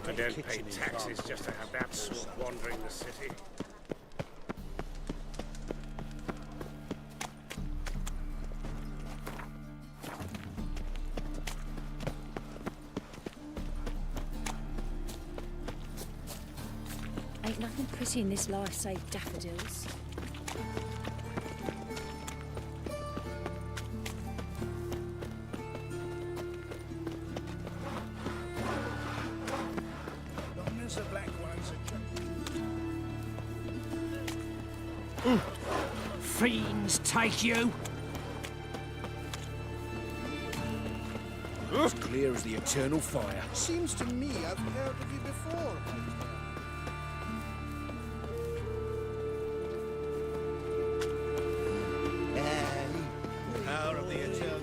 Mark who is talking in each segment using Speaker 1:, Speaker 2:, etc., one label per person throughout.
Speaker 1: I don't pay taxes just to have that sort wandering the city.
Speaker 2: Ain't nothing pretty in this life save daffodils.
Speaker 3: Long as the black ones are
Speaker 4: Fiends take you!
Speaker 3: as clear as the eternal fire. Seems to me I've heard of you before. Power of the eternal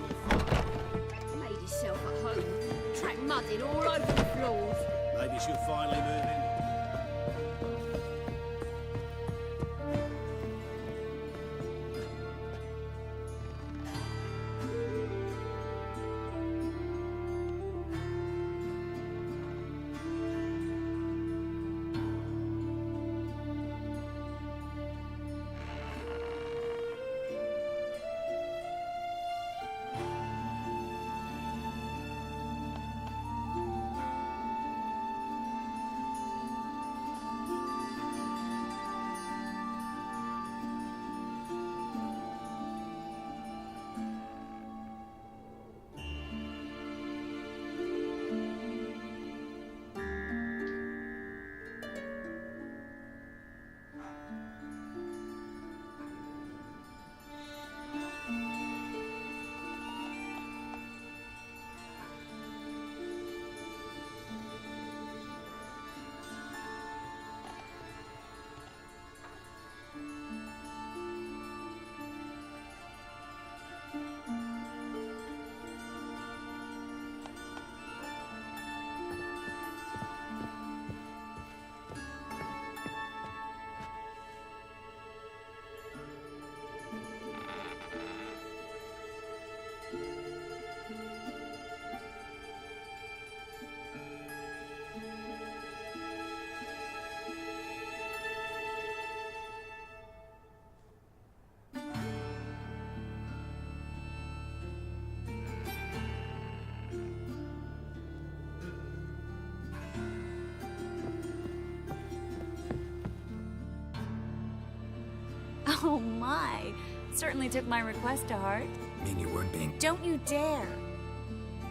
Speaker 2: Made yourself at home. Track mudding all over the floors.
Speaker 3: Maybe she'll finally move in.
Speaker 2: Oh my. Certainly took my request to heart.
Speaker 5: Mean you weren't being...
Speaker 2: Don't you dare.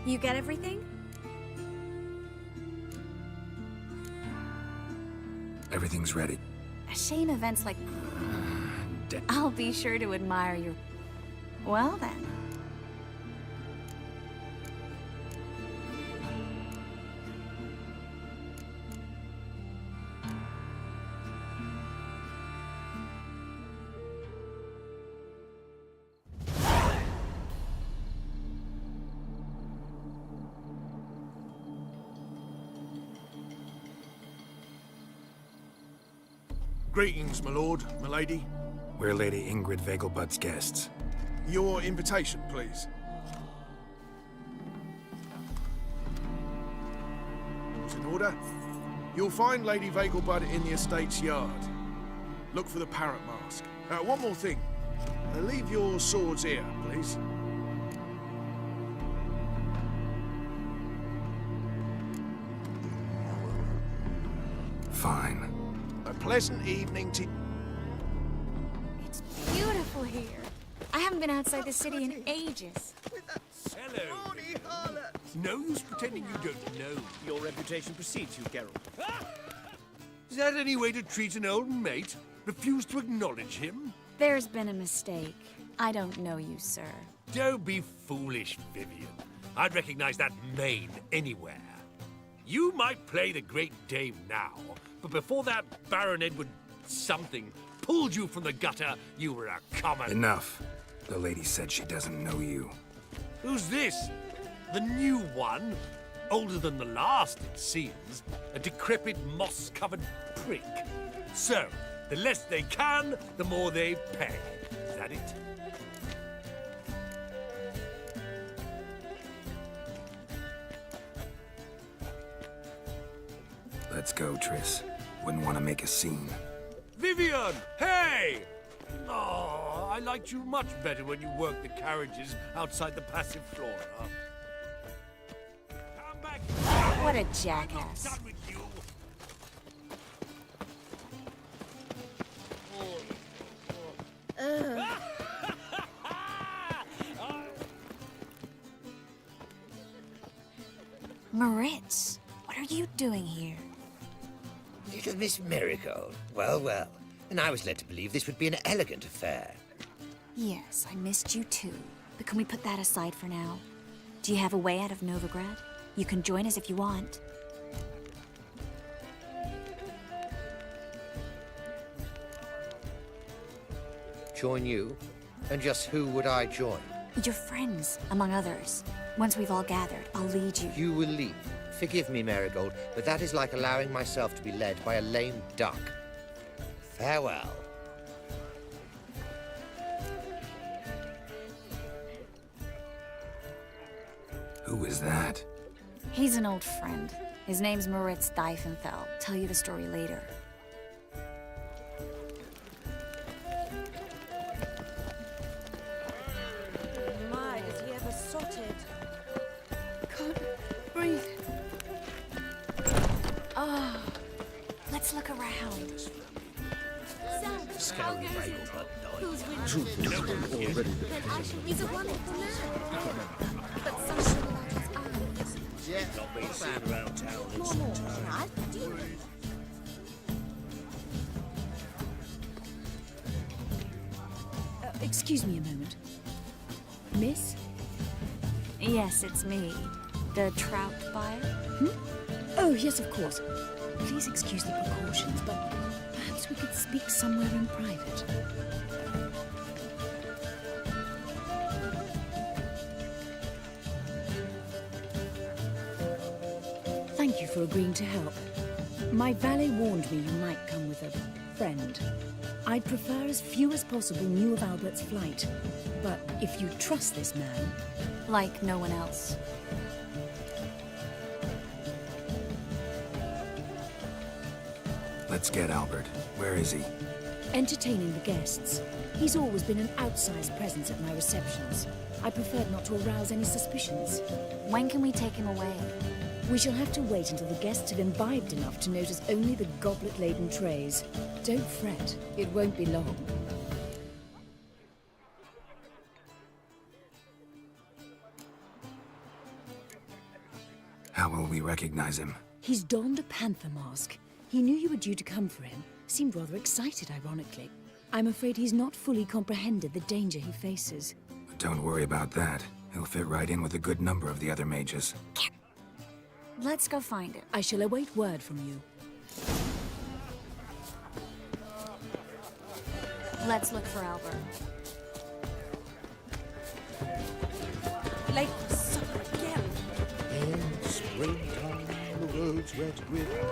Speaker 2: You get everything?
Speaker 5: Everything's ready.
Speaker 2: A shame events like...
Speaker 5: Da-
Speaker 2: I'll be sure to admire your... Well then.
Speaker 3: Greetings, my lord, my lady.
Speaker 5: We're Lady Ingrid Vegelbud's guests.
Speaker 3: Your invitation, please. All's in order. You'll find Lady Vegelbud in the estate's yard. Look for the parrot mask. One more thing. Leave your swords here, please.
Speaker 5: Fine.
Speaker 3: A pleasant evening to...
Speaker 2: It's beautiful here. I haven't been outside the city in ages.
Speaker 6: Hello. No use pretending you don't know.
Speaker 7: Your reputation precedes you, Geralt.
Speaker 6: Is that any way to treat an old mate? Refuse to acknowledge him?
Speaker 2: There's been a mistake. I don't know you, sir.
Speaker 6: Don't be foolish, Vivian. I'd recognize that mane anywhere. You might play the Great Dame now, but before that Baron Edward something pulled you from the gutter, you were a common...
Speaker 5: Enough. The lady said she doesn't know you.
Speaker 6: Who's this? The new one? Older than the last, it seems. A decrepit, moss-covered prick. So, the less they can, the more they pay. Is that it?
Speaker 5: Let's go, Triss. Wouldn't want to make a scene.
Speaker 6: Vivian! Hey! Oh, I liked you much better when you worked the carriages outside the passive flora. Come back!
Speaker 2: What a
Speaker 6: I'm not
Speaker 2: jackass.
Speaker 6: done with you!
Speaker 2: Moritz, what are you doing here?
Speaker 8: Little Miss Marigold. Well, well. And I was led to believe this would be an elegant affair.
Speaker 2: Yes, I missed you too. But can we put that aside for now? Do you have a way out of Novigrad? You can join us if you want.
Speaker 8: Join you? And just who would I join?
Speaker 2: Your friends, among others. Once we've all gathered, I'll lead you.
Speaker 8: You will lead. Forgive me, Marigold, but that is like allowing myself to be led by a lame duck. Farewell.
Speaker 5: Who is that?
Speaker 2: He's an old friend. His name's Moritz Diefenfeld. Tell you the story later.
Speaker 9: My, is he ever sotted?
Speaker 2: Can't breathe. Oh, let's look around.
Speaker 1: Scary Vegelbud died.
Speaker 2: Then I shall use a wonderful man. But something about his eyes.
Speaker 1: Not been seen around town in some time.
Speaker 9: Excuse me a moment. Miss?
Speaker 2: Yes, it's me. The trout buyer?
Speaker 9: Oh, yes, of course. Please excuse the precautions, but perhaps we could speak somewhere in private. Thank you for agreeing to help. My valet warned me you might come with a friend. I'd prefer as few as possible knew of Albert's flight. But if you trust this man...
Speaker 2: Like no one else.
Speaker 5: Let's get Albert. Where is he?
Speaker 9: Entertaining the guests. He's always been an outsized presence at my receptions. I preferred not to arouse any suspicions.
Speaker 2: When can we take him away?
Speaker 9: We shall have to wait until the guests have imbibed enough to notice only the goblet-laden trays. Don't fret, it won't be long.
Speaker 5: How will we recognize him?
Speaker 9: He's donned a panther mask. He knew you were due to come for him. Seemed rather excited, ironically. I'm afraid he's not fully comprehended the danger he faces.
Speaker 5: Don't worry about that. He'll fit right in with a good number of the other mages.
Speaker 2: Let's go find him.
Speaker 9: I shall await word from you.
Speaker 2: Let's look for Albert.
Speaker 9: Late for supper again.
Speaker 10: In springtime, the roads wet with rain.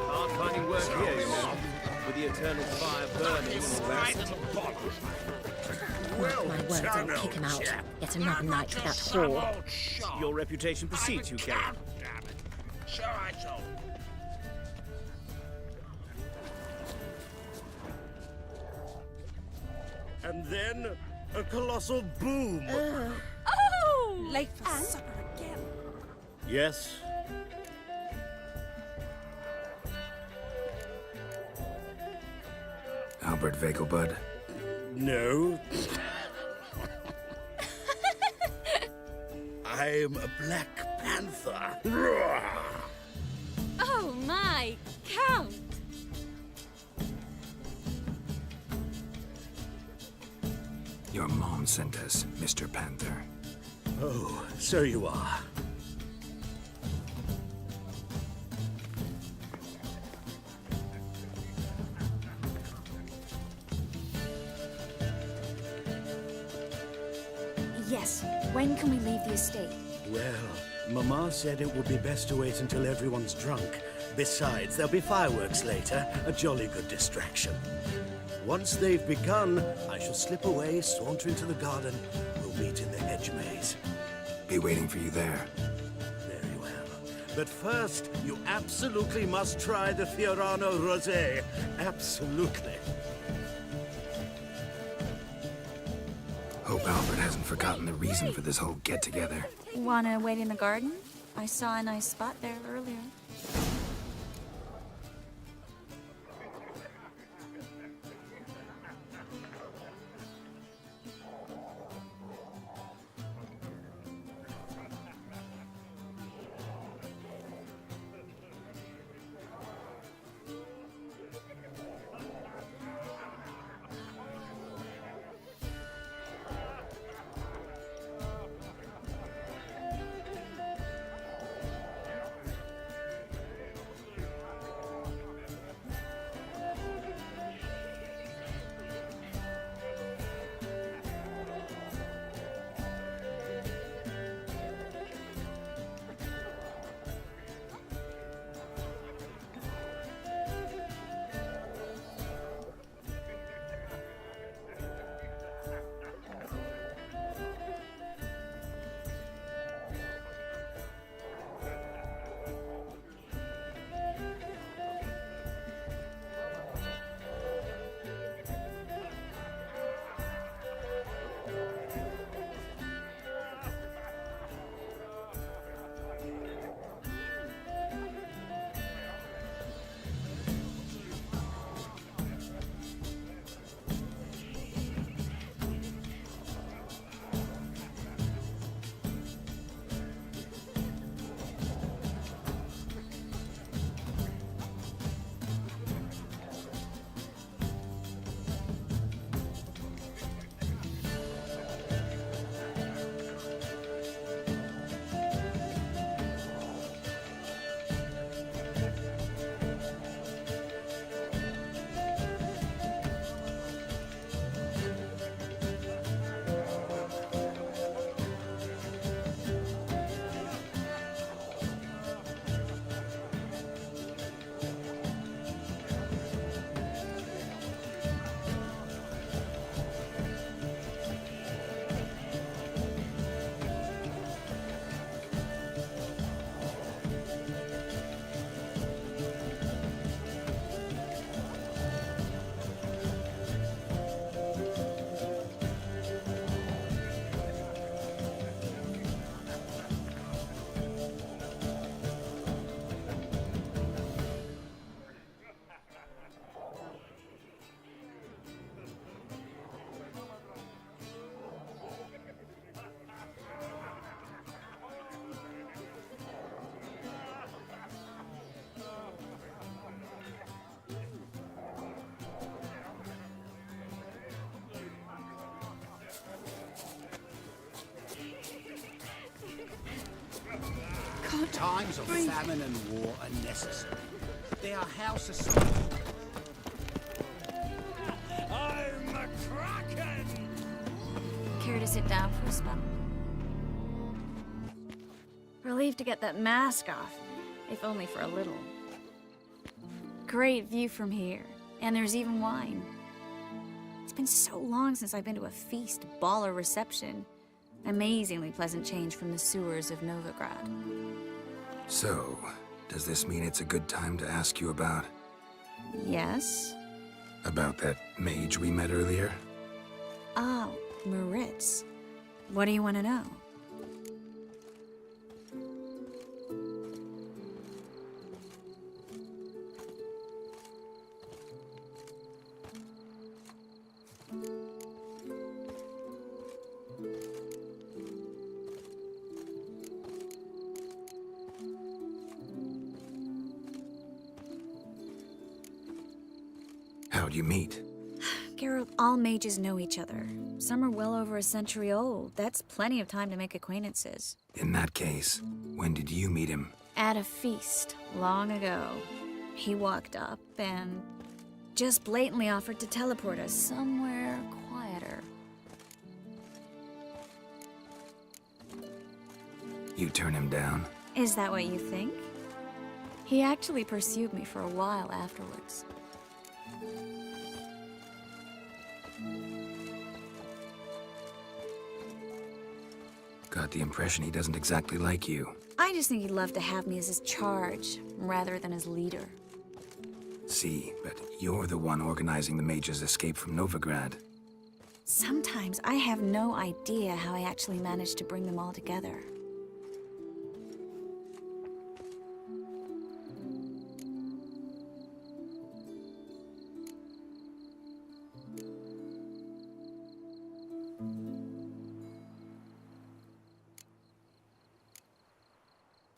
Speaker 7: Hard finding work here, you know. With the eternal fire burning and all that.
Speaker 1: Well
Speaker 11: My words,
Speaker 1: done,
Speaker 11: I'll kick him
Speaker 1: old
Speaker 11: out.
Speaker 1: chap.
Speaker 11: Yet another
Speaker 1: You're
Speaker 11: night
Speaker 1: not
Speaker 11: with that
Speaker 1: just some
Speaker 11: whore.
Speaker 1: old shot.
Speaker 7: Your reputation precedes you, Geralt.
Speaker 1: Damn it. Sure I shall. And then a colossal boom.
Speaker 2: Oh!
Speaker 9: Late for supper again.
Speaker 7: Yes?
Speaker 5: Albert Vegelbud.
Speaker 1: No. I'm a Black Panther.
Speaker 2: Oh my, Count!
Speaker 5: Your mom sent us, Mr. Panther.
Speaker 1: Oh, so you are.
Speaker 2: Yes, when can we leave the estate?
Speaker 1: Well, Mama said it would be best to wait until everyone's drunk. Besides, there'll be fireworks later, a jolly good distraction. Once they've begun, I shall slip away, saunter into the garden. We'll meet in the hedge maze.
Speaker 5: Be waiting for you there.
Speaker 1: Very well. But first, you absolutely must try the Fiorano Rosé. Absolutely.
Speaker 5: Hope Albert hasn't forgotten the reason for this whole get-together.
Speaker 2: Wanna wait in the garden? I saw a nice spot there earlier.
Speaker 4: Times of famine and war are necessary. They are House of... I'm a Kraken!
Speaker 2: Care to sit down for a spell? Relieved to get that mask off, if only for a little. Great view from here, and there's even wine. It's been so long since I've been to a feast, ball, or reception. Amazingly pleasant change from the sewers of Novigrad.
Speaker 5: So, does this mean it's a good time to ask you about...
Speaker 2: Yes?
Speaker 5: about that mage we met earlier?
Speaker 2: Oh, Moritz. What do you want to know?
Speaker 5: How'd you meet?
Speaker 2: Geralt, all mages know each other. Some are well over a century old. That's plenty of time to make acquaintances.
Speaker 5: In that case, when did you meet him?
Speaker 2: At a feast, long ago. He walked up and just blatantly offered to teleport us somewhere quieter.
Speaker 5: You turn him down?
Speaker 2: Is that what you think? He actually pursued me for a while afterwards.
Speaker 5: Got the impression he doesn't exactly like you.
Speaker 2: I just think he'd love to have me as his charge, rather than his leader.
Speaker 5: See, but you're the one organizing the mage's escape from Novigrad.
Speaker 2: Sometimes I have no idea how I actually managed to bring them all together.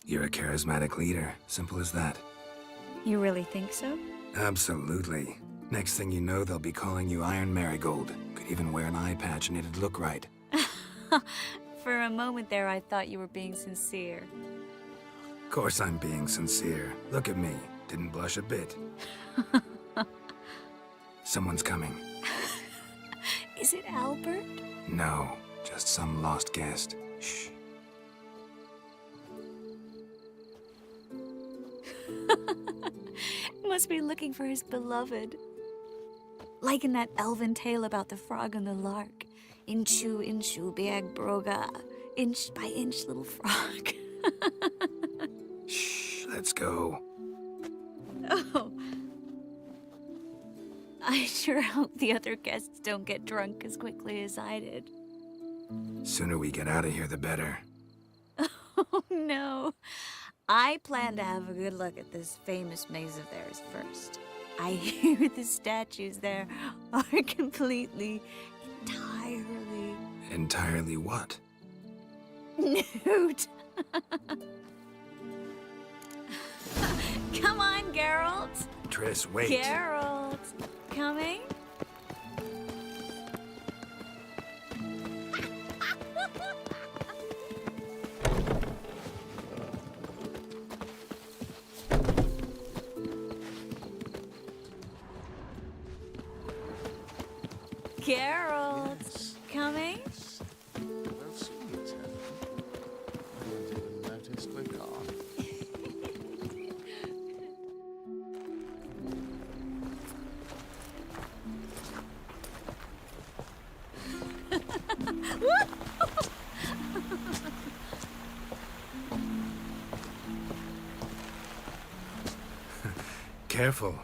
Speaker 5: You're a charismatic leader. Simple as that.
Speaker 2: You really think so?
Speaker 5: Absolutely. Next thing you know, they'll be calling you Iron Marigold. Could even wear an eye patch and it'd look right.
Speaker 2: For a moment there, I thought you were being sincere.
Speaker 5: Of course I'm being sincere. Look at me. Didn't blush a bit. Someone's coming.
Speaker 2: Is it Albert?
Speaker 5: No, just some lost guest. Shh.
Speaker 2: Must be looking for his beloved. Like in that elven tale about the frog and the lark. Inchu, inchu, biag broga. Inch by inch, little frog.
Speaker 5: Shh, let's go.
Speaker 2: Oh. I sure hope the other guests don't get drunk as quickly as I did.
Speaker 5: Sooner we get out of here, the better.
Speaker 2: Oh, no. I plan to have a good look at this famous maze of theirs first. I hear the statues there are completely, entirely...
Speaker 5: Entirely what?
Speaker 2: nude. Come on, Geralt.
Speaker 5: Triss, wait.
Speaker 2: Geralt, coming? Geralt, coming?
Speaker 10: Well, see you, Ted. I didn't even notice we're gone.
Speaker 5: Careful.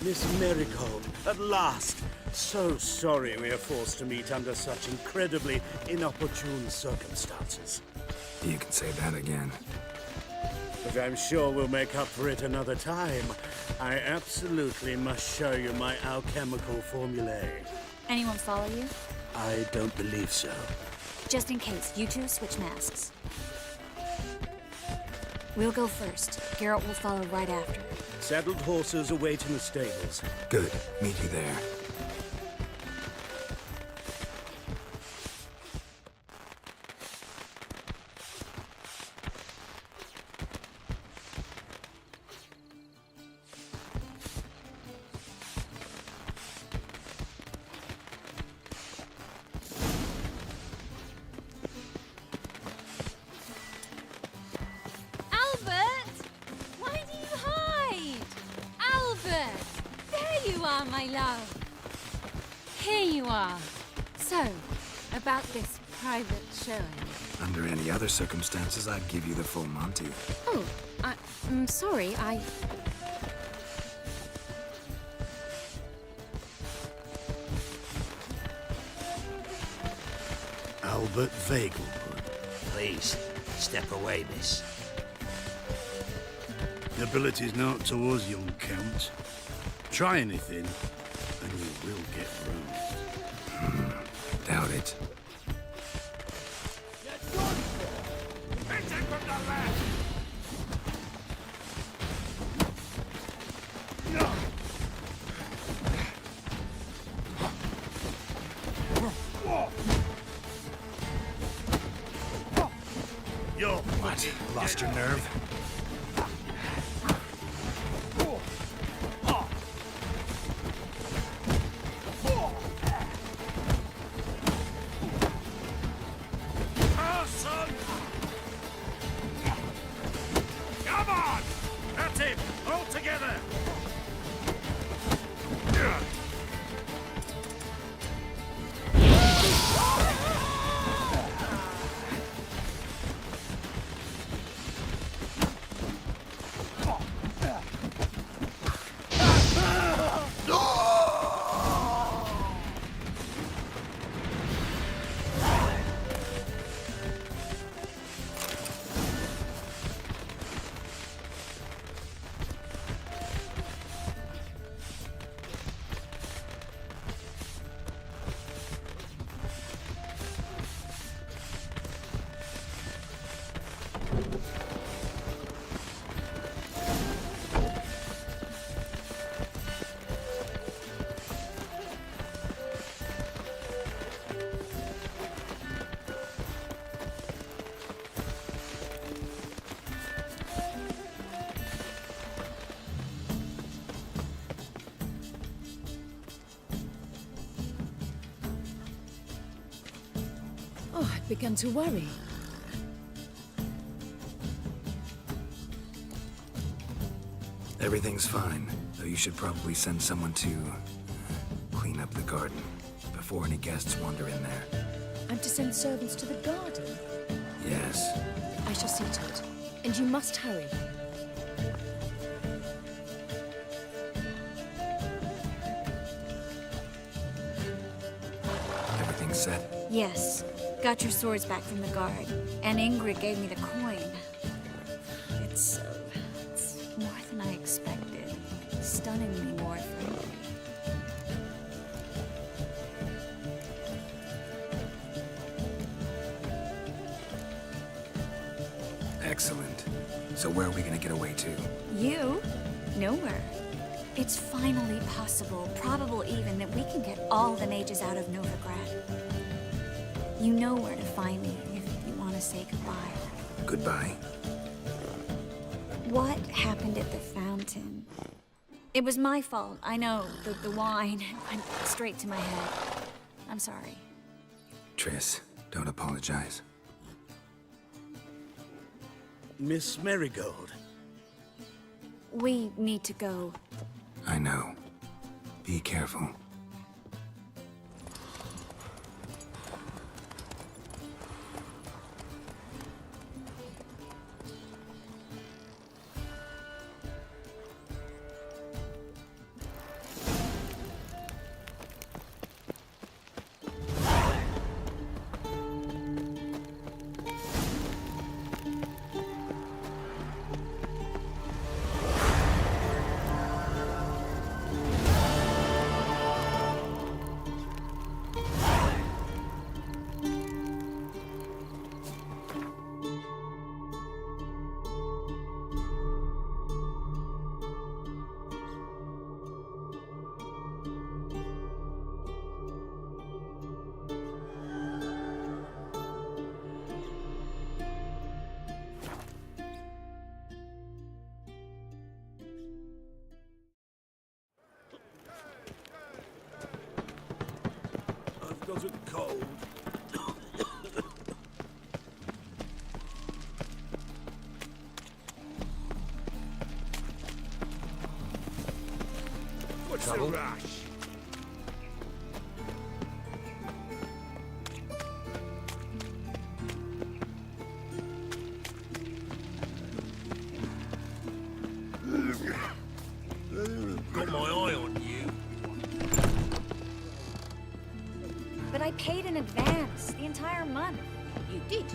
Speaker 1: Miss Marigold, at last! So sorry we are forced to meet under such incredibly inopportune circumstances.
Speaker 5: You can say that again.
Speaker 1: But I'm sure we'll make up for it another time. I absolutely must show you my alchemical formulae.
Speaker 2: Anyone follow you?
Speaker 1: I don't believe so.
Speaker 2: Just in case, you two switch masks. We'll go first. Geralt will follow right after.
Speaker 1: Saddled horses await in the stables.
Speaker 5: Good. Meet you there.
Speaker 11: My love. Here you are. So, about this private showing.
Speaker 5: Under any other circumstances, I'd give you the full Monty.
Speaker 11: Oh, I'm sorry,
Speaker 1: Albert Vegelbud.
Speaker 4: Please, step away, miss.
Speaker 12: Nobility's not towards young Count. Try anything, and you will get bruised.
Speaker 5: Doubt it.
Speaker 12: Yo,
Speaker 5: what? Lost your nerve?
Speaker 9: begun to worry.
Speaker 5: Everything's fine, though you should probably send someone to clean up the garden before any guests wander in there.
Speaker 9: I'm to send servants to the garden?
Speaker 5: Yes.
Speaker 9: I shall see to it. And you must hurry.
Speaker 5: Everything set?
Speaker 2: Yes. Got your swords back from the guard. And Ingrid gave me the coin. It's more than I expected. Stunningly more, frankly.
Speaker 5: Excellent. So where are we gonna get away to?
Speaker 2: You? Nowhere. It's finally possible, probable even, that we can get all the mages out of Novigrad. You know where to find me if you want to say goodbye.
Speaker 5: Goodbye.
Speaker 2: What happened at the fountain? It was my fault, I know. The wine went straight to my head. I'm sorry.
Speaker 5: Triss, don't apologize.
Speaker 1: Miss Marigold.
Speaker 2: We need to go.
Speaker 5: I know. Be careful.
Speaker 6: Got a cold. What's the rush? Got my eye on you.
Speaker 2: But I paid in advance, the entire month.
Speaker 13: You did,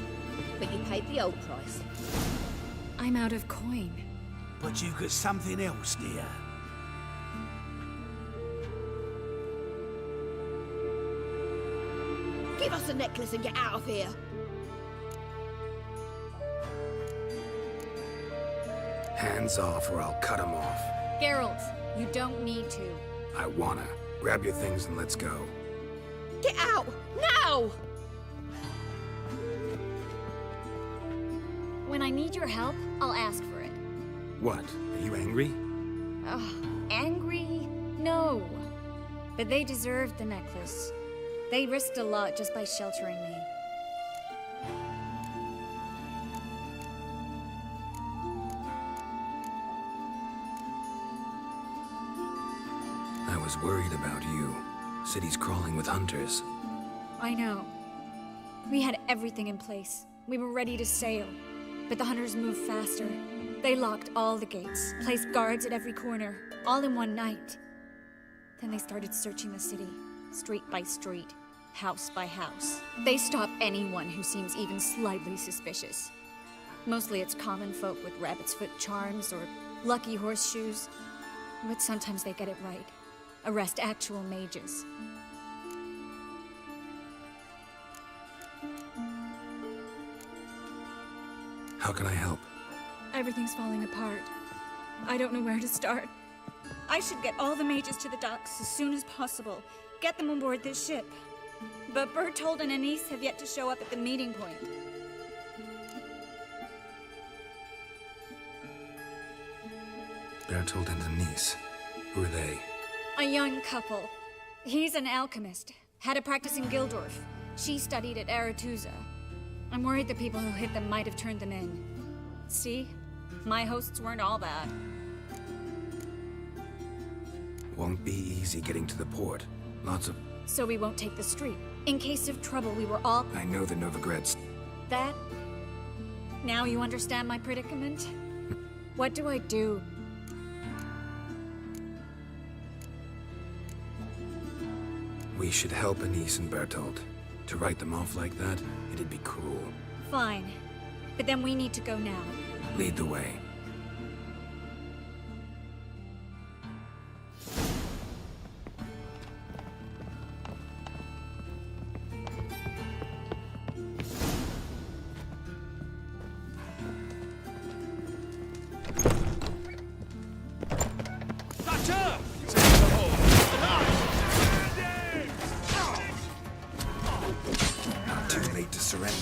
Speaker 13: but you paid the old price.
Speaker 2: I'm out of coin.
Speaker 4: But you've got something else, dear.
Speaker 13: Give us a necklace and get out of here.
Speaker 5: Hands off or I'll cut them off.
Speaker 2: Geralt, you don't need to.
Speaker 5: I wanna. Grab your things and let's go.
Speaker 13: Get out! Now!
Speaker 2: When I need your help, I'll ask for it.
Speaker 5: What? Are you angry?
Speaker 2: Angry? No. But they deserved the necklace. They risked a lot just by sheltering me.
Speaker 5: I was worried about you. City's crawling with hunters.
Speaker 2: I know. We had everything in place. We were ready to sail. But the hunters moved faster. They locked all the gates, placed guards at every corner, all in one night. Then they started searching the city, street by street, house by house. They stop anyone who seems even slightly suspicious. Mostly it's common folk with rabbit's foot charms or lucky horseshoes. But sometimes they get it right. Arrest actual mages.
Speaker 5: How can I help?
Speaker 2: Everything's falling apart. I don't know where to start. I should get all the mages to the docks as soon as possible. Get them aboard this ship. But Bertold and Anise have yet to show up at the meeting point.
Speaker 5: Bertold and Anise. Who are they?
Speaker 2: A young couple. He's an alchemist. Had a practice in Gildorf. She studied at Aretusa. I'm worried the people who hit them might have turned them in. See? My hosts weren't all bad.
Speaker 5: Won't be easy getting to the port. Lots of...
Speaker 2: So we won't take the street. In case of trouble, we were all...
Speaker 5: I know the Novigrad...
Speaker 2: That? Now you understand my predicament? What do I do?
Speaker 5: We should help Anise and Bertolt. To write them off like that, it'd be cruel.
Speaker 2: Fine. But then we need to go now.
Speaker 5: Lead the way.
Speaker 6: Thatcher!
Speaker 5: Not too late to surrender.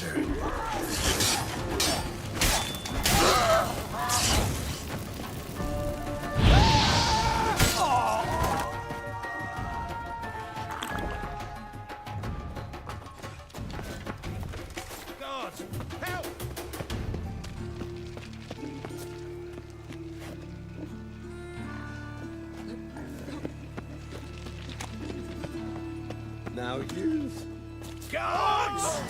Speaker 3: Guards, help!
Speaker 7: Now you.
Speaker 3: Guards!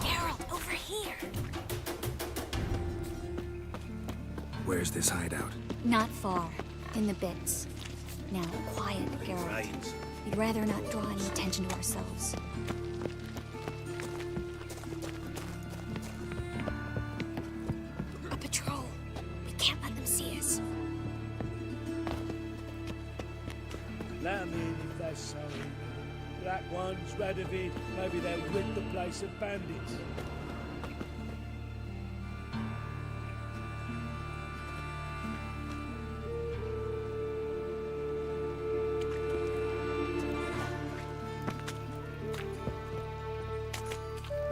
Speaker 2: Geralt, over here!
Speaker 5: Where's this hideout?
Speaker 2: Not far. In the bits. Now, quiet, Geralt. We'd rather not draw any attention to ourselves. A patrol. We can't let them see us.
Speaker 14: Let 'em in if they're sorry. Black ones, Radovid, maybe they'll rid the place of bandits.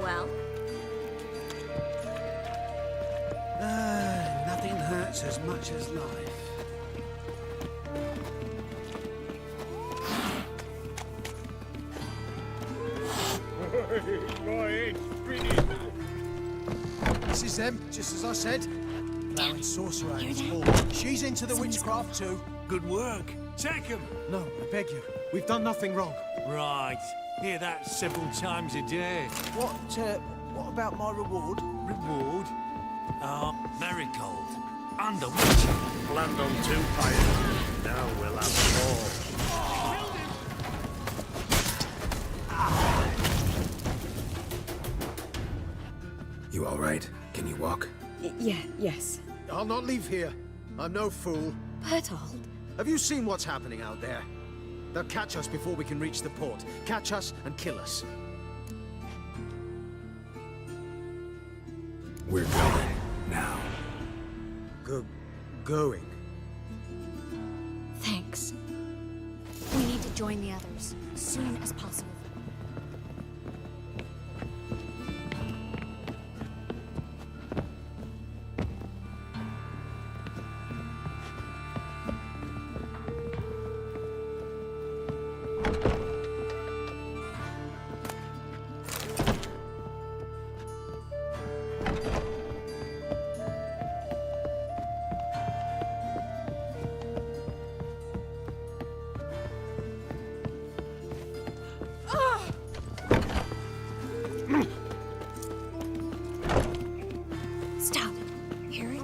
Speaker 2: Well,
Speaker 12: Nothing hurts as much as life.
Speaker 3: This is them, just as I said. Baron Sorcerer and his hall. She's into the witchcraft too.
Speaker 6: Good work. Take him.
Speaker 3: No, I beg you. We've done nothing wrong.
Speaker 6: Right. Hear that several times a day.
Speaker 3: What about my reward?
Speaker 6: Reward? Marigold. Under witch.
Speaker 12: Land on 2 pyres. Now we'll have more.
Speaker 5: You all right? Can you walk?
Speaker 9: Yes.
Speaker 3: I'll not leave here. I'm no fool.
Speaker 2: Bertolt.
Speaker 3: Have you seen what's happening out there? They'll catch us before we can reach the port. Catch us and kill us.
Speaker 5: We're going. Now.
Speaker 3: Going?
Speaker 2: Thanks. We need to join the others as soon as possible. Stop. Hear it?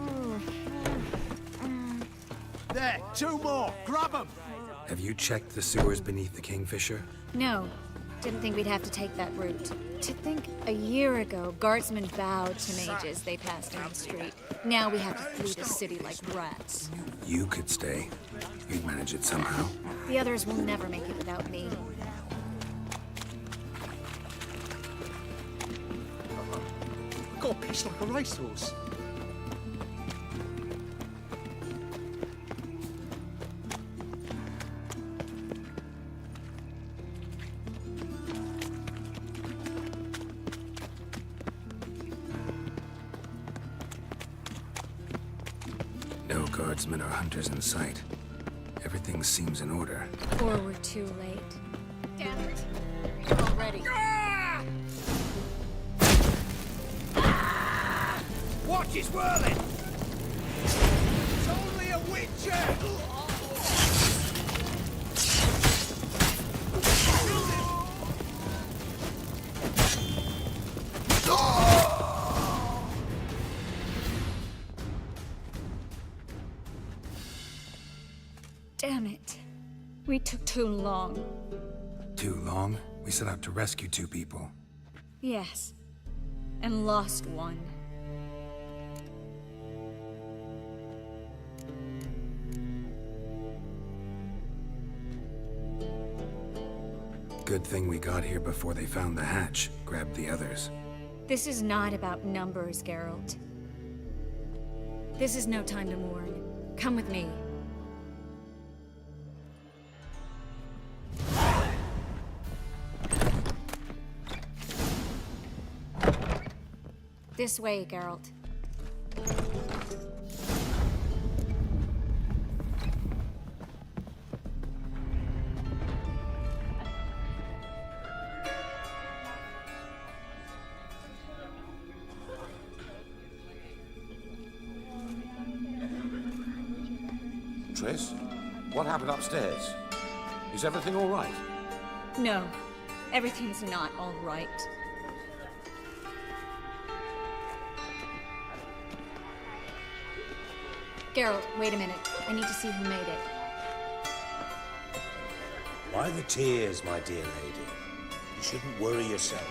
Speaker 3: There, 2 more. Grab them.
Speaker 5: Have you checked the sewers beneath the Kingfisher?
Speaker 2: No. Didn't think we'd have to take that route. To think a year ago, guardsmen bowed to mages they passed in the street. Now we have to flee the city like rats.
Speaker 5: You could stay. You'd manage it somehow.
Speaker 2: The others will never make it without me.
Speaker 3: Got a piece like a racehorse.
Speaker 5: No herdsmen or hunters in sight. Everything seems in order.
Speaker 11: Or we're too late. Damn it. We're already.
Speaker 4: Watch his whirling! It's only a witcher!
Speaker 9: Damn it. We took too long.
Speaker 5: Too long? We set out to rescue 2 people.
Speaker 9: Yes. And lost one.
Speaker 5: Good thing we got here before they found the hatch, grabbed the others.
Speaker 9: This is not about numbers, Geralt. This is no time to mourn. Come with me. This way, Geralt.
Speaker 15: Triss, what happened upstairs? Is everything all right?
Speaker 9: No, everything's not all right. Geralt, wait a minute. I need to see who made it.
Speaker 4: Why the tears, my dear lady? You shouldn't worry yourself.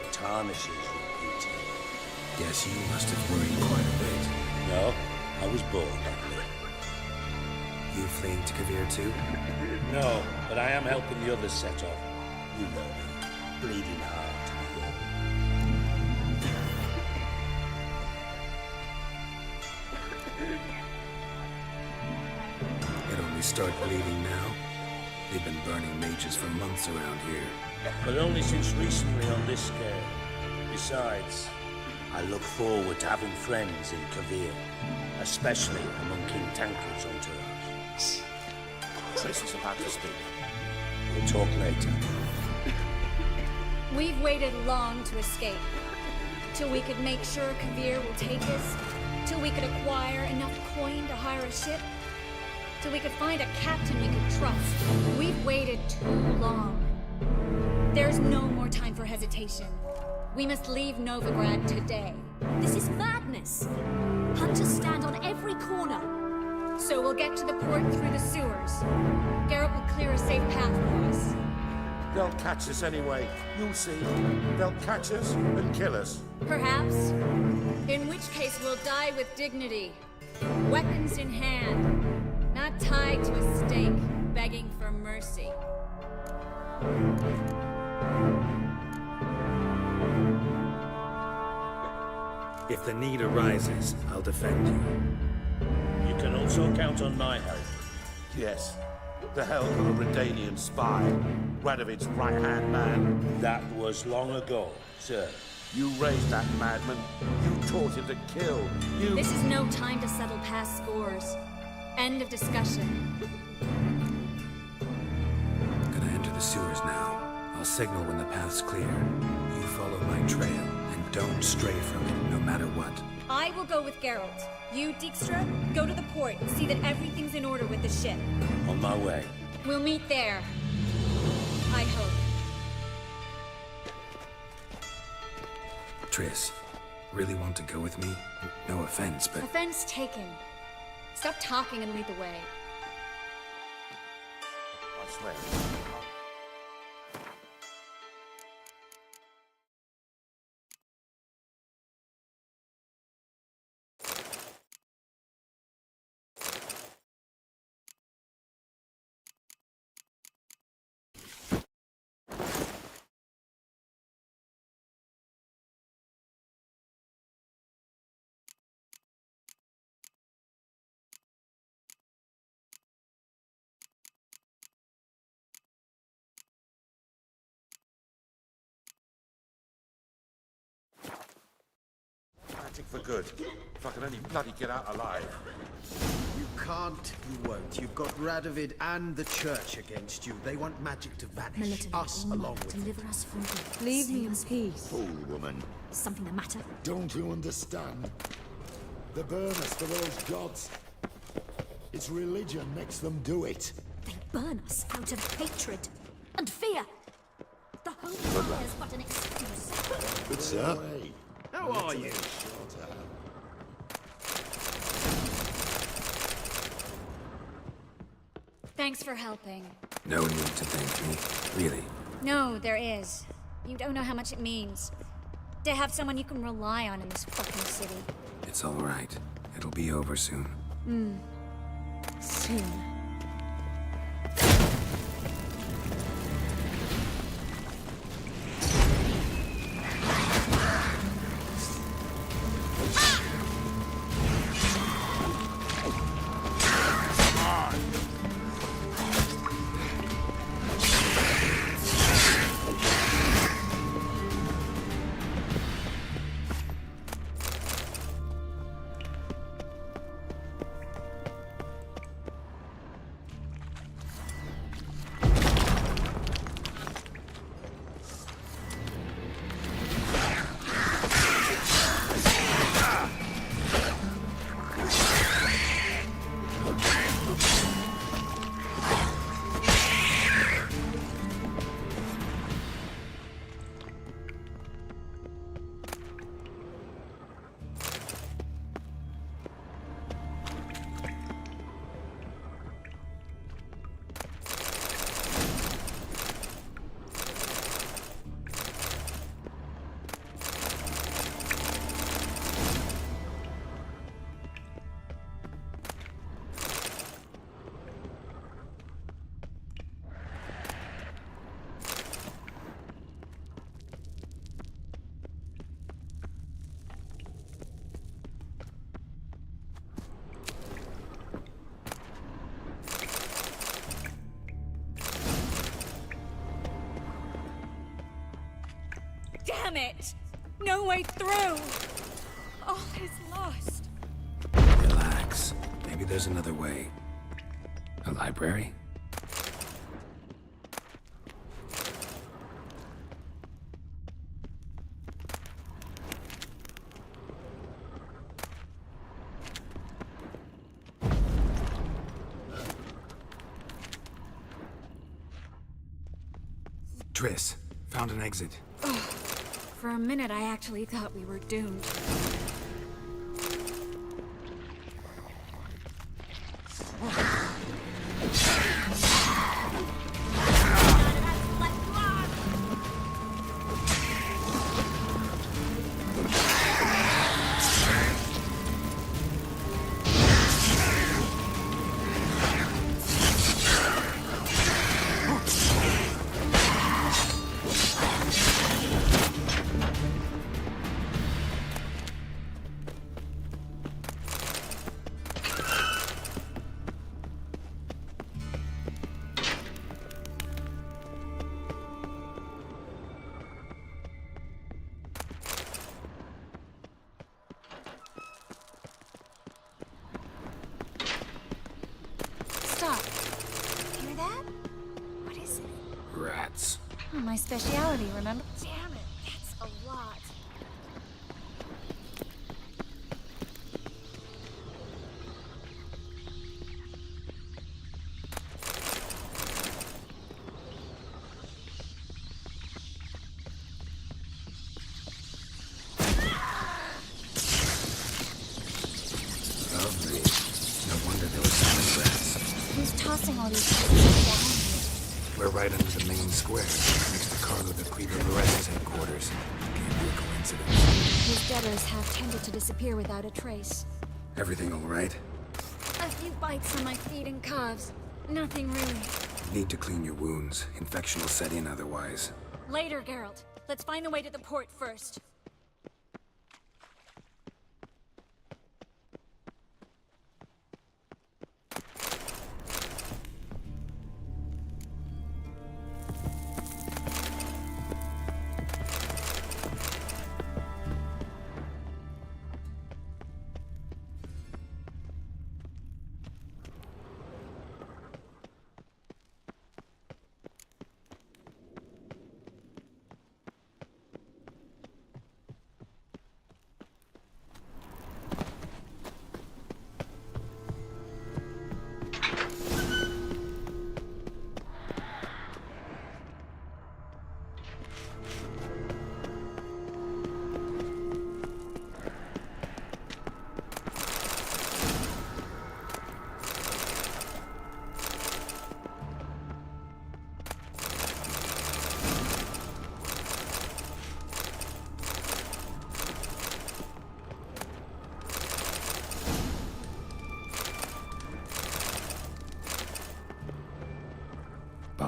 Speaker 4: It tarnishes your beauty.
Speaker 5: Guess you must have worried quite a bit.
Speaker 4: No, I was bored, happily.
Speaker 5: You fleeing to Kavir too?
Speaker 4: No, but I am helping the others set off. You know me. Bleeding heart.
Speaker 5: It only start bleeding now. They've been burning mages for months around here.
Speaker 4: But only since recently on this scale. Besides, I look forward to having friends in Kavir, especially among King Tancred's entourage.
Speaker 15: Triss is about to speak.
Speaker 4: We'll talk later.
Speaker 9: We've waited long to escape. Till we could make sure Kavir will take us. Till we could acquire enough coin to hire a ship. Till we could find a captain we could trust. We've waited too long. There's no more time for hesitation. We must leave Novigrad today.
Speaker 11: This is madness. Hunters stand on every corner.
Speaker 9: So we'll get to the port through the sewers. Geralt will clear a safe path for us.
Speaker 15: They'll catch us anyway. You'll see. They'll catch us and kill us.
Speaker 9: Perhaps. In which case we'll die with dignity. Weapons in hand. Not tied to a stake, begging for mercy.
Speaker 5: If the need arises, I'll defend you.
Speaker 4: You can also count on my help.
Speaker 15: Yes. The help of a Redanian spy. Radovid's right-hand man.
Speaker 4: That was long ago, sir.
Speaker 15: You raised that madman. You taught him to kill. You...
Speaker 9: This is no time to settle past scores. End of discussion.
Speaker 5: Gonna enter the sewers now. I'll signal when the path's clear. You follow my trail, and don't stray from it, no matter what.
Speaker 9: I will go with Geralt. You, Dijkstra, go to the port and see that everything's in order with the ship.
Speaker 4: On my way.
Speaker 9: We'll meet there. I hope.
Speaker 5: Triss, really want to go with me? No offense, but...
Speaker 9: Offense taken. Stop talking and lead the way.
Speaker 15: I swear. Magic for good. If I can only bloody get out alive. You
Speaker 16: can't, you won't. You've got Radovid and the Church against you. They want magic to vanish. Us along with it.
Speaker 11: Deliver us from good.
Speaker 9: Leave me in peace.
Speaker 17: Fool woman.
Speaker 11: Something the matter?
Speaker 17: Don't you understand? They burn us for those gods. It's religion makes them do it.
Speaker 11: They burn us out of hatred and fear. The whole fire is but an excuse.
Speaker 17: Good sir.
Speaker 16: How are you?
Speaker 18: Thanks for helping.
Speaker 5: No need to thank me, really.
Speaker 18: No, there is. You don't know how much it means. To have someone you can rely on in this fucking city.
Speaker 5: It's all right. It'll be over soon.
Speaker 9: Soon.
Speaker 18: Damn it! No way through! All is lost.
Speaker 5: Relax. Maybe there's another way. A library? Triss, found an exit.
Speaker 18: For a minute, I actually thought we were doomed. Stop. Hear that? What is it?
Speaker 5: Rats.
Speaker 18: Oh, my speciality, remember? Damn it, that's a lot.
Speaker 5: Lovely. No wonder there were so many rats.
Speaker 18: Who's tossing all these pieces down here?
Speaker 5: We're right under the main square, next to Carlo de Quiva-Lorenzo's headquarters. Can't be a coincidence.
Speaker 18: His debtors have tended to disappear without a trace.
Speaker 5: Everything all right?
Speaker 18: A few bites on my feet and calves. Nothing really.
Speaker 5: Need to clean your wounds. Infection will set in otherwise.
Speaker 18: Later, Geralt. Let's find the way to the port first.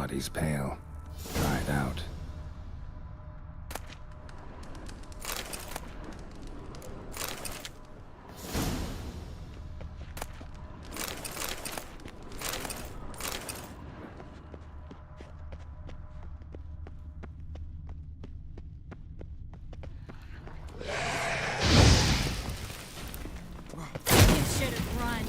Speaker 5: body's pale, dried out.
Speaker 18: You should have run.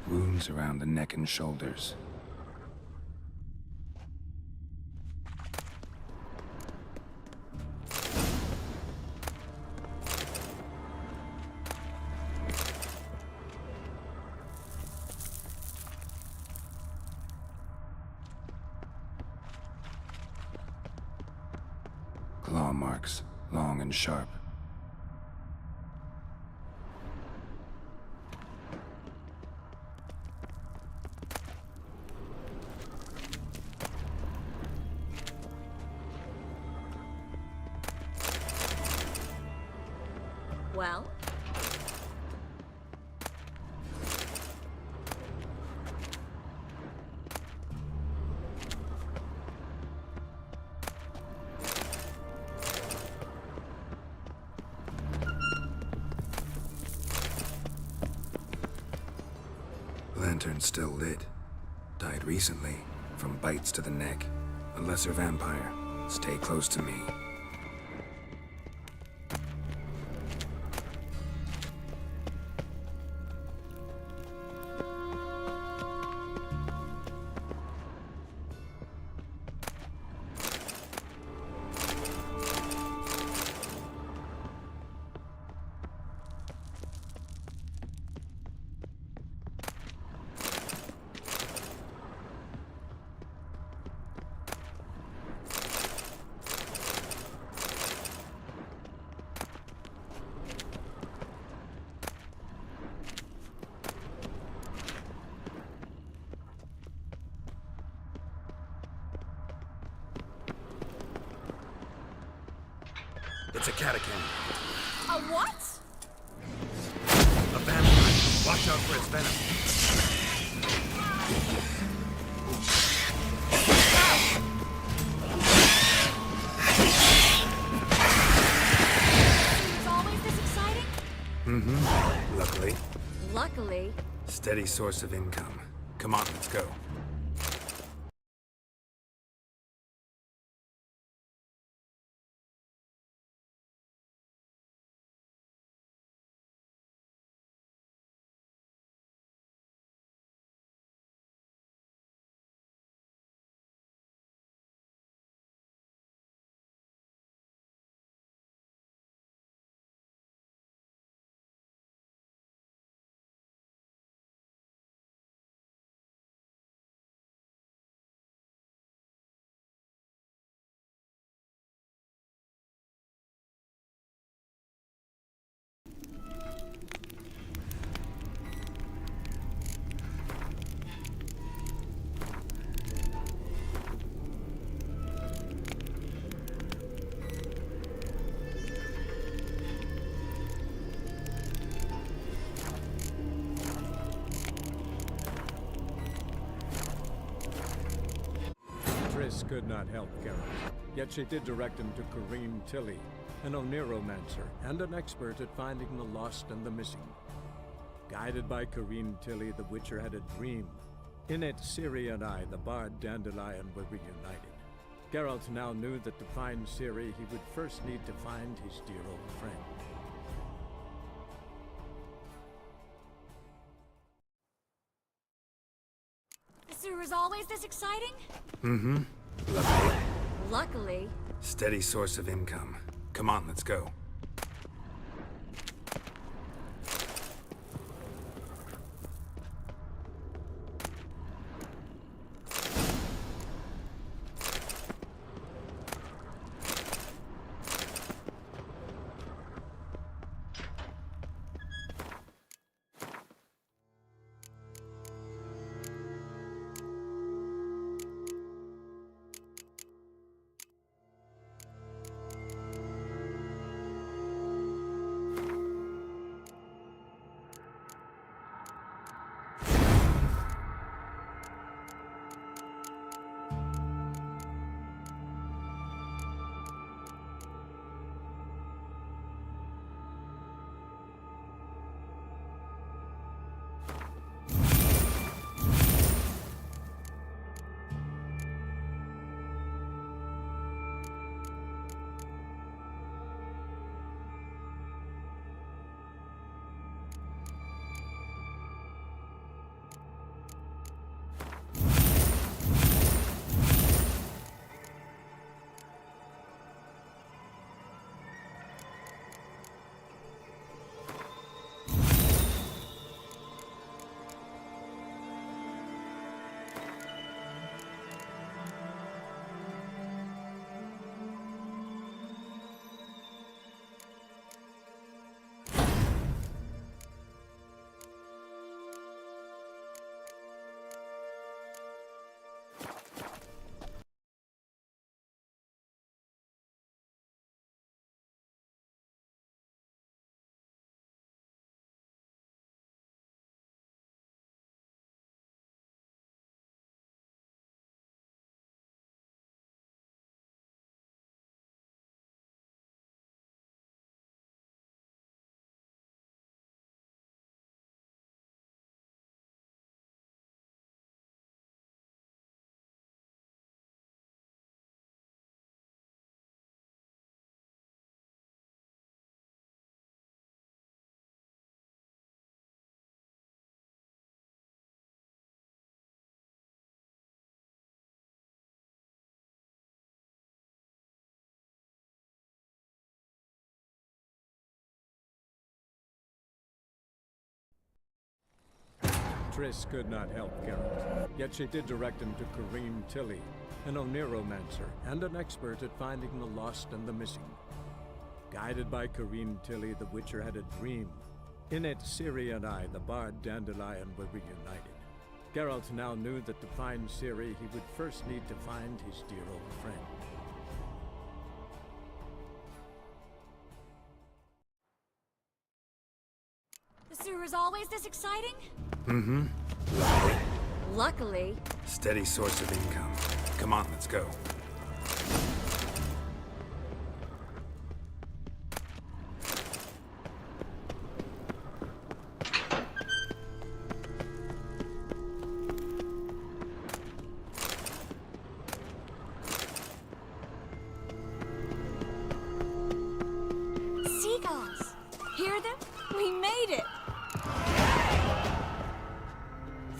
Speaker 5: Wounds around the neck and shoulders. Claw marks, long and sharp.
Speaker 2: Well?
Speaker 5: Lantern's still lit. Died recently, from bites to the neck. A lesser vampire. Stay close to me. It's a catacomb.
Speaker 2: A what?
Speaker 5: A vampire. Watch out for its venom.
Speaker 18: It's always this exciting?
Speaker 5: Luckily.
Speaker 18: Luckily.
Speaker 5: Steady source of income. Come on, let's go.
Speaker 19: Triss could not help Geralt, yet she did direct him to Kareem Tilly, an Oniromancer and an expert at finding the lost and the missing. Guided by Kareem Tilly, the Witcher had a dream. In it, Ciri and I, the bard Dandelion, were reunited. Geralt now knew that to find Ciri, he would first need to find his dear old friend.
Speaker 18: The sewer is always this exciting?
Speaker 5: Mm-hmm. Luckily.
Speaker 18: Luckily.
Speaker 5: Steady source of income. Come on, let's go.
Speaker 19: Triss could not help Geralt, yet she did direct him to Kareem Tilly, an Oniromancer and an expert at finding the lost and the missing. Guided by Kareem Tilly, the Witcher had a dream. In it, Ciri and I, the bard Dandelion, were reunited. Geralt now knew that to find Ciri, he would first need to find his dear old friend.
Speaker 18: The sewer is always this exciting?
Speaker 5: Mm-hmm.
Speaker 18: Luckily.
Speaker 5: Steady source of income. Come on, let's go.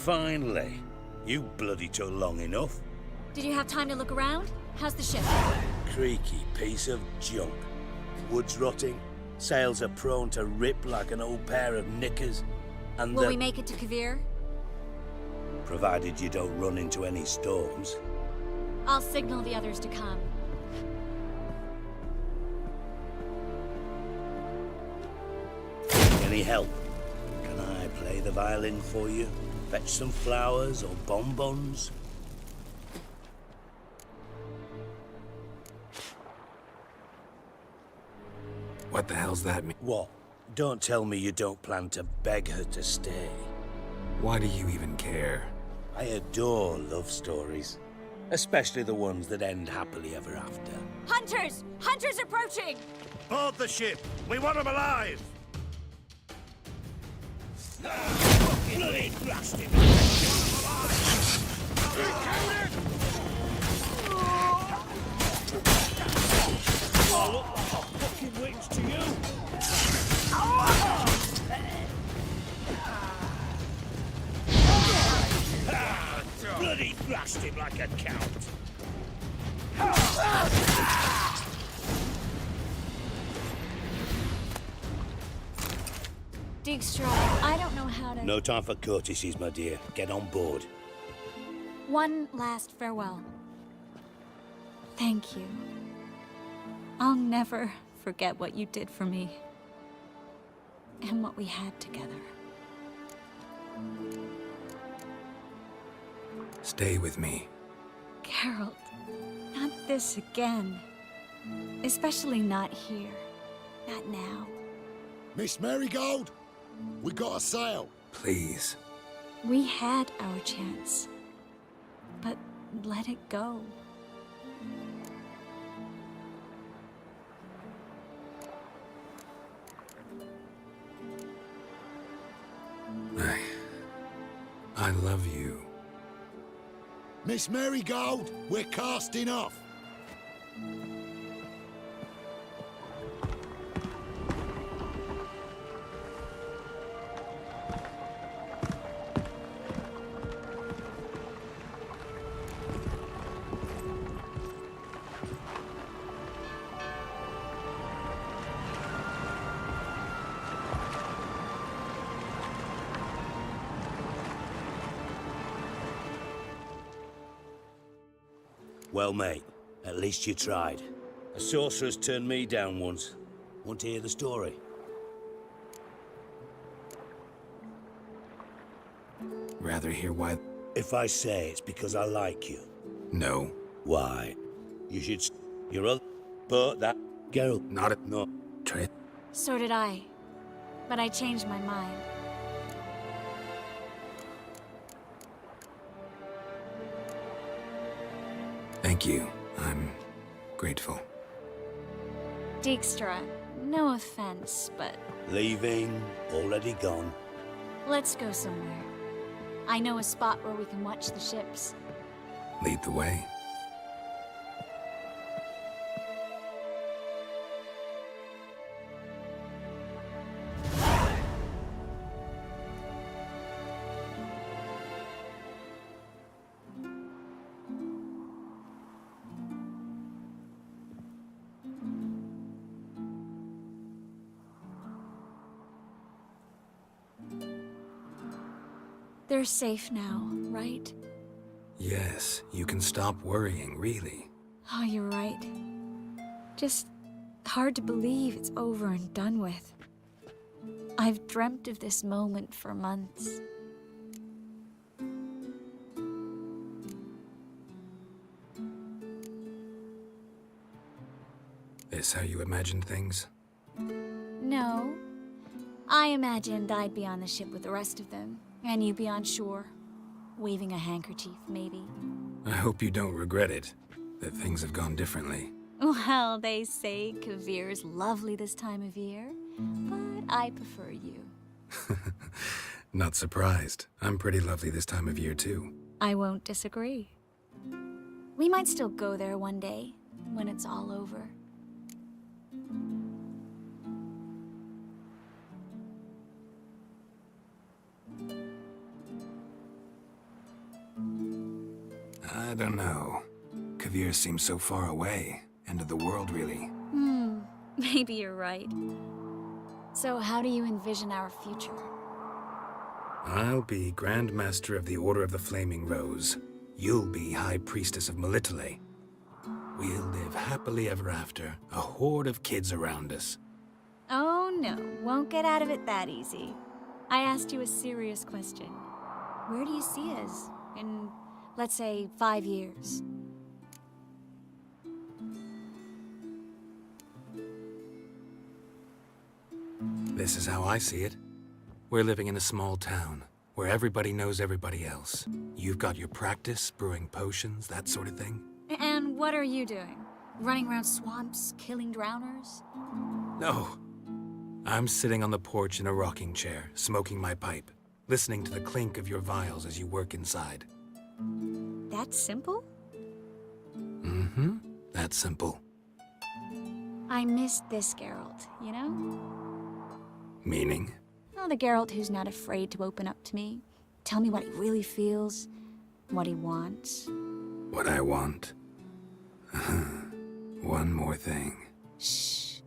Speaker 4: Finally. You bloody took long enough.
Speaker 18: Did you have time to look around? How's the ship?
Speaker 4: Creaky piece of junk. Wood's rotting. Sails are prone to rip like an old pair of knickers. And
Speaker 18: Will we make it to Kavir?
Speaker 4: provided you don't run into any storms.
Speaker 18: I'll signal the others to come.
Speaker 4: Any help? Can I play the violin for you? Fetch some flowers or bonbons?
Speaker 5: What the hell's that mean?
Speaker 4: What? Don't tell me you don't plan to beg her to stay.
Speaker 5: Why do you even care?
Speaker 4: I adore love stories. Especially the ones that end happily ever after.
Speaker 18: Hunters! Hunters approaching!
Speaker 15: Board the ship! We want them alive!
Speaker 4: Bloody blasted!
Speaker 14: I'll look like a fucking witch to you!
Speaker 4: Bloody thrashed him like a count!
Speaker 18: Dijkstra, I don't know how to...
Speaker 4: No time for courtesies, my dear. Get on board.
Speaker 18: One last farewell. Thank you. I'll never forget what you did for me. And what we had together.
Speaker 5: Stay with me.
Speaker 18: Geralt, not this again. Especially not here. Not now.
Speaker 17: Miss Marigold, we got a sail.
Speaker 5: Please.
Speaker 18: We had our chance. But let it go.
Speaker 5: I love you.
Speaker 17: Miss Marigold, we're casting off.
Speaker 4: Well, mate, at least you tried. A sorcerer's turned me down once. Want to hear the story?
Speaker 5: Rather hear why...
Speaker 4: If I say it's because I like you.
Speaker 5: No.
Speaker 4: Why? You should... You're a... But that... Geralt...
Speaker 5: Not a...
Speaker 4: No.
Speaker 5: Try it.
Speaker 18: So did I. But I changed my mind.
Speaker 5: Thank you. I'm grateful.
Speaker 18: Dijkstra, no offense, but
Speaker 4: Leaving, already gone.
Speaker 18: let's go somewhere. I know a spot where we can watch the ships.
Speaker 5: Lead the way.
Speaker 18: They're safe now, right?
Speaker 5: Yes, you can stop worrying, really.
Speaker 18: Oh, you're right. Just hard to believe it's over and done with. I've dreamt of this moment for months.
Speaker 5: This how you imagined things?
Speaker 18: No. I imagined I'd be on the ship with the rest of them, and you'd be on shore, waving a handkerchief, maybe.
Speaker 5: I hope you don't regret it, that things have gone differently.
Speaker 18: Well, they say Kavir's lovely this time of year, but I prefer you.
Speaker 5: Not surprised. I'm pretty lovely this time of year, too.
Speaker 18: I won't disagree. We might still go there one day, when it's all over.
Speaker 5: I don't know. Kavir seems so far away. End of the world, really.
Speaker 18: Maybe you're right. So how do you envision our future?
Speaker 5: I'll be Grand Master of the Order of the Flaming Rose. You'll be High Priestess of Melitele. We'll live happily ever after, a horde of kids around us.
Speaker 18: Oh no, won't get out of it that easy. I asked you a serious question. Where do you see us in, let's say, 5 years?
Speaker 5: This is how I see it. We're living in a small town, where everybody knows everybody else. You've got your practice, brewing potions, that sort of thing.
Speaker 18: And what are you doing? Running around swamps, killing drowners?
Speaker 5: No. I'm sitting on the porch in a rocking chair, smoking my pipe, listening to the clink of your vials as you work inside.
Speaker 18: That simple?
Speaker 5: Mm-hmm. That simple.
Speaker 18: I missed this Geralt, you know?
Speaker 5: Meaning?
Speaker 18: Oh, the Geralt who's not afraid to open up to me. Tell me what he really feels, what he wants.
Speaker 5: What I want. One more thing.
Speaker 18: Shh.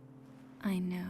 Speaker 18: I know.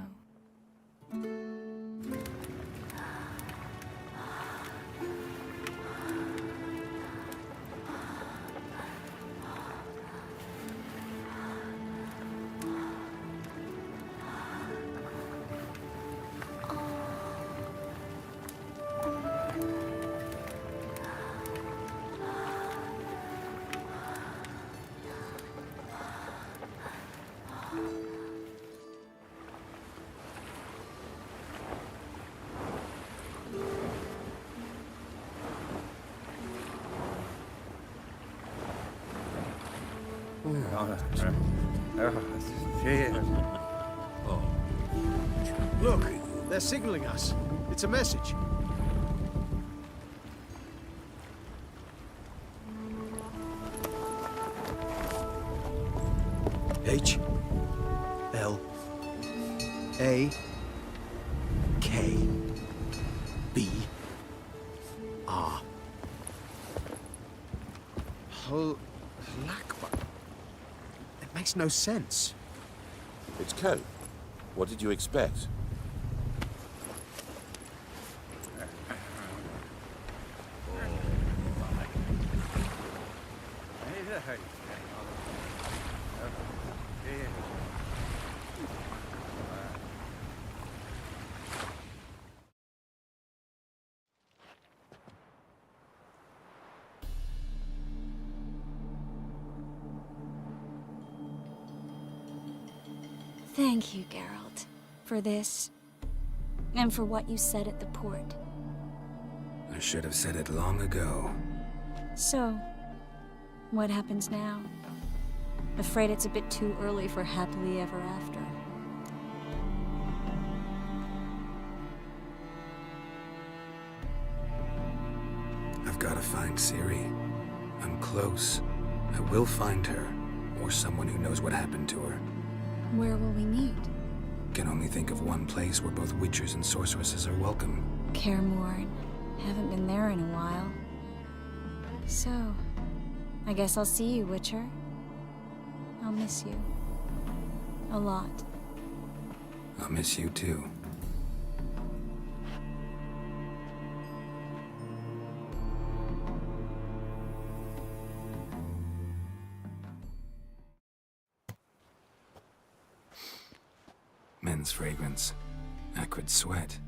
Speaker 16: Look, they're signaling us. It's a message. H L A K B R. Halakba. It makes no sense.
Speaker 15: It's code. What did you expect?
Speaker 18: Thank you, Geralt, for this, and for what you said at the port.
Speaker 5: I should have said it long ago.
Speaker 18: So, what happens now? Afraid it's a bit too early for happily ever after.
Speaker 5: I've got to find Ciri. I'm close. I will find her, or someone who knows what happened to her.
Speaker 18: Where will we meet?
Speaker 5: Can only think of one place where both witchers and sorceresses are welcome.
Speaker 18: Kaer Morhen. Haven't been there in a while. So, I guess I'll see you, Witcher. I'll miss you. A lot.
Speaker 5: I'll miss you too. Men's fragrance, acrid sweat,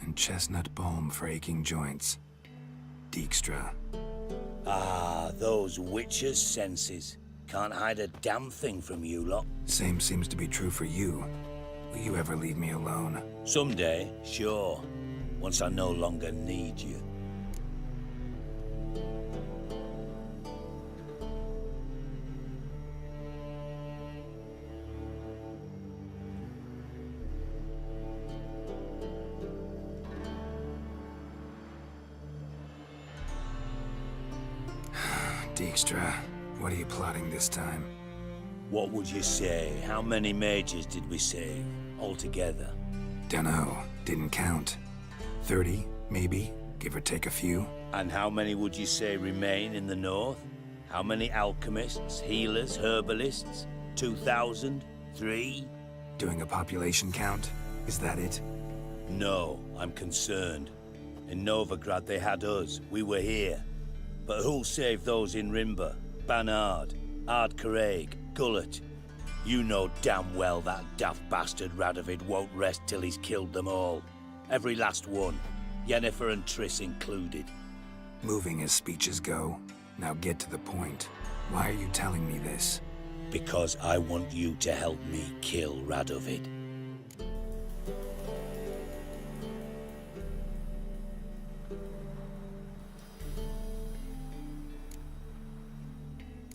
Speaker 5: and chestnut balm for aching joints. Dijkstra.
Speaker 4: Ah, those witches' senses. Can't hide a damn thing from you lot.
Speaker 5: Same seems to be true for you. Will you ever leave me alone?
Speaker 4: Someday, sure. Once I no longer need you.
Speaker 5: Dijkstra, what are you plotting this time?
Speaker 4: What would you say? How many mages did we save, altogether?
Speaker 5: Dunno, didn't count. 30, maybe, give or take a few.
Speaker 4: And how many would you say remain in the north? How many alchemists, healers, herbalists? 2,000? 3?
Speaker 5: Doing a population count? Is that it?
Speaker 4: No, I'm concerned. In Novigrad they had us. We were here. But who'll save those in Rimba? Banard, Ardcaraig, Gullet? You know damn well that daft bastard Radovid won't rest till he's killed them all. Every last one. Yennefer and Triss included.
Speaker 5: Moving as speeches go. Now get to the point. Why are you telling me this?
Speaker 4: Because I want you to help me kill Radovid.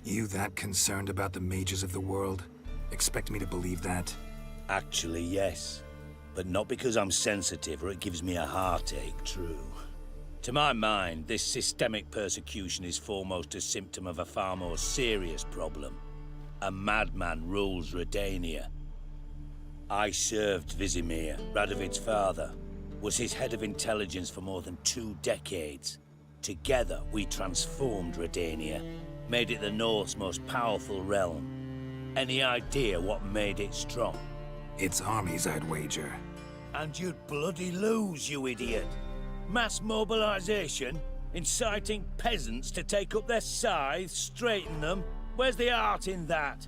Speaker 5: You that concerned about the mages of the world? Expect me to believe that?
Speaker 4: Actually, yes. But not because I'm sensitive or it gives me a heartache, true. To my mind, this systemic persecution is foremost a symptom of a far more serious problem. A madman rules Redania. I served Vizimir, Radovid's father, was his head of intelligence for more than 2 decades. Together, we transformed Redania, made it the North's most powerful realm. Any idea what made it strong?
Speaker 5: Its armies, I'd wager.
Speaker 4: And you'd bloody lose, you idiot. Mass mobilization? Inciting peasants to take up their scythes, straighten them? Where's the art in that?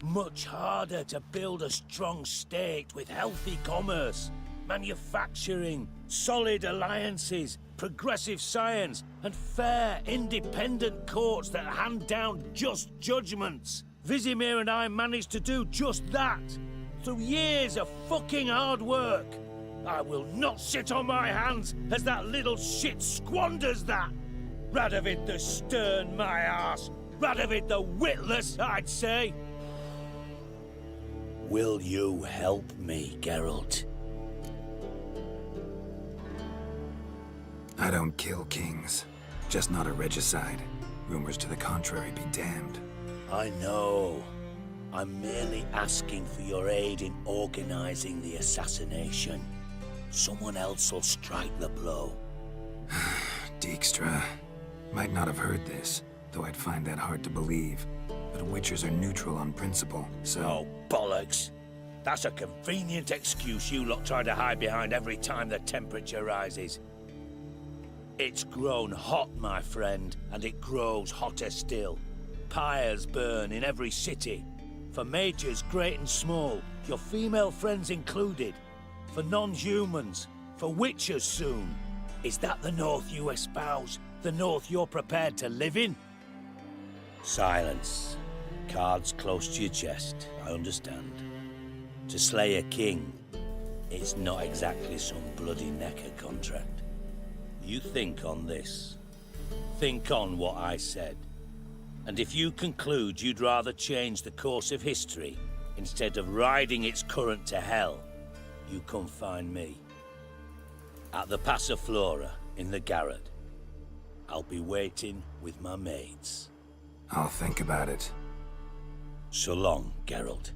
Speaker 4: Much harder to build a strong state with healthy commerce, manufacturing, solid alliances, progressive science, and fair, independent courts that hand down just judgments. Vizimir and I managed to do just that, through years of fucking hard work. I will not sit on my hands as that little shit squanders that. Radovid the stern, my ass. Radovid the witless, I'd say. Will you help me, Geralt?
Speaker 5: I don't kill kings. Just not a regicide. Rumors to the contrary be damned.
Speaker 4: I know. I'm merely asking for your aid in organizing the assassination. Someone else will strike the blow.
Speaker 5: Dijkstra. Might not have heard this, though I'd find that hard to believe. But Witchers are neutral on principle, so...
Speaker 4: Oh, bollocks. That's a convenient excuse you lot try to hide behind every time the temperature rises. It's grown hot, my friend, and it grows hotter still. Pyres burn in every city. For mages great and small, your female friends included. For non-humans, for witchers soon. Is that the North you espouse? The North you're prepared to live in? Silence. Cards close to your chest, I understand. To slay a king, it's not exactly some bloody necker contract. You think on this. Think on what I said. And if you conclude you'd rather change the course of history instead of riding its current to hell, you come find me. At the Passiflora, in the Garrett. I'll be waiting with my mates.
Speaker 5: I'll think about it.
Speaker 4: So long, Geralt.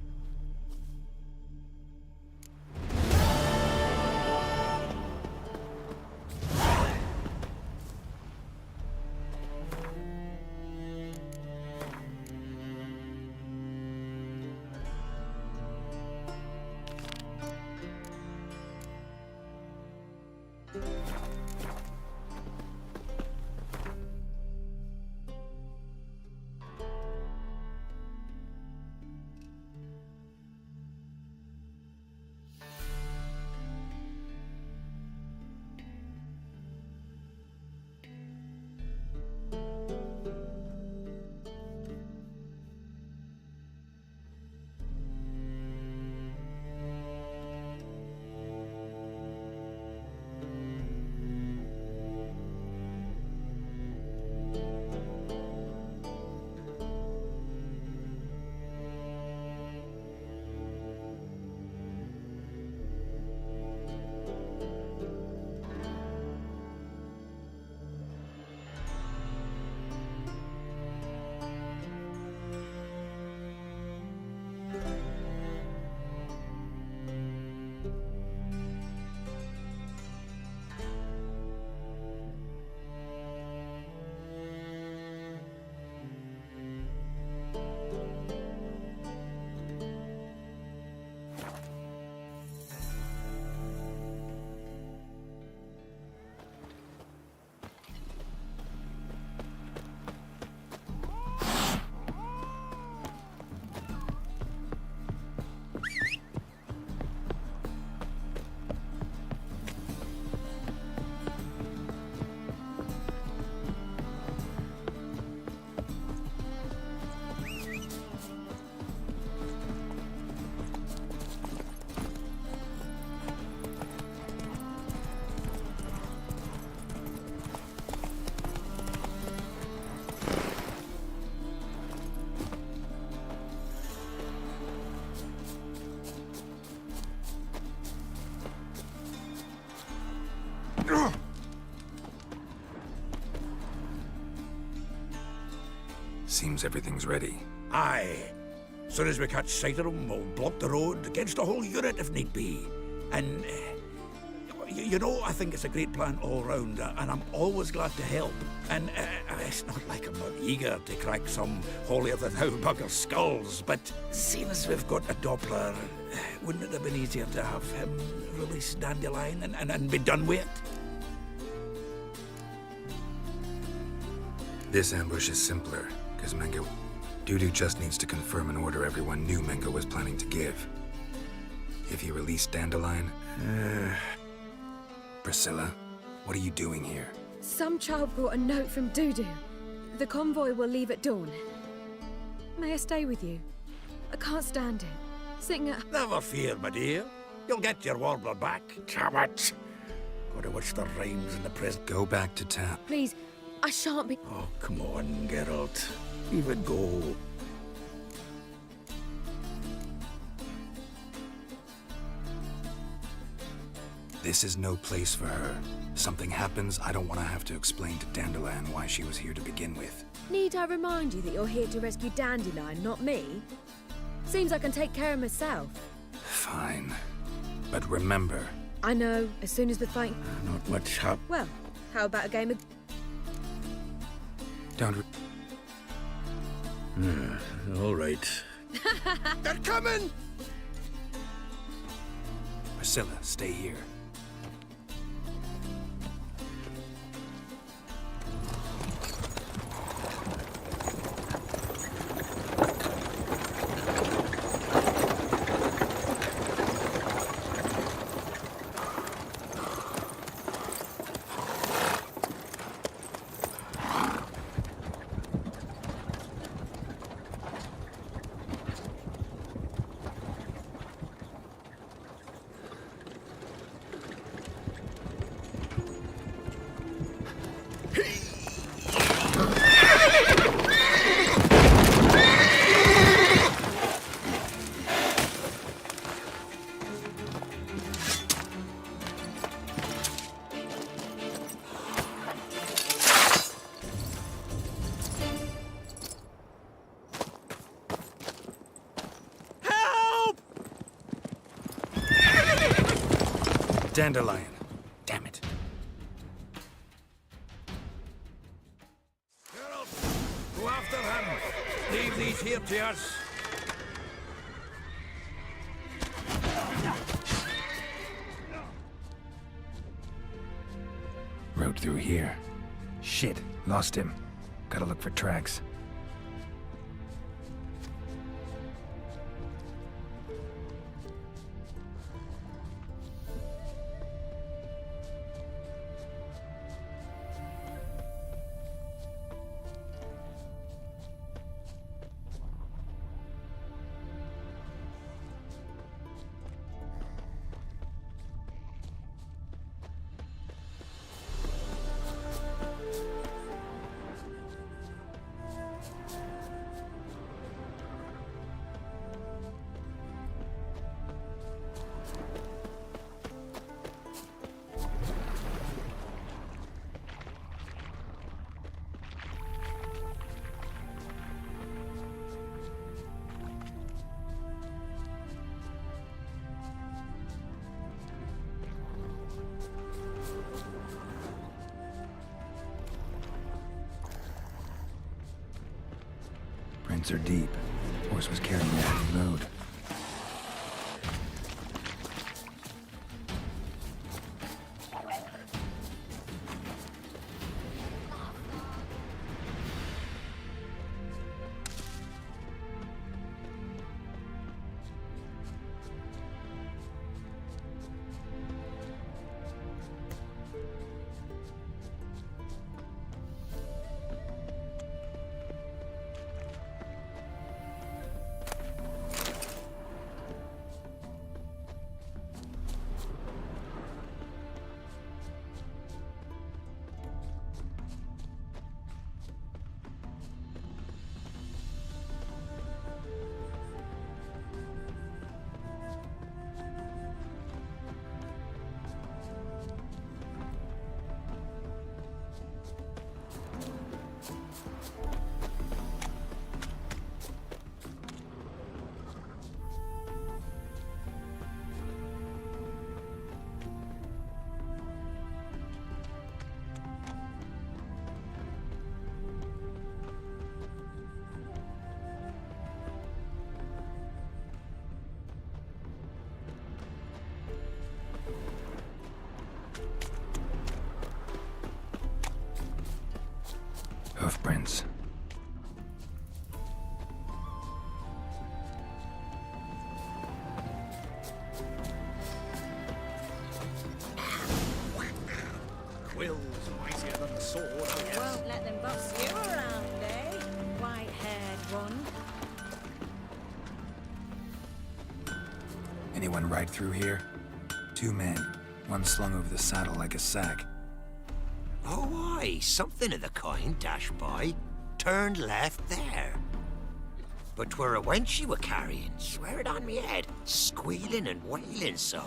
Speaker 5: Seems everything's ready.
Speaker 20: Aye. Soon as we catch sight of them, we'll block the road against the whole unit if need be. And, you know, I think it's a great plan all round, and I'm always glad to help. And it's not like I'm not eager to crack some holier-than-thou bugger's skulls, but seeing as we've got a Doppler, wouldn't it have been easier to have him release Dandelion and be done with it?
Speaker 5: This ambush is simpler, because Mengo... Dudu just needs to confirm an order everyone knew Mengo was planning to give. If you release Dandelion... Priscilla, what are you doing here?
Speaker 21: Some child brought a note from Dudu. The convoy will leave at dawn. May I stay with you? I can't stand it. Sitting at...
Speaker 20: Never fear, my dear. You'll get your warbler back. Damn it. Gotta watch the rhymes in the prison.
Speaker 5: Go back to town.
Speaker 21: Please, I shan't be...
Speaker 20: Oh, come on, Geralt. Leave it go.
Speaker 5: This is no place for her. Something happens, I don't want to have to explain to Dandelion why she was here to begin with.
Speaker 21: Need I remind you that you're here to rescue Dandelion, not me? Seems I can take care of myself.
Speaker 5: Fine. But remember...
Speaker 21: I know, as soon as the fight...
Speaker 20: Not much help.
Speaker 21: Well, how about a game of...
Speaker 5: Don't...
Speaker 20: All right.
Speaker 21: They're coming!
Speaker 5: Priscilla, stay here. Dandelion. Damn it.
Speaker 20: Geralt, go after him. Leave these here to us.
Speaker 5: Road through here. Shit, lost him. Gotta look for tracks. Prints are deep. Horse was carrying a heavy load. hoofprints.
Speaker 6: Quill's mightier than the sword, I guess.
Speaker 2: Won't let them boss you around, eh? White-haired one.
Speaker 5: Anyone ride through here? 2 men, one slung over the saddle like a sack.
Speaker 8: Oh, aye, something of the kind, dash by. Turned left there. But 'twere a wench you were carrying, swear it on me head, squealing and wailing so.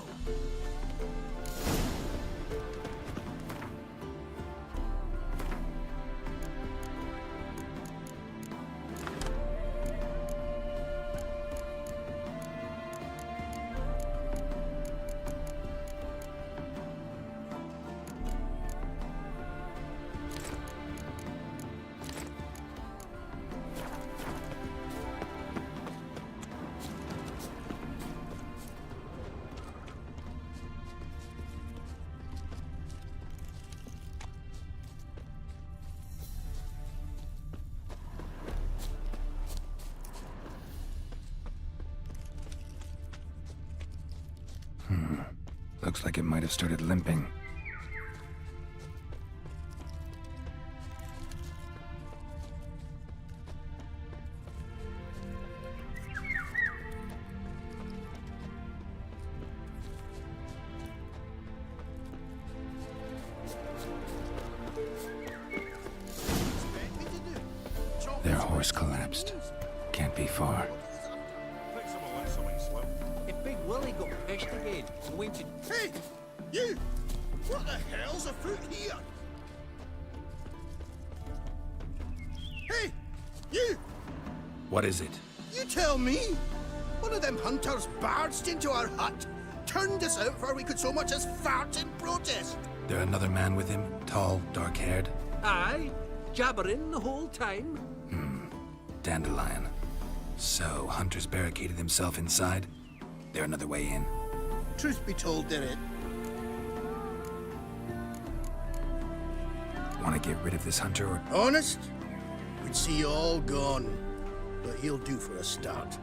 Speaker 5: Looks like it might have started limping. Their horse collapsed. Can't be far.
Speaker 8: If Big Willie got pushed again, and went to...
Speaker 3: Hey! You! What the hell's afoot here? Hey! You!
Speaker 5: What is it?
Speaker 3: You tell me! One of them hunters barged into our hut, turned us out before we could so much as fart in protest.
Speaker 5: There another man with him? Tall, dark-haired?
Speaker 6: Aye, jabbering the whole time.
Speaker 5: Dandelion. So, Hunter's barricaded himself inside? There another way in?
Speaker 3: Truth be told, Derek.
Speaker 5: Want to get rid of this hunter or...
Speaker 1: Honest? We'd see you all gone. But he'll do for a start.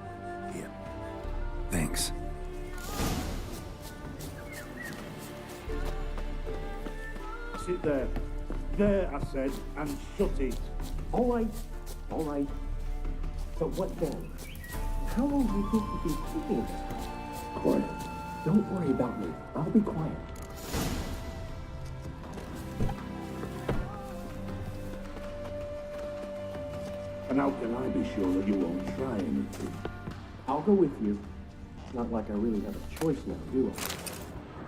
Speaker 1: Here.
Speaker 5: Thanks.
Speaker 14: Sit there. There, I said, and shut it.
Speaker 22: All right. But what then? How long do you think you've been keeping this? Quiet. Don't worry about me. I'll be quiet.
Speaker 14: And how can I be sure that you won't try anything?
Speaker 22: I'll go with you. Not like I really have a choice now, do I?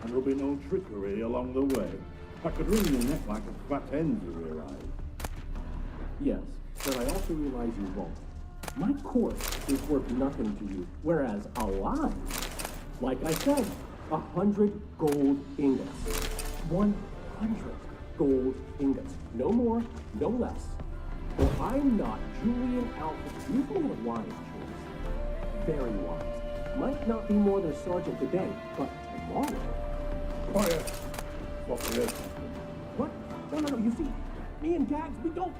Speaker 14: And there'll be no trickery along the way. I could wring your neck like a fat hen's if we arrive.
Speaker 22: Yes, but I also realize you won't. My corpse is worth nothing to you, whereas alive, like I said, 100 gold ingots. 100 gold ingots. No more, no less. For I'm not Julian Alfred. You've made a wise choice. Very wise. Might not be more than sergeant today, but tomorrow.
Speaker 14: Quiet.
Speaker 22: What? No. You see, me and Dags, we don't.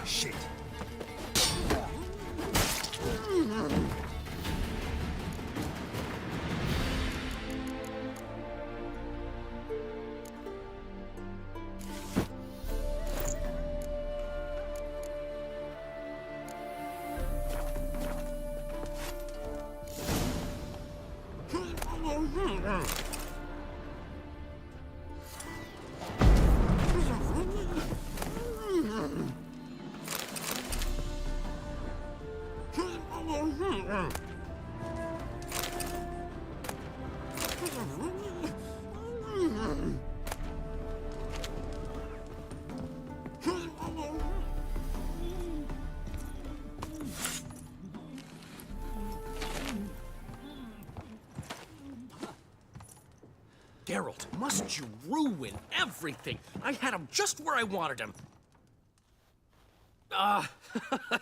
Speaker 5: Shit.
Speaker 10: Geralt, must you ruin everything? I had him just where I wanted him.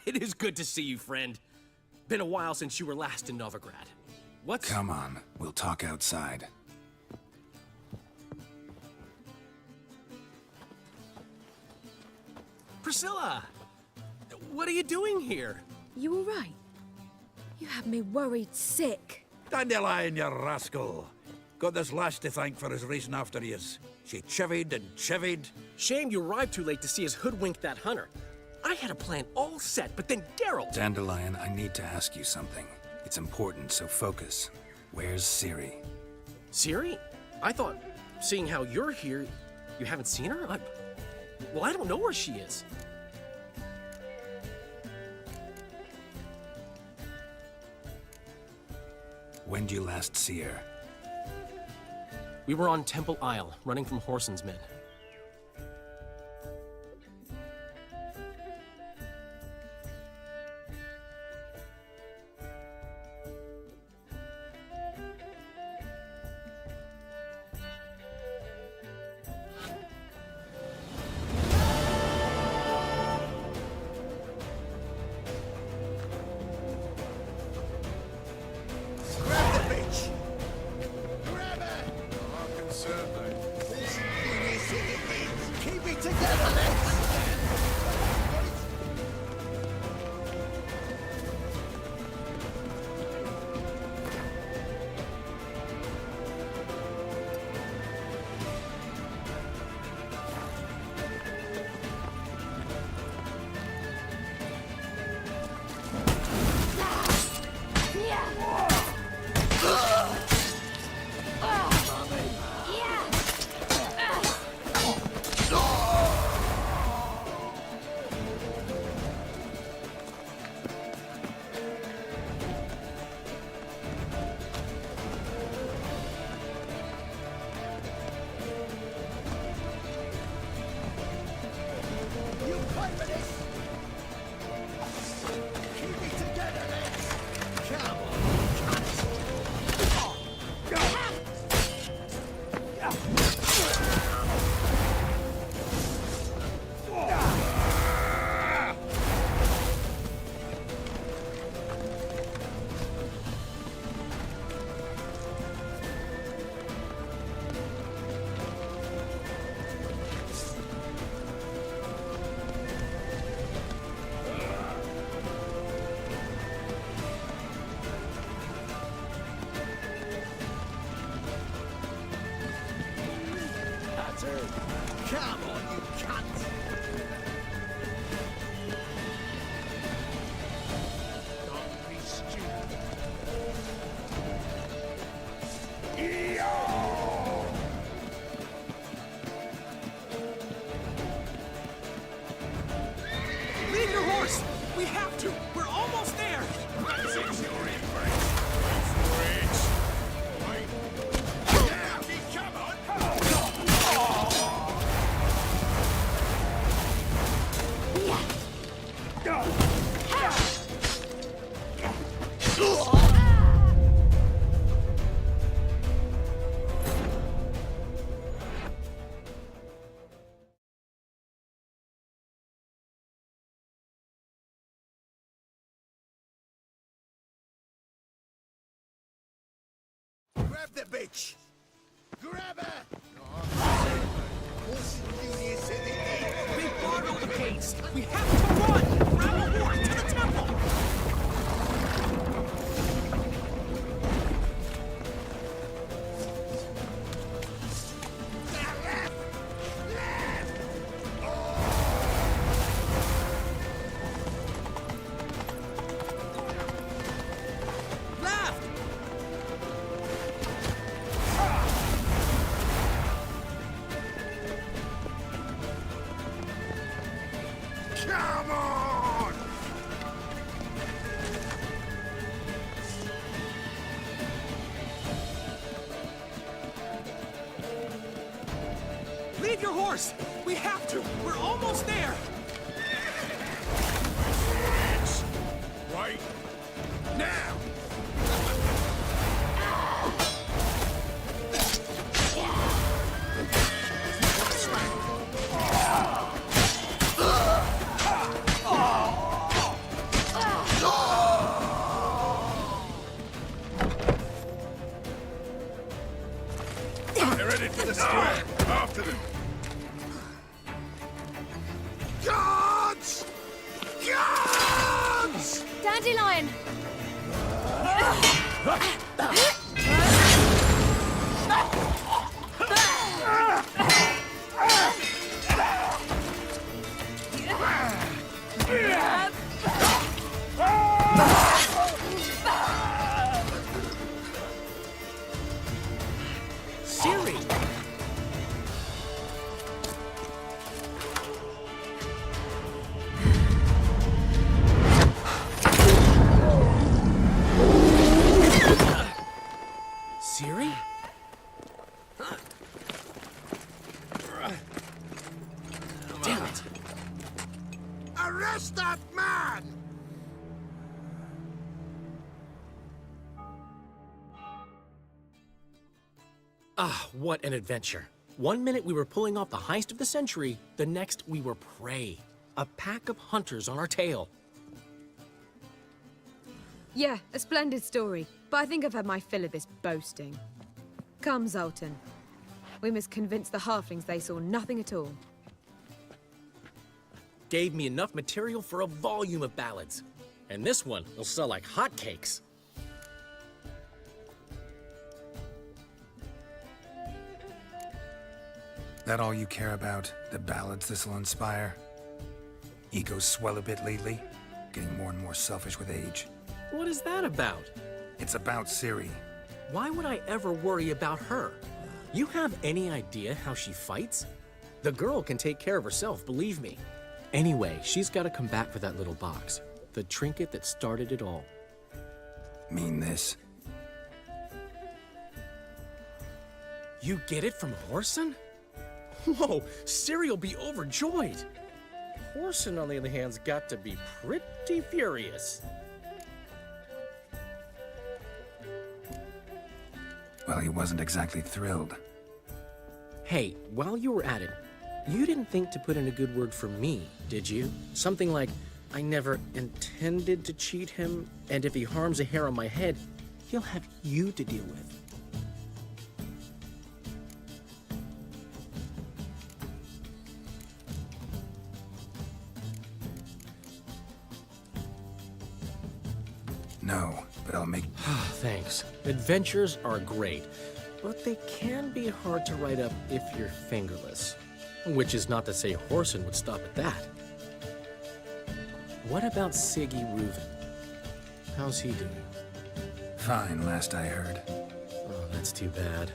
Speaker 10: It is good to see you, friend. Been a while since you were last in Novigrad. What's...
Speaker 5: Come on, we'll talk outside.
Speaker 10: Priscilla! What are you doing here?
Speaker 21: You all right? You had me worried sick.
Speaker 20: Dandelion, you rascal. Got this lass to thank for his racing after yous. She chivied and chivied.
Speaker 10: Shame you arrived too late to see us hoodwink that hunter. I had a plan all set, but then Geralt...
Speaker 5: Dandelion, I need to ask you something. It's important, so focus. Where's Ciri?
Speaker 10: Ciri? I thought, seeing how you're here, you haven't seen her? Well, I don't know where she is.
Speaker 5: When did you last see her?
Speaker 10: We were on Temple Isle, running from Whoreson's men.
Speaker 16: Come on, you cunt! Don't be stupid.
Speaker 10: Leave your horse! We have to! We're almost there!
Speaker 3: That's it, your embrace.
Speaker 16: Grab the bitch! Grab her!
Speaker 10: They barred all the gates! We have to run! Grab a horse to the temple!
Speaker 3: Come on!
Speaker 10: Leave your horse! We have to! We're almost there!
Speaker 3: Wait! Now!
Speaker 21: again!
Speaker 10: Ciri! Ciri? Damn it!
Speaker 3: Arrest that man!
Speaker 10: Ah, what an adventure. One minute we were pulling off the heist of the century, the next we were prey. A pack of hunters on our tail.
Speaker 21: Yeah, a splendid story, but I think I've had my fill of this boasting. Come, Zoltan. We must convince the halflings they saw nothing at all.
Speaker 10: Gave me enough material for a volume of ballads. And this one will sell like hotcakes.
Speaker 5: That all you care about? The ballads this'll inspire? Egos swell a bit lately? Getting more and more selfish with age.
Speaker 10: What is that about?
Speaker 5: It's about Ciri.
Speaker 10: Why would I ever worry about her? You have any idea how she fights? The girl can take care of herself, believe me. Anyway, she's got to come back for that little box. The trinket that started it all.
Speaker 5: Mean this?
Speaker 10: You get it from Whoreson? Whoa, Ciri'll be overjoyed. Whoreson, on the other hand's got to be pretty furious.
Speaker 5: Well, he wasn't exactly thrilled.
Speaker 10: Hey, while you were at it, you didn't think to put in a good word for me, did you? Something like, I never intended to cheat him, and if he harms a hair on my head, he'll have you to deal with.
Speaker 5: No, but I'll make...
Speaker 10: Thanks. Adventures are great, but they can be hard to write up if you're fingerless. Which is not to say Whoreson would stop at that. What about Siggy Reuven? How's he doing?
Speaker 5: Fine, last I heard.
Speaker 10: Oh, that's too bad.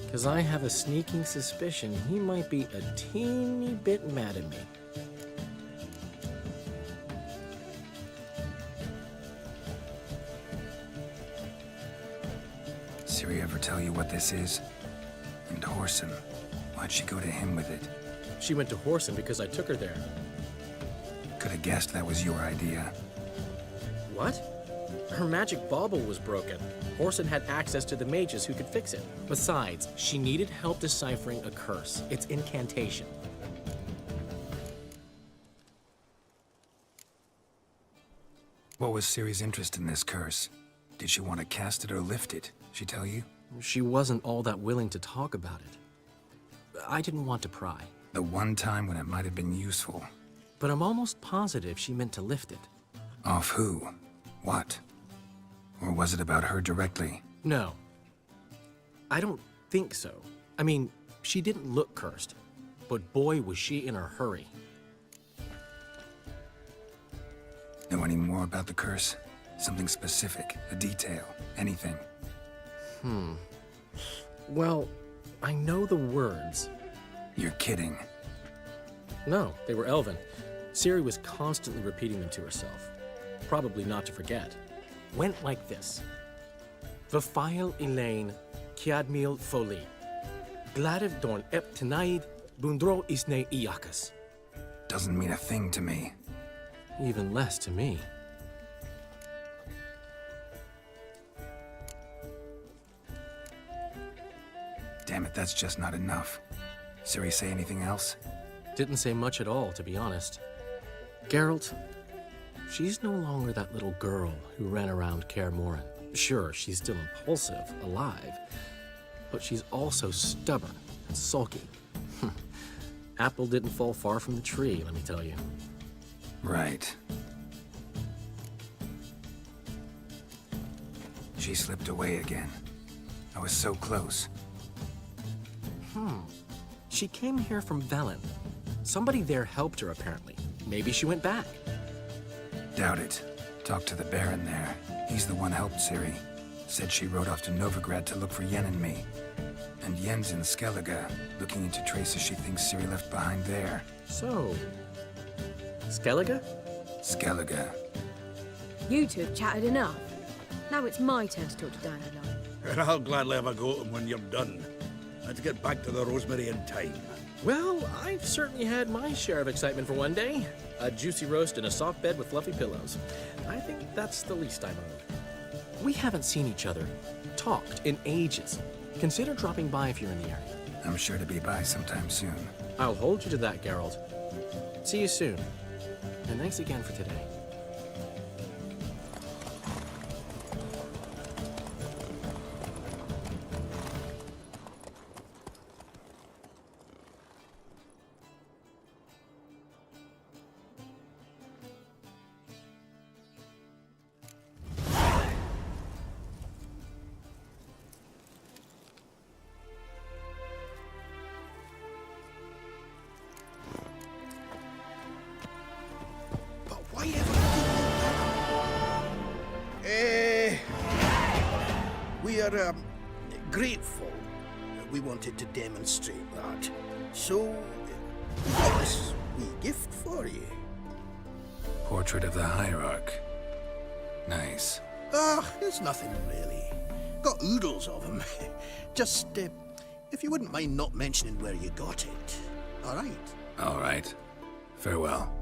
Speaker 10: Because I have a sneaking suspicion he might be a teeny bit mad at me.
Speaker 5: Ciri ever tell you what this is? And Whoreson, why'd she go to him with it?
Speaker 10: She went to Whoreson because I took her there.
Speaker 5: Could have guessed that was your idea.
Speaker 10: What? Her magic bauble was broken. Whoreson had access to the mages who could fix it. Besides, she needed help deciphering a curse. It's incantation.
Speaker 5: What was Ciri's interest in this curse? Did she want to cast it or lift it? She tell you?
Speaker 10: She wasn't all that willing to talk about it. I didn't want to pry.
Speaker 5: The one time when it might have been useful.
Speaker 10: But I'm almost positive she meant to lift it.
Speaker 5: Off who? What? Or was it about her directly?
Speaker 10: No. I don't think so. I mean, she didn't look cursed. But boy, was she in a hurry.
Speaker 5: Know any more about the curse? Something specific, a detail, anything?
Speaker 10: Well, I know the words.
Speaker 5: You're kidding.
Speaker 10: No, they were Elven. Ciri was constantly repeating them to herself. Probably not to forget. Went like this. Vafile Elaine, Kiadmil Foli. Gladiv Dorn Ep Tenaid, Bundro Isne Iakas.
Speaker 5: Doesn't mean a thing to me.
Speaker 10: Even less to me.
Speaker 5: Damn it, that's just not enough. Ciri say anything else?
Speaker 10: Didn't say much at all, to be honest. Geralt, she's no longer that little girl who ran around Kaer Morhen. Sure, she's still impulsive, alive, but she's also stubborn and sulky. Apple didn't fall far from the tree, let me tell you.
Speaker 5: Right. She slipped away again. I was so close.
Speaker 10: She came here from Velen. Somebody there helped her, apparently. Maybe she went back.
Speaker 5: Doubt it. Talked to the Baron there. He's the one helped Ciri. Said she rode off to Novigrad to look for Yen and me. And Yen's in Skellige, looking into traces she thinks Ciri left behind there.
Speaker 10: So, Skellige?
Speaker 5: Skellige.
Speaker 21: You two have chatted enough. Now it's my turn to talk to Dandelion.
Speaker 20: And I'll gladly have a go at him when you're done. Let's get back to the Rosemary in time.
Speaker 10: Well, I've certainly had my share of excitement for one day. A juicy roast and a soft bed with fluffy pillows. I think that's the least I'm owed. We haven't seen each other, talked in ages. Consider dropping by if you're in the area.
Speaker 5: I'm sure to be by sometime soon.
Speaker 10: I'll hold you to that, Geralt. See you soon. And thanks again for today.
Speaker 1: We are grateful. We wanted to demonstrate that. So, we got this wee gift for you.
Speaker 5: Portrait of the Hierarch. Nice.
Speaker 1: It's nothing really. Got oodles of them. Just, if you wouldn't mind not mentioning where you got it. All right?
Speaker 5: All right. Farewell.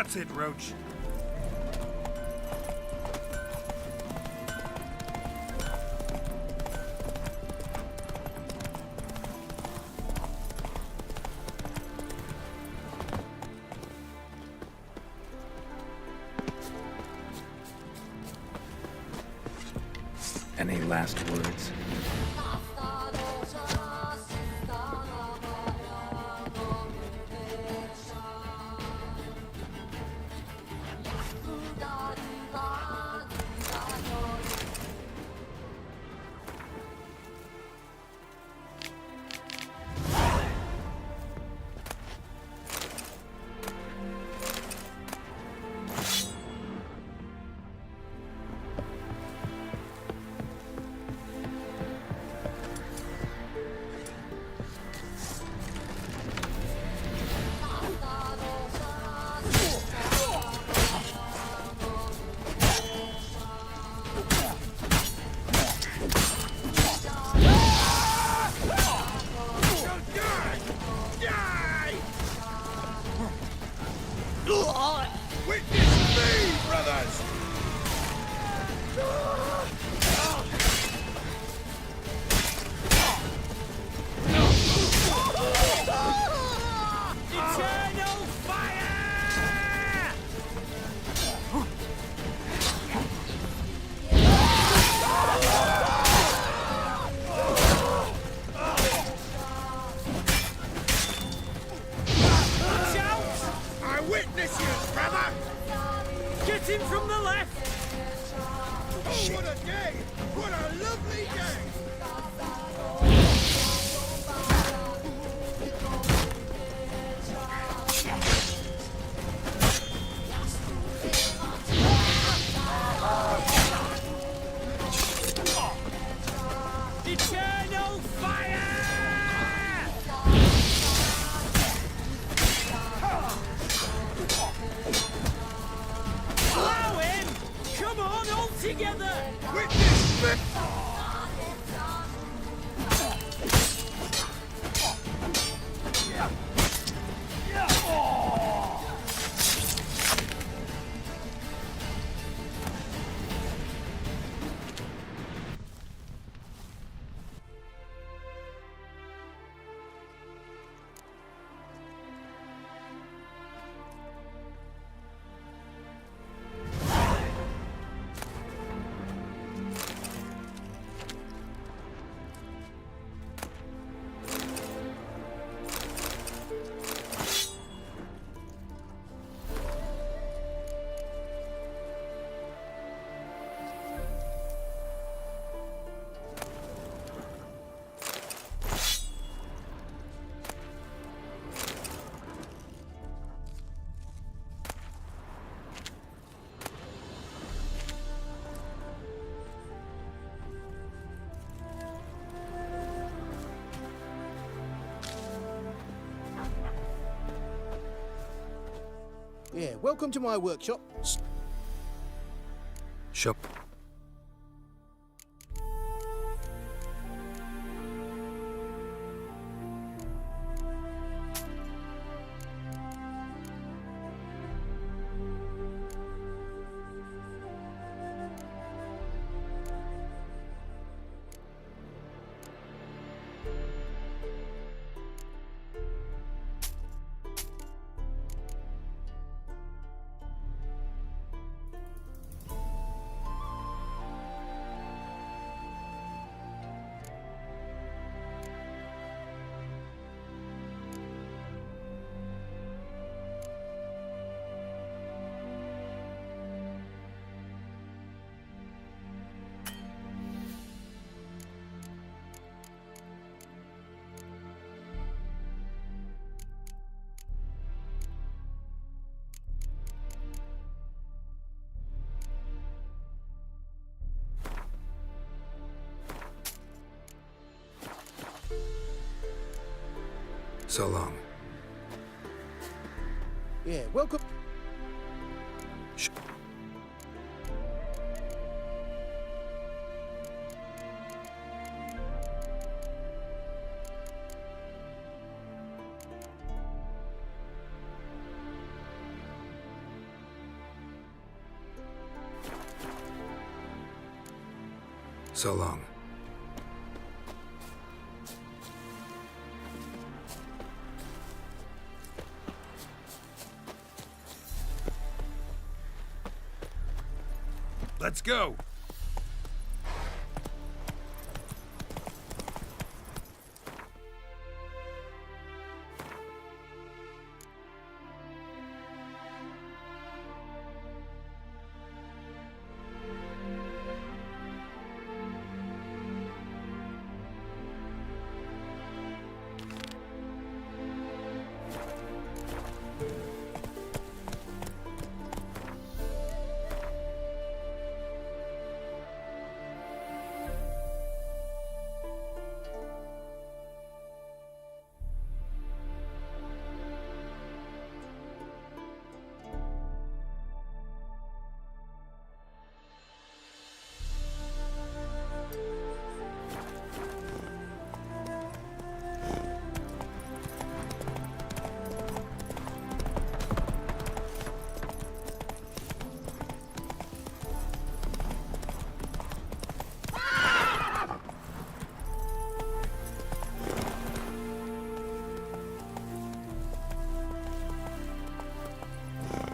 Speaker 12: That's it, Roach.
Speaker 5: Any last words?
Speaker 3: Witness me, brothers!
Speaker 4: Eternal fire! Watch out!
Speaker 3: I witness you, brother!
Speaker 4: Get him from the left!
Speaker 3: Oh, what a day! What a lovely day!
Speaker 4: Eternal fire! Allow him! Come on, all together!
Speaker 3: Witness me!
Speaker 7: Yeah, welcome to my workshop.
Speaker 5: Shop. So long.
Speaker 7: Yeah, welcome.
Speaker 5: So long.
Speaker 3: Let's go.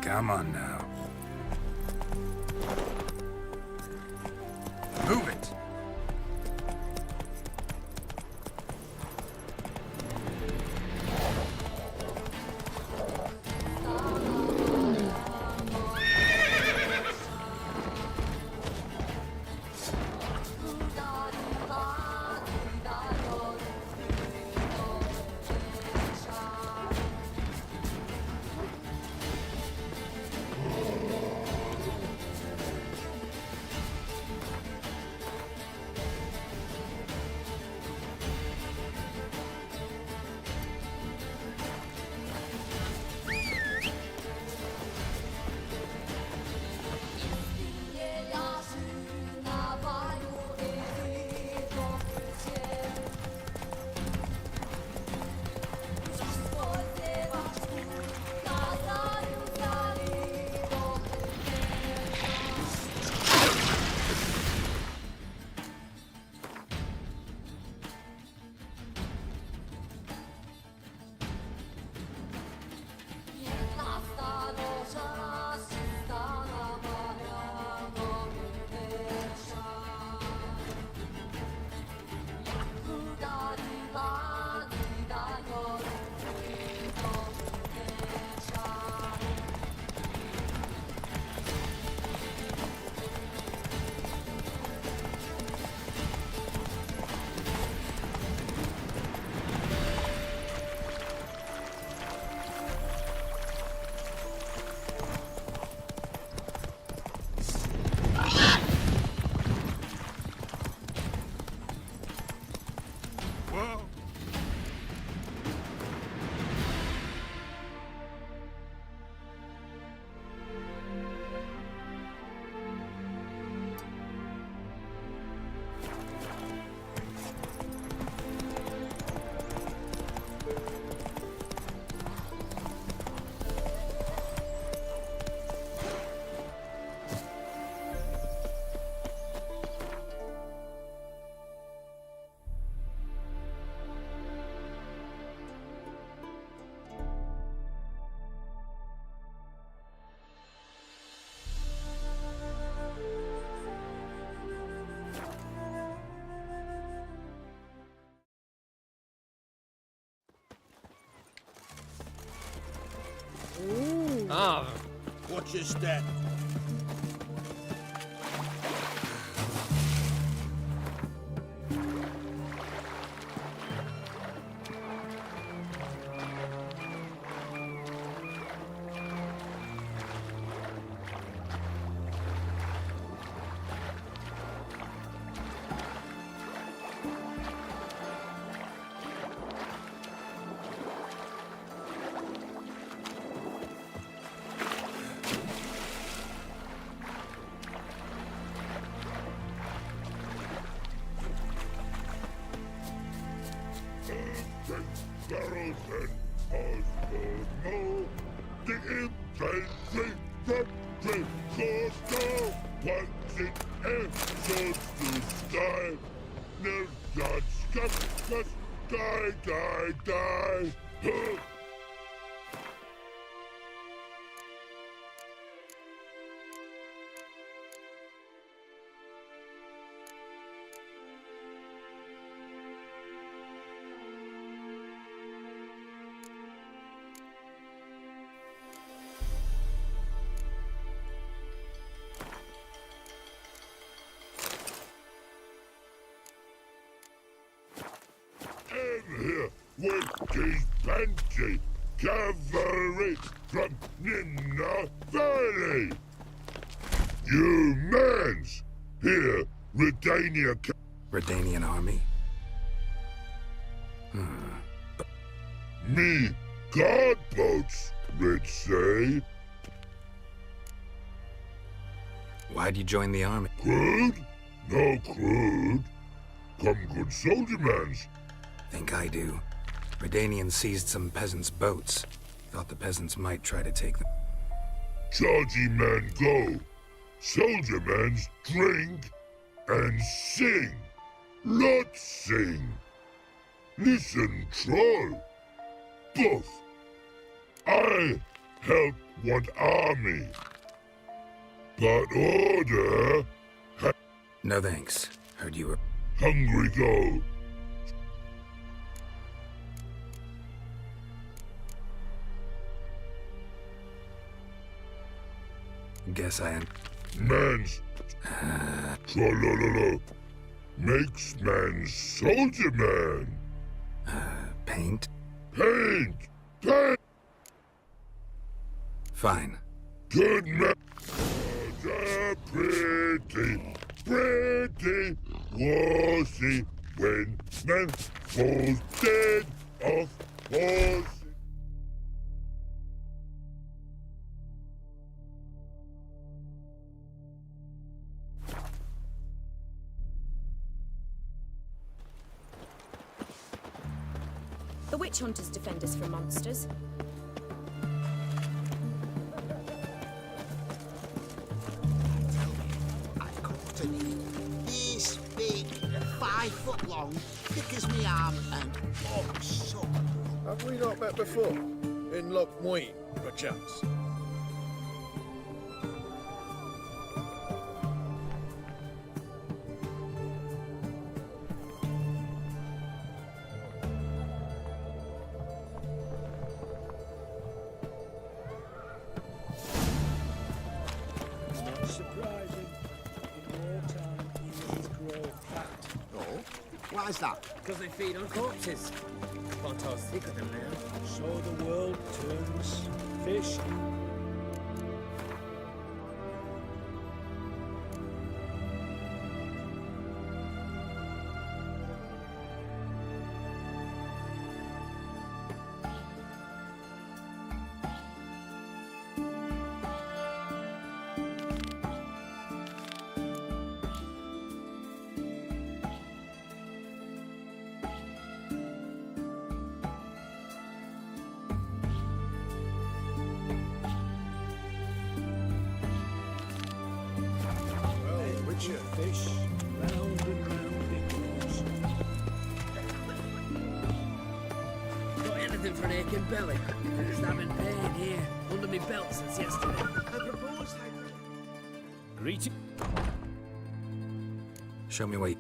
Speaker 5: Come on now. Move it!
Speaker 4: Ah, watch your step.
Speaker 17: Punching episodes to style.
Speaker 11: Witches Banshee cavalry from Nimna Valley. Humans! Here, Redania.
Speaker 5: Redanian army?
Speaker 11: Me guard boats, let's say.
Speaker 5: Why'd you join the army?
Speaker 11: Crude? No crude. Come good soldier mans.
Speaker 5: Think I do. Redanians seized some peasants' boats. Thought the peasants might try to take them.
Speaker 11: Chargy man go. Soldier mans drink and sing. Lot sing. Listen, troll. Both. I help one army. But order...
Speaker 5: No thanks. Heard you were...
Speaker 11: Hungry go.
Speaker 5: Guess I am...
Speaker 11: Man's... Trollololo. Makes man soldier man.
Speaker 5: Paint?
Speaker 11: Paint! Paint!
Speaker 5: Fine.
Speaker 11: Good man. Pretty, pretty was he when man falls dead off horse.
Speaker 9: The witch hunters defend us from monsters.
Speaker 13: This big, 5 foot long, thick as me arm, and oh, so.
Speaker 3: Have we not met before? In Loch Muin, perchance?
Speaker 14: Not surprising. In wartime, eels grow fat.
Speaker 13: Oh? Why is that?
Speaker 23: Because they feed on corpses. Pontar's thicker than them.
Speaker 14: So the world turns. Fish. Fish, round and round it goes.
Speaker 23: Got anything for an aching belly? Just having pain here, under me belt since yesterday.
Speaker 13: I propose
Speaker 4: Greeting.
Speaker 5: Show me wait.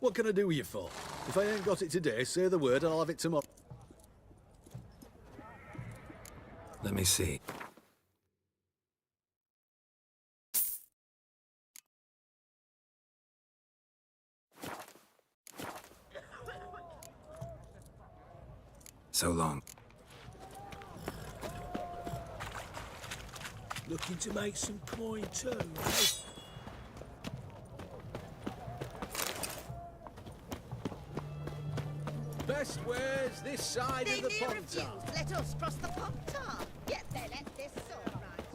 Speaker 15: What can I do you for? If I ain't got it today, say the word and I'll have it tomorrow.
Speaker 5: Let me see. So long.
Speaker 14: Looking to make some coin too, eh?
Speaker 16: Best ways this side of the Pontar.
Speaker 18: Let us cross the Pontar. Yet they let this sword right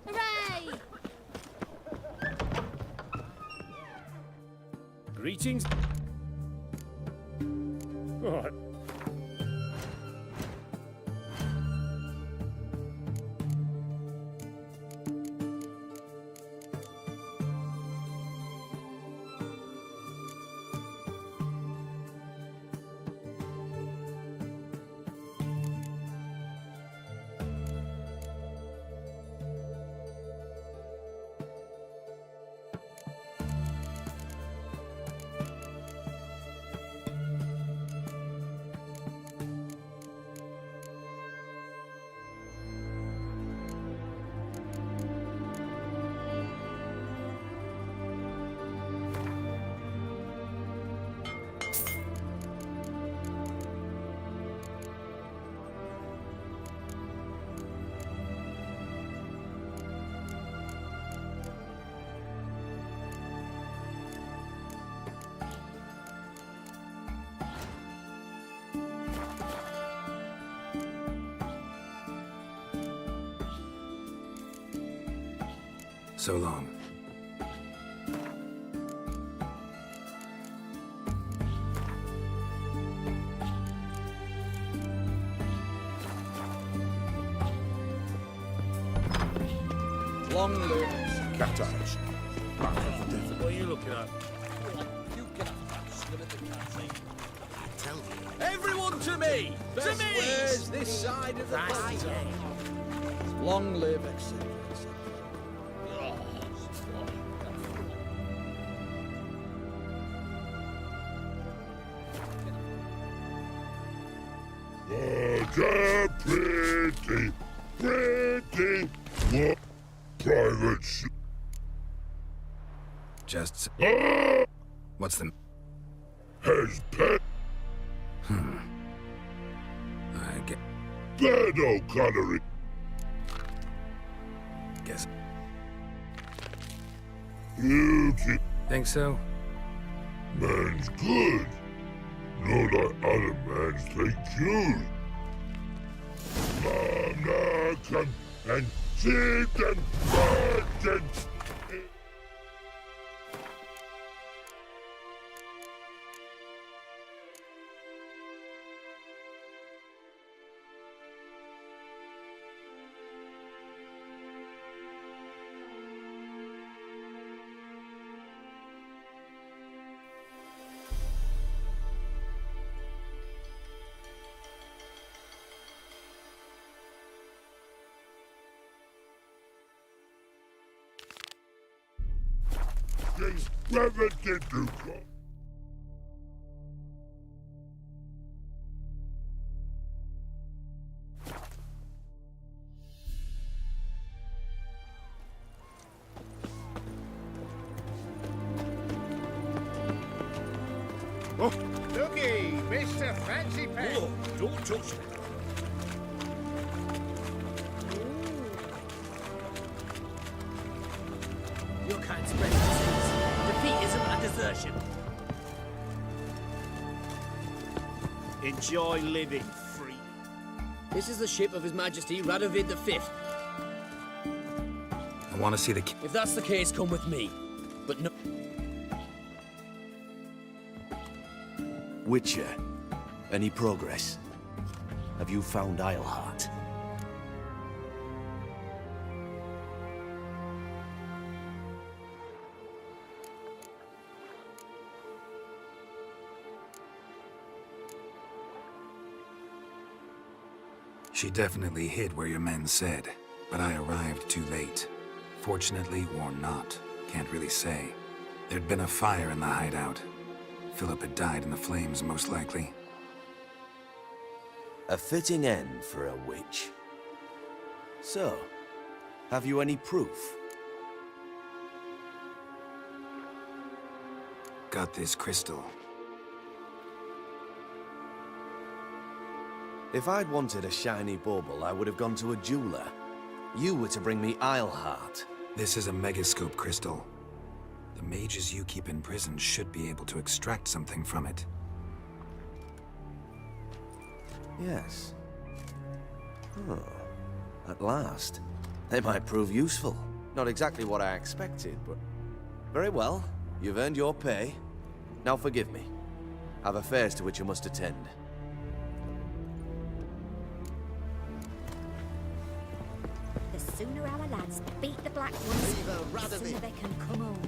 Speaker 18: in. Hooray!
Speaker 14: Greetings. Right.
Speaker 5: So long.
Speaker 16: Long live
Speaker 3: Cat eyes.
Speaker 14: What are you looking at?
Speaker 16: You get stood at the cafe.
Speaker 13: I tell you.
Speaker 16: Everyone to me! Best
Speaker 13: me!
Speaker 16: ways this side of the Pontar. Long live etc.
Speaker 11: Pretty, pretty, what private
Speaker 5: Just... What's the...
Speaker 11: has pet
Speaker 5: I get...
Speaker 11: Bad O'Connery.
Speaker 5: Guess...
Speaker 11: Beauty.
Speaker 5: Think so?
Speaker 11: Man's good. No like other man's take you. Mama, come and see them virgins. Whoever did you come?
Speaker 13: Looky, Mr. Fancy Pants.
Speaker 14: Whoa, don't touch me.
Speaker 23: Your kind spreads disease. Defeatism and desertion.
Speaker 14: Enjoy living free.
Speaker 23: This is the ship of His Majesty Radovid V.
Speaker 5: I want to see the...
Speaker 23: If that's the case, come with me. But no...
Speaker 19: Witcher, any progress? Have you found Isleheart?
Speaker 5: She definitely hid where your men said, but I arrived too late. Fortunately or not, can't really say. There'd been a fire in the hideout. Philip had died in the flames, most likely.
Speaker 19: A fitting end for a witch. So, have you any proof?
Speaker 5: Got this crystal.
Speaker 19: If I'd wanted a shiny bauble, I would have gone to a jeweler. You were to bring me Isleheart.
Speaker 5: This is a megascope crystal. The mages you keep in prison should be able to extract something from it.
Speaker 19: Yes. Oh, at last. They might prove useful. Not exactly what I expected, but... Very well. You've earned your pay. Now forgive me. I've affairs to which I must attend.
Speaker 18: The sooner our lads beat the Black Ones, the sooner they can come home.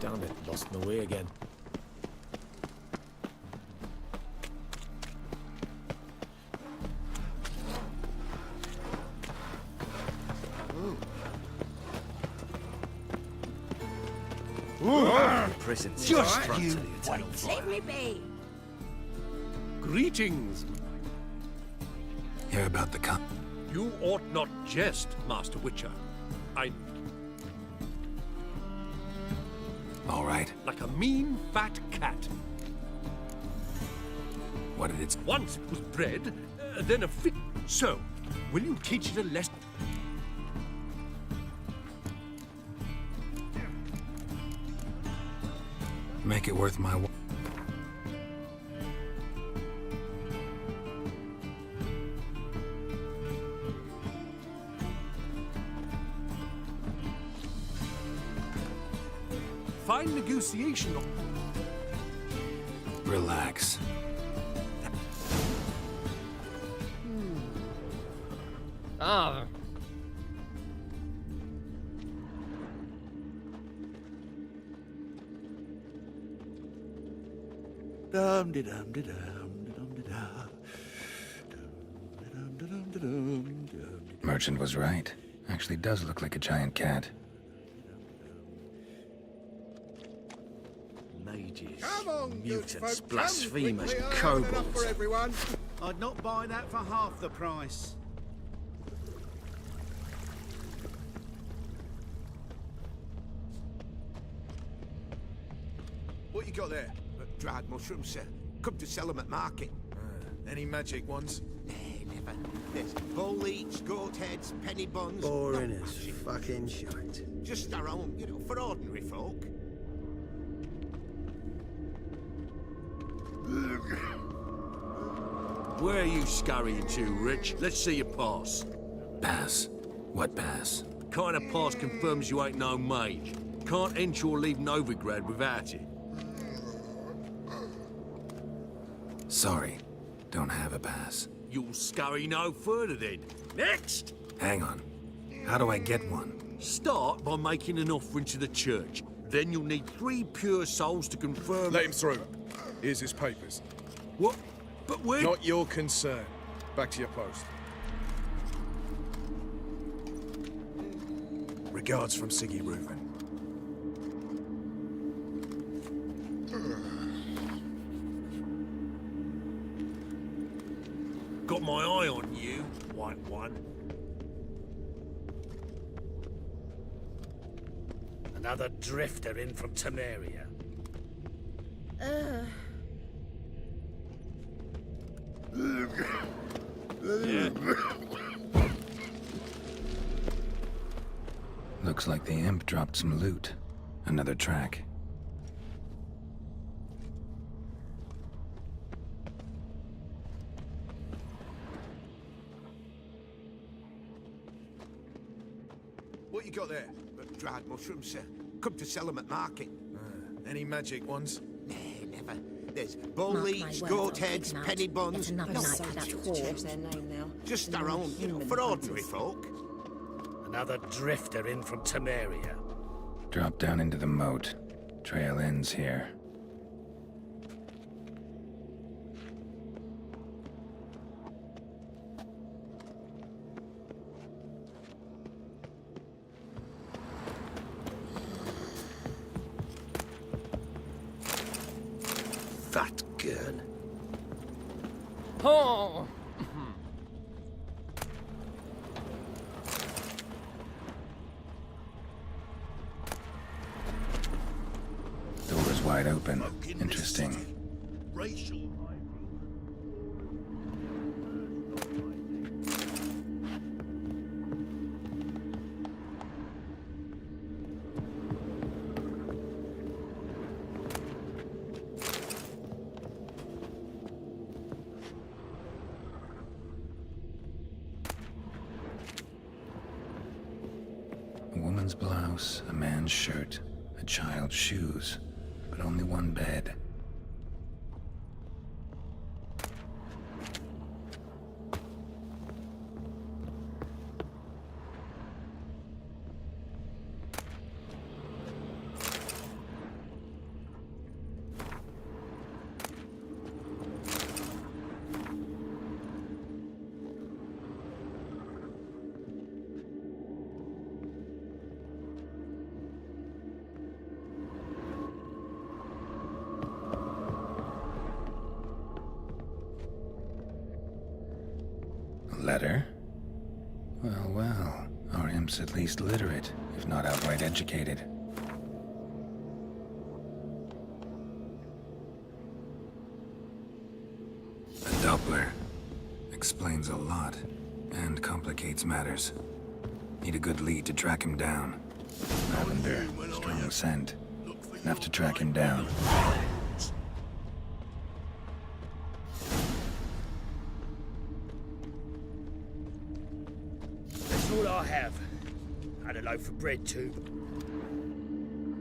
Speaker 15: Damn it, lost my way again.
Speaker 19: Prison.
Speaker 12: Just you
Speaker 18: Leave me be!
Speaker 12: Greetings.
Speaker 5: Hear about the
Speaker 12: You ought not jest, Master Witcher.
Speaker 5: All right.
Speaker 12: Like a mean, fat cat.
Speaker 5: What did it...
Speaker 12: Once it was bred, then a fit. So, will you teach it a lesson?
Speaker 5: Make it worth my while.
Speaker 12: Fine negotiation.
Speaker 5: Relax.
Speaker 23: Ah.
Speaker 19: Dum de dum de dum de dum de dum.
Speaker 5: Merchant was right. Actually does look like a giant cat.
Speaker 19: Mages,
Speaker 16: Come on,
Speaker 19: mutants,
Speaker 16: folk,
Speaker 19: blasphemers,
Speaker 16: quickly,
Speaker 19: kobolds.
Speaker 16: enough for everyone. I'd not buy that for half the price.
Speaker 3: What you got there?
Speaker 13: Dried mushrooms, sir. Come to sell them at market.
Speaker 3: Any magic ones?
Speaker 13: Never. There's bull leeks, goat heads, penny buns.
Speaker 1: Boring
Speaker 13: not
Speaker 1: as
Speaker 13: magic.
Speaker 1: fucking shite.
Speaker 13: Just our own, for ordinary folk.
Speaker 12: Where are you scurrying to, Rich? Let's see your pass.
Speaker 5: Pass? What pass?
Speaker 12: Kind of pass confirms you ain't no mage. Can't enter or leave Novigrad without it.
Speaker 5: Sorry. Don't have a pass.
Speaker 12: You'll scurry no further then. Next!
Speaker 5: Hang on. How do I get one?
Speaker 12: Start by making an offering to the church. Then you'll need 3 pure souls to confirm...
Speaker 3: Let him through. Here's his papers.
Speaker 12: What? But where...
Speaker 3: Not your concern. Back to your post. Regards from Siggy Reuven.
Speaker 12: Got my eye on you, white one.
Speaker 14: Another drifter in from Temeria.
Speaker 5: Looks like the imp dropped some loot. Another track.
Speaker 3: What you got there?
Speaker 13: Dried mushrooms, sir. Come to sell them at market.
Speaker 3: Any magic ones?
Speaker 13: Nah, never. There's bull leeks, goat heads, penny buns.
Speaker 18: Another
Speaker 13: No,
Speaker 18: night with that whore.
Speaker 13: just our own, for ordinary folk.
Speaker 14: Another drifter in from Temeria.
Speaker 5: Drop down into the moat. Trail ends here.
Speaker 13: Fat girl.
Speaker 10: Oh!
Speaker 5: Door's wide open. Interesting.
Speaker 13: Racial.
Speaker 5: A woman's blouse, a man's shirt, a child's shoes, but only one bed. Letter? Well, well. Our imp's at least literate, if not outright educated. A Doppler. Explains a lot, and complicates matters. Need a good lead to track him down. Lavender, strong scent. Enough to track him down.
Speaker 14: That's all I have. And a loaf of bread, too.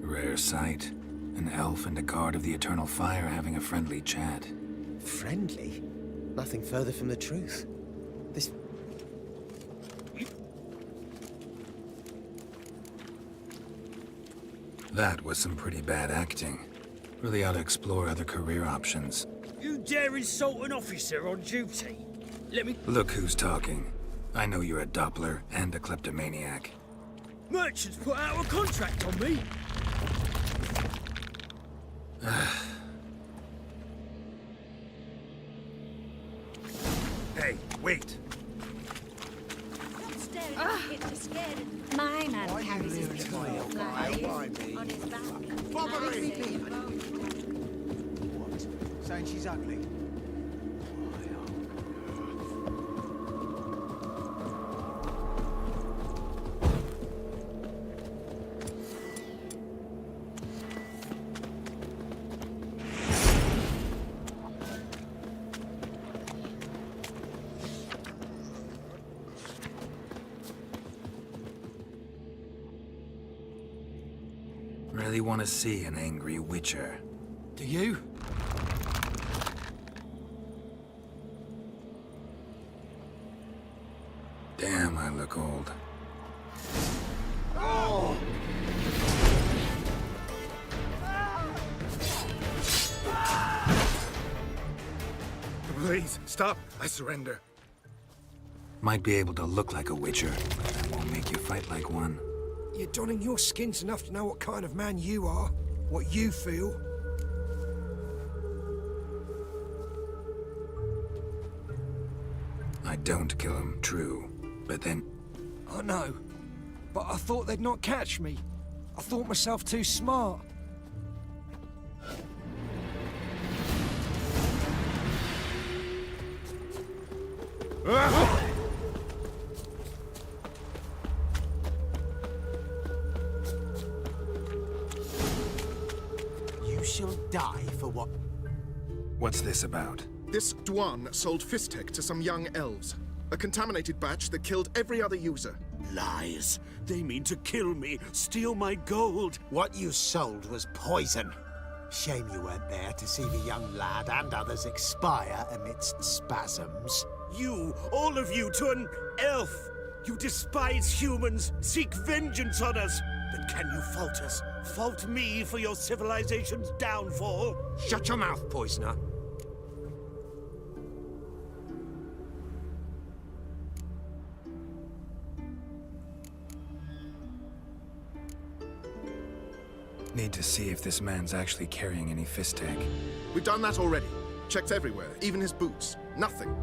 Speaker 5: Rare sight. An elf and a guard of the Eternal Fire having a friendly chat.
Speaker 16: Friendly? Nothing further from the truth. This...
Speaker 5: That was some pretty bad acting. Really ought to explore other career options.
Speaker 14: You dare insult an officer on duty? Let me...
Speaker 5: Look who's talking. I know you're a Doppler and a kleptomaniac.
Speaker 14: Merchants put out a contract on me.
Speaker 3: Hey, wait.
Speaker 18: My man carries his little
Speaker 13: on his back.
Speaker 16: What? Saying she's ugly?
Speaker 5: Really want to see an angry witcher.
Speaker 16: Do you?
Speaker 5: Damn, I look old.
Speaker 16: Oh!
Speaker 5: Please, stop. I surrender. Might be able to look like a witcher, but that won't make you fight like one.
Speaker 2: You're donning your skins enough to know what kind of man you are, what you feel.
Speaker 5: I don't kill him, true. But then...
Speaker 2: I know, but I thought they'd not catch me. I thought myself too smart.
Speaker 13: You shall die for what?
Speaker 5: What's this about?
Speaker 6: This Dwan sold Fistek to some young elves. A contaminated batch that killed every other user.
Speaker 1: Lies. They mean to kill me, steal my gold.
Speaker 13: What you sold was poison. Shame you weren't there to see the young lad and others expire amidst spasms.
Speaker 1: You, all of you, to an elf. You despise humans, seek vengeance on us. But can you fault us? Fault me for your civilization's downfall?
Speaker 2: Shut your mouth, poisoner.
Speaker 5: Need to see if this man's actually carrying any Fistek.
Speaker 6: We've done that already. Checked everywhere, even his boots. Nothing.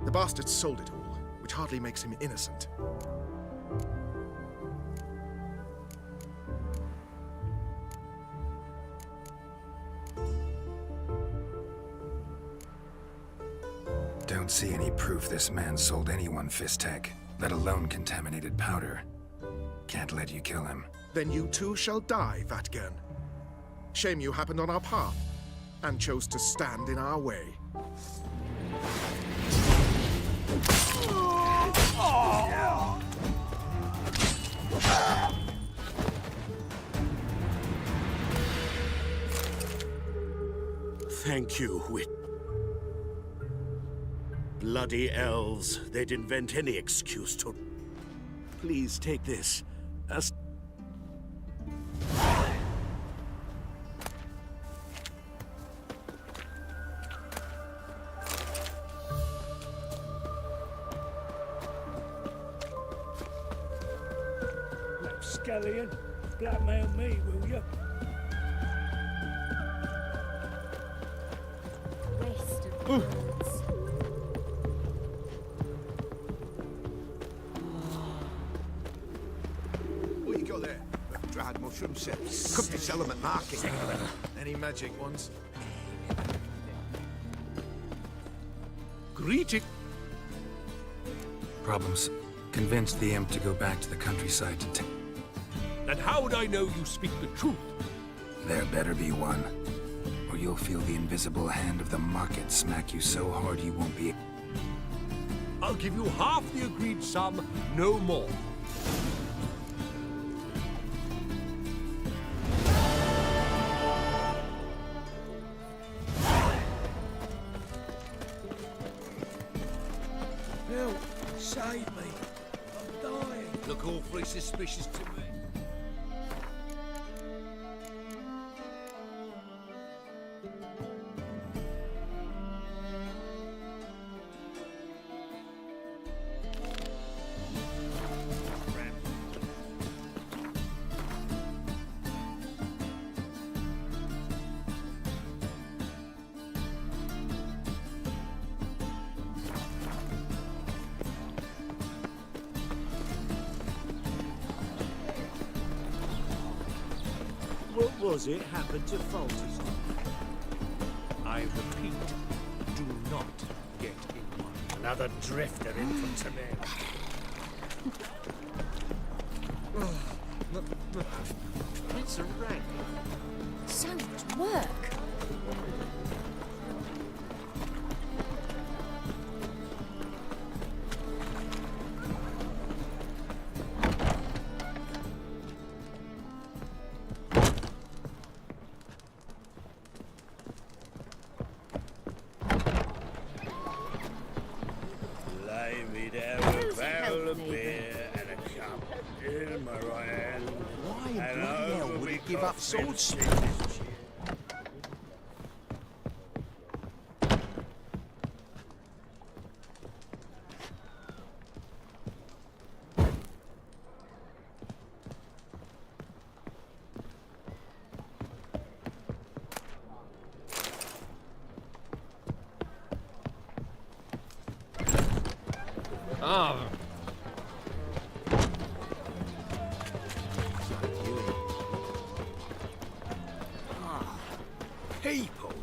Speaker 6: The bastard sold it all, which hardly makes him innocent.
Speaker 5: Don't see any proof this man sold anyone Fistek, let alone contaminated powder. Can't let you kill him.
Speaker 6: Then you too shall die, Vatgern. Shame you happened on our path, and chose to stand in our way.
Speaker 1: Thank you, Wit. Bloody elves. They'd invent any excuse to... Please take this.
Speaker 14: Rapscallion, blackmail me, will you?
Speaker 18: Waste of words.
Speaker 16: What you got there? Dried mushroom chips. Cooked to sell them at market.
Speaker 3: Any magic ones?
Speaker 12: Greeting.
Speaker 5: Problems. Convinced the imp to go back to the countryside to take...
Speaker 12: And how would I know you speak the truth?
Speaker 5: There better be one. Or you'll feel the invisible hand of the market smack you so hard you won't be...
Speaker 12: I'll give you half the agreed sum, no more.
Speaker 14: Help! Save me! I'm dying!
Speaker 12: Look awfully suspicious to me.
Speaker 1: What was it happened to Falters?
Speaker 12: I repeat, do not get in one.
Speaker 1: Another drifter in from Tamir.
Speaker 13: It's a rank.
Speaker 9: So much work.
Speaker 1: Lay me down with a barrel of beer and a cup in my right hand.
Speaker 13: Why in
Speaker 1: And
Speaker 13: bloody hell
Speaker 1: over
Speaker 13: would
Speaker 1: me
Speaker 13: he give up
Speaker 1: coffin
Speaker 13: swordsmith?
Speaker 1: sits his chin.
Speaker 10: Ah.
Speaker 2: People.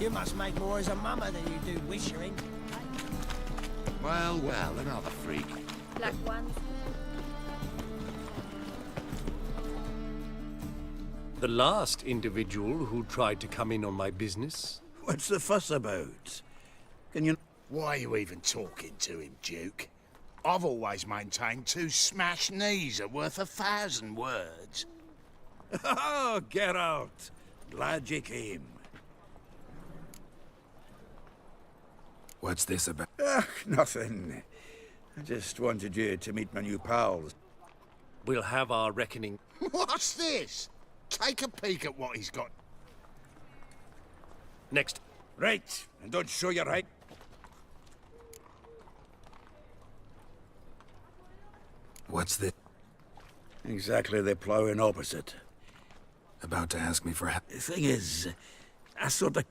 Speaker 8: You must make more as a mummer than you do wishing.
Speaker 11: Well, well, another freak.
Speaker 18: Black ones.
Speaker 21: The last individual who tried to come in on my business.
Speaker 20: What's the fuss about? Can you...
Speaker 3: Why are you even talking to him, Duke? I've always maintained 2 smashed knees are worth 1,000 words.
Speaker 20: Oh, Geralt. Glad you came.
Speaker 5: What's this about?
Speaker 20: Nothing. I just wanted you to meet my new pals.
Speaker 21: We'll have our reckoning.
Speaker 3: What's this? Take a peek at what he's got.
Speaker 21: Next.
Speaker 20: Right, and don't show your height.
Speaker 5: What's this?
Speaker 20: Exactly the ploughing opposite.
Speaker 5: About to ask me for help.
Speaker 20: The thing is, I sort of...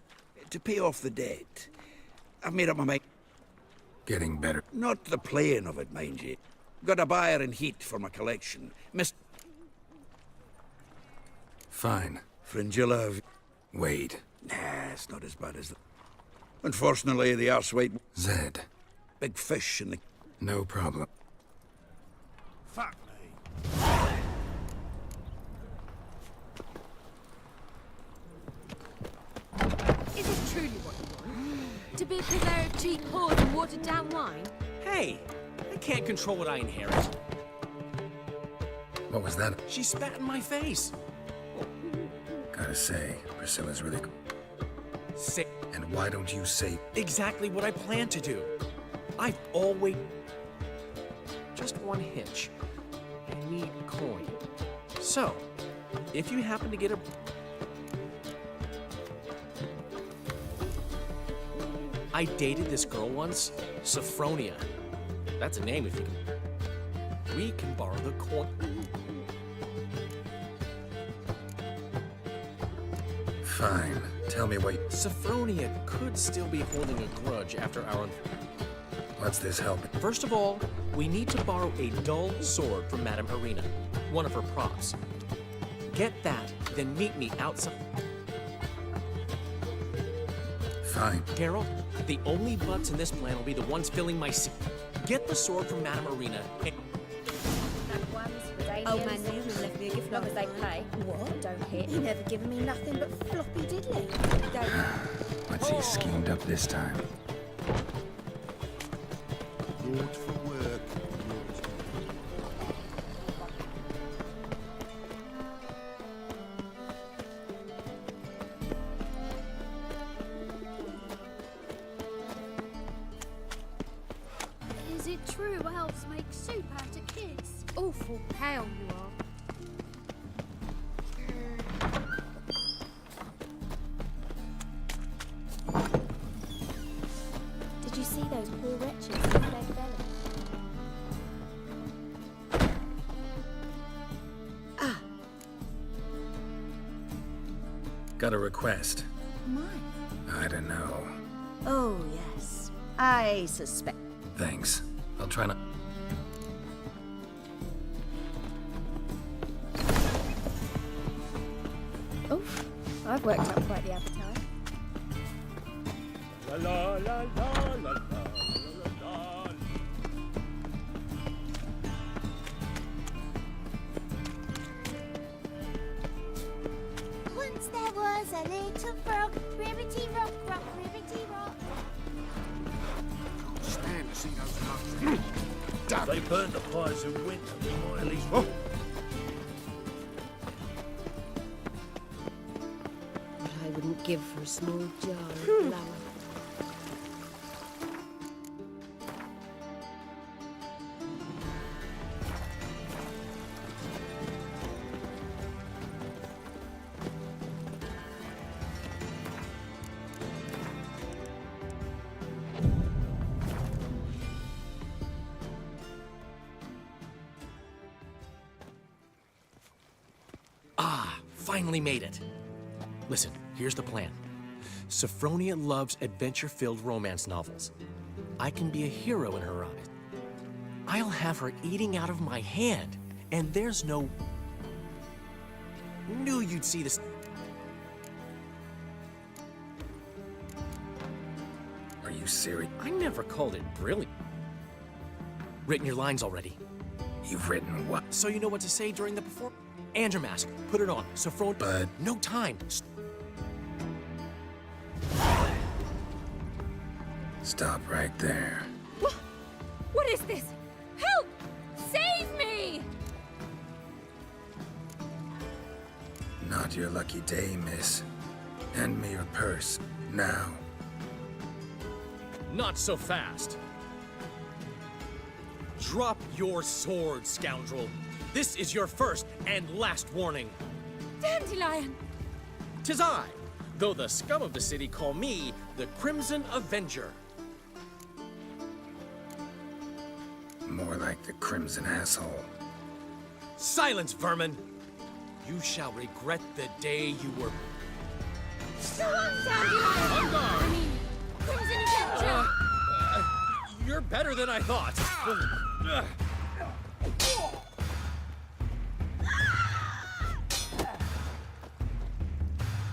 Speaker 20: to pay off the debt, I've made up my mind.
Speaker 5: Getting better.
Speaker 20: Not the playing of it, mind you. Got a buyer in heat for my collection.
Speaker 5: Fine.
Speaker 20: Fringilla.
Speaker 5: Wade.
Speaker 20: Nah, it's not as bad as that. Unfortunately, the arseweight...
Speaker 5: Zed.
Speaker 20: Big fish in the...
Speaker 5: No problem.
Speaker 3: Fuck me.
Speaker 22: Is it truly what you want? To be a purveyor of cheap whores and watered-down wine?
Speaker 10: Hey, I can't control what I inherit.
Speaker 5: What was that?
Speaker 10: She spat in my face.
Speaker 5: Gotta say, Priscilla's really...
Speaker 10: Say...
Speaker 5: And why don't you say...
Speaker 10: Exactly what I plan to do. I've always... Just one hitch. I need coin. So, if you happen to get a... I dated this girl once, Sophronia. That's a name if you can... We can borrow the coin.
Speaker 5: Fine. Tell me what...
Speaker 10: Sophronia could still be holding a grudge after our...
Speaker 5: What's this help?
Speaker 10: First of all, we need to borrow a dull sword from Madame Irina, one of her props. Get that, then meet me outside.
Speaker 5: Fine.
Speaker 10: Geralt, the only butts in this plan will be the ones filling my seat. Get the sword from Madame Irina and...
Speaker 18: Oh man, you left me a gift long as they play. What? Don't hit. He never given me nothing but floppy diddly. Don't.
Speaker 5: What's he schemed up this time?
Speaker 17: Good for work.
Speaker 22: Is it true elves make soup out of kids? Awful pale you are.
Speaker 18: Did you see those poor wretches in their belly? Ah.
Speaker 5: Got a request.
Speaker 18: Mine?
Speaker 5: I don't know.
Speaker 18: Oh, yes. I suspect.
Speaker 5: Thanks. I'll try not...
Speaker 18: Oof. I've worked up quite the appetite.
Speaker 14: La la la la la la la.
Speaker 18: Once there was a little frog, ribbity rock, rock, ribbity rock.
Speaker 3: Can't stand to see those nuts.
Speaker 4: If they burn the fires in winter, we might at least...
Speaker 22: What I wouldn't give for a small jar of flour.
Speaker 10: Finally made it. Listen, here's the plan. Sophronia loves adventure-filled romance novels. I can be a hero in her eyes. I'll have her eating out of my hand, and there's no... Knew you'd see this.
Speaker 5: you serious?
Speaker 10: I never called it brilliant. Written your lines already.
Speaker 5: You've written what?
Speaker 10: So you know what to say during the performance? And your mask. Put it on. Sophron.
Speaker 5: But...
Speaker 10: No time.
Speaker 5: Stop right there.
Speaker 22: What is this? Help! Save me!
Speaker 5: Not your lucky day, miss. Hand me your purse, now.
Speaker 10: Not so fast. Drop your sword, scoundrel. This is your first and last warning.
Speaker 22: Dandelion!
Speaker 10: 'Tis I, though the scum of the city call me the Crimson Avenger.
Speaker 5: More like the Crimson Asshole.
Speaker 10: Silence, vermin! You shall regret the day you were...
Speaker 22: Go on, Dandelion!
Speaker 10: On guard!
Speaker 22: I mean, Crimson Avenger!
Speaker 10: You're better than I thought.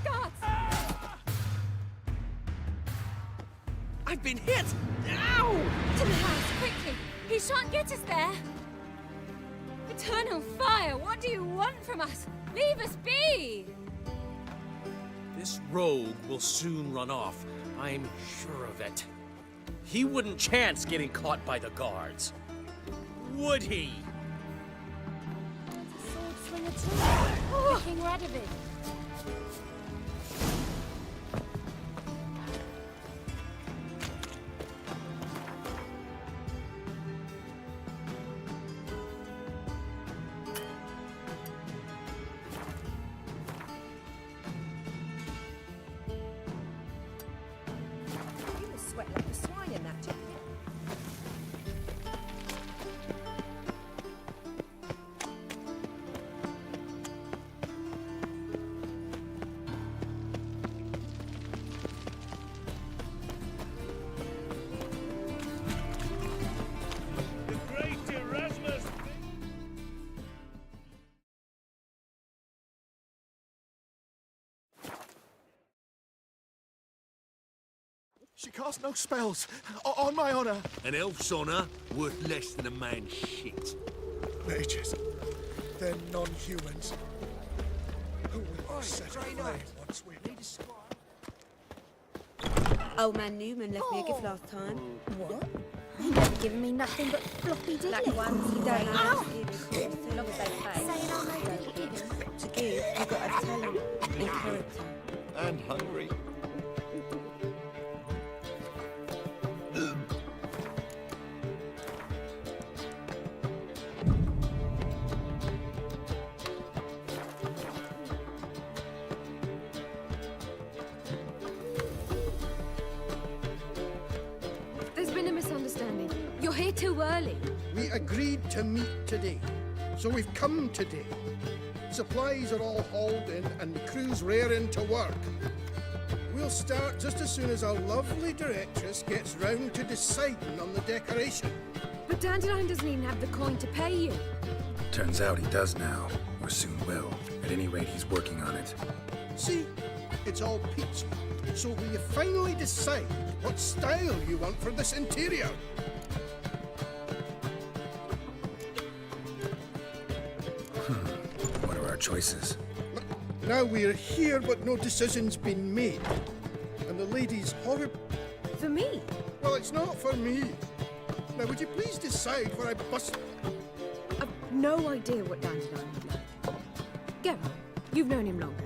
Speaker 22: Guards!
Speaker 10: I've been hit! Ow!
Speaker 22: To the house, quickly! He shan't get us there! Eternal fire, what do you want from us? Leave us be!
Speaker 10: This rogue will soon run off. I'm sure of it. He wouldn't chance getting caught by the guards. Would he?
Speaker 22: Sword swinger too. King Radovid.
Speaker 18: Sweat like a swine in that jacket.
Speaker 14: The great Erasmus!
Speaker 6: She cast no spells. On my honor.
Speaker 12: An elf's honor worth less than a man's shit.
Speaker 3: Mages. They're non-humans. Who will set aflame once we...
Speaker 18: Old man Newman left me a gift last time. What? He never given me nothing but floppy diddly. Like ones you don't know. So long as they pay. Saying I'm no diddly. To give, you've got a talent and character.
Speaker 19: And hungry.
Speaker 22: There's been a misunderstanding. You're here too early.
Speaker 7: We agreed to meet today, so we've come today. Supplies are all hauled in and the crew's raring to work. We'll start just as soon as our lovely directress gets round to deciding on the decoration.
Speaker 22: But Dandelion doesn't even have the coin to pay you.
Speaker 5: Turns out he does now, or soon will. At any rate, he's working on it.
Speaker 7: See, it's all peachy. So will you finally decide what style you want for this interior?
Speaker 5: What are our choices?
Speaker 7: Now we're here, but no decision's been made. And the lady's horrible.
Speaker 22: For me?
Speaker 7: Well, it's not for me. Now, would you please decide where I bust...
Speaker 22: I've no idea what Dandelion would like. Go on. You've known him longer.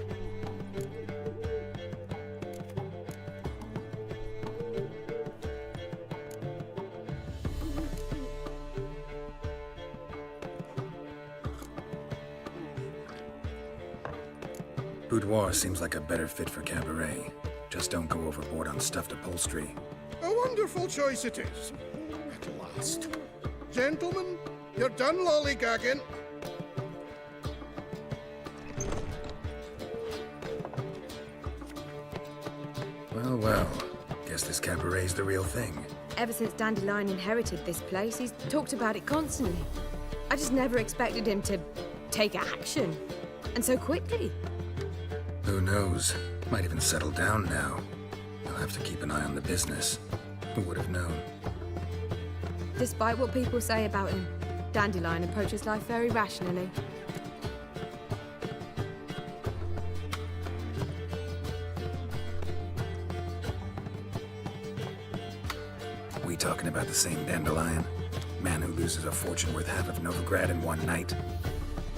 Speaker 5: Boudoir seems like a better fit for cabaret. Just don't go overboard on stuffed upholstery.
Speaker 7: A wonderful choice it is. At last. Gentlemen, you're done lollygagging.
Speaker 5: Well, well. Guess this cabaret's the real thing.
Speaker 22: Ever since Dandelion inherited this place, he's talked about it constantly. I just never expected him to take action. And so quickly.
Speaker 5: Who knows? Might even settle down now. You'll have to keep an eye on the business. Who would have known?
Speaker 22: Despite what people say about him, Dandelion approaches life very rationally.
Speaker 5: We talking about the same Dandelion? Man who loses a fortune worth half of Novigrad in one night?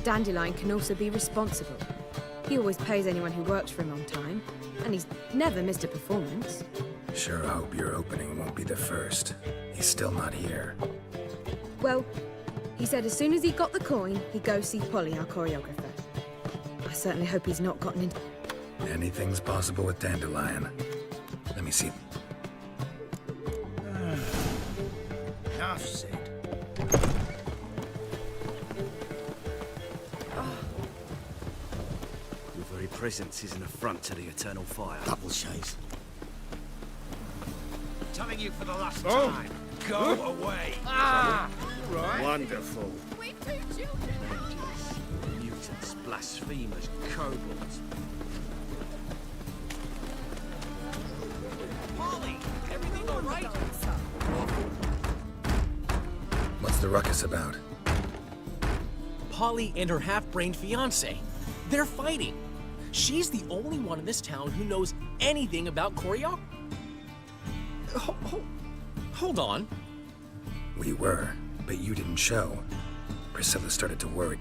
Speaker 22: Dandelion can also be responsible. He always pays anyone who works for him on time, and he's never missed a performance.
Speaker 5: Sure hope your opening won't be the first. He's still not here.
Speaker 22: Well, he said as soon as he got the coin, he'd go see Polly, our choreographer. I certainly hope he's not gotten into...
Speaker 5: Anything's possible with Dandelion. Let me see.
Speaker 4: Enough said.
Speaker 1: Your very presence is an affront to the eternal fire.
Speaker 8: Double shades.
Speaker 13: Telling you for the last
Speaker 3: Oh.
Speaker 13: time. Go away.
Speaker 3: Right.
Speaker 1: Wonderful.
Speaker 18: We two children.
Speaker 1: Mutants, blasphemers, kobolds.
Speaker 10: Polly, everything all right?
Speaker 5: What's the ruckus about?
Speaker 10: Polly and her half-brained fiancé. They're fighting. She's the only one in this town who knows anything about choreography. Hold on.
Speaker 5: We were, but you didn't show. Priscilla started to worry.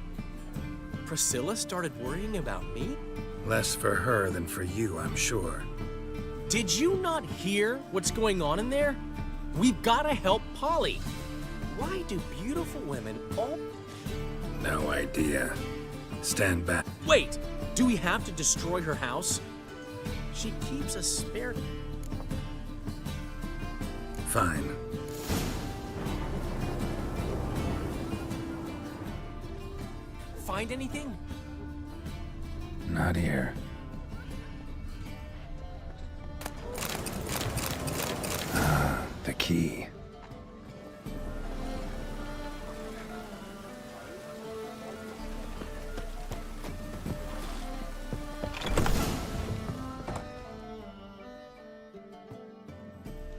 Speaker 10: Priscilla started worrying about me?
Speaker 5: Less for her than for you, I'm sure.
Speaker 10: Did you not hear what's going on in there? We've gotta help Polly. Why do beautiful women all...
Speaker 5: No idea. Stand back.
Speaker 10: Wait, do we have to destroy her house? She keeps a spare...
Speaker 5: Fine.
Speaker 10: Find anything?
Speaker 5: Not here. Ah, the key.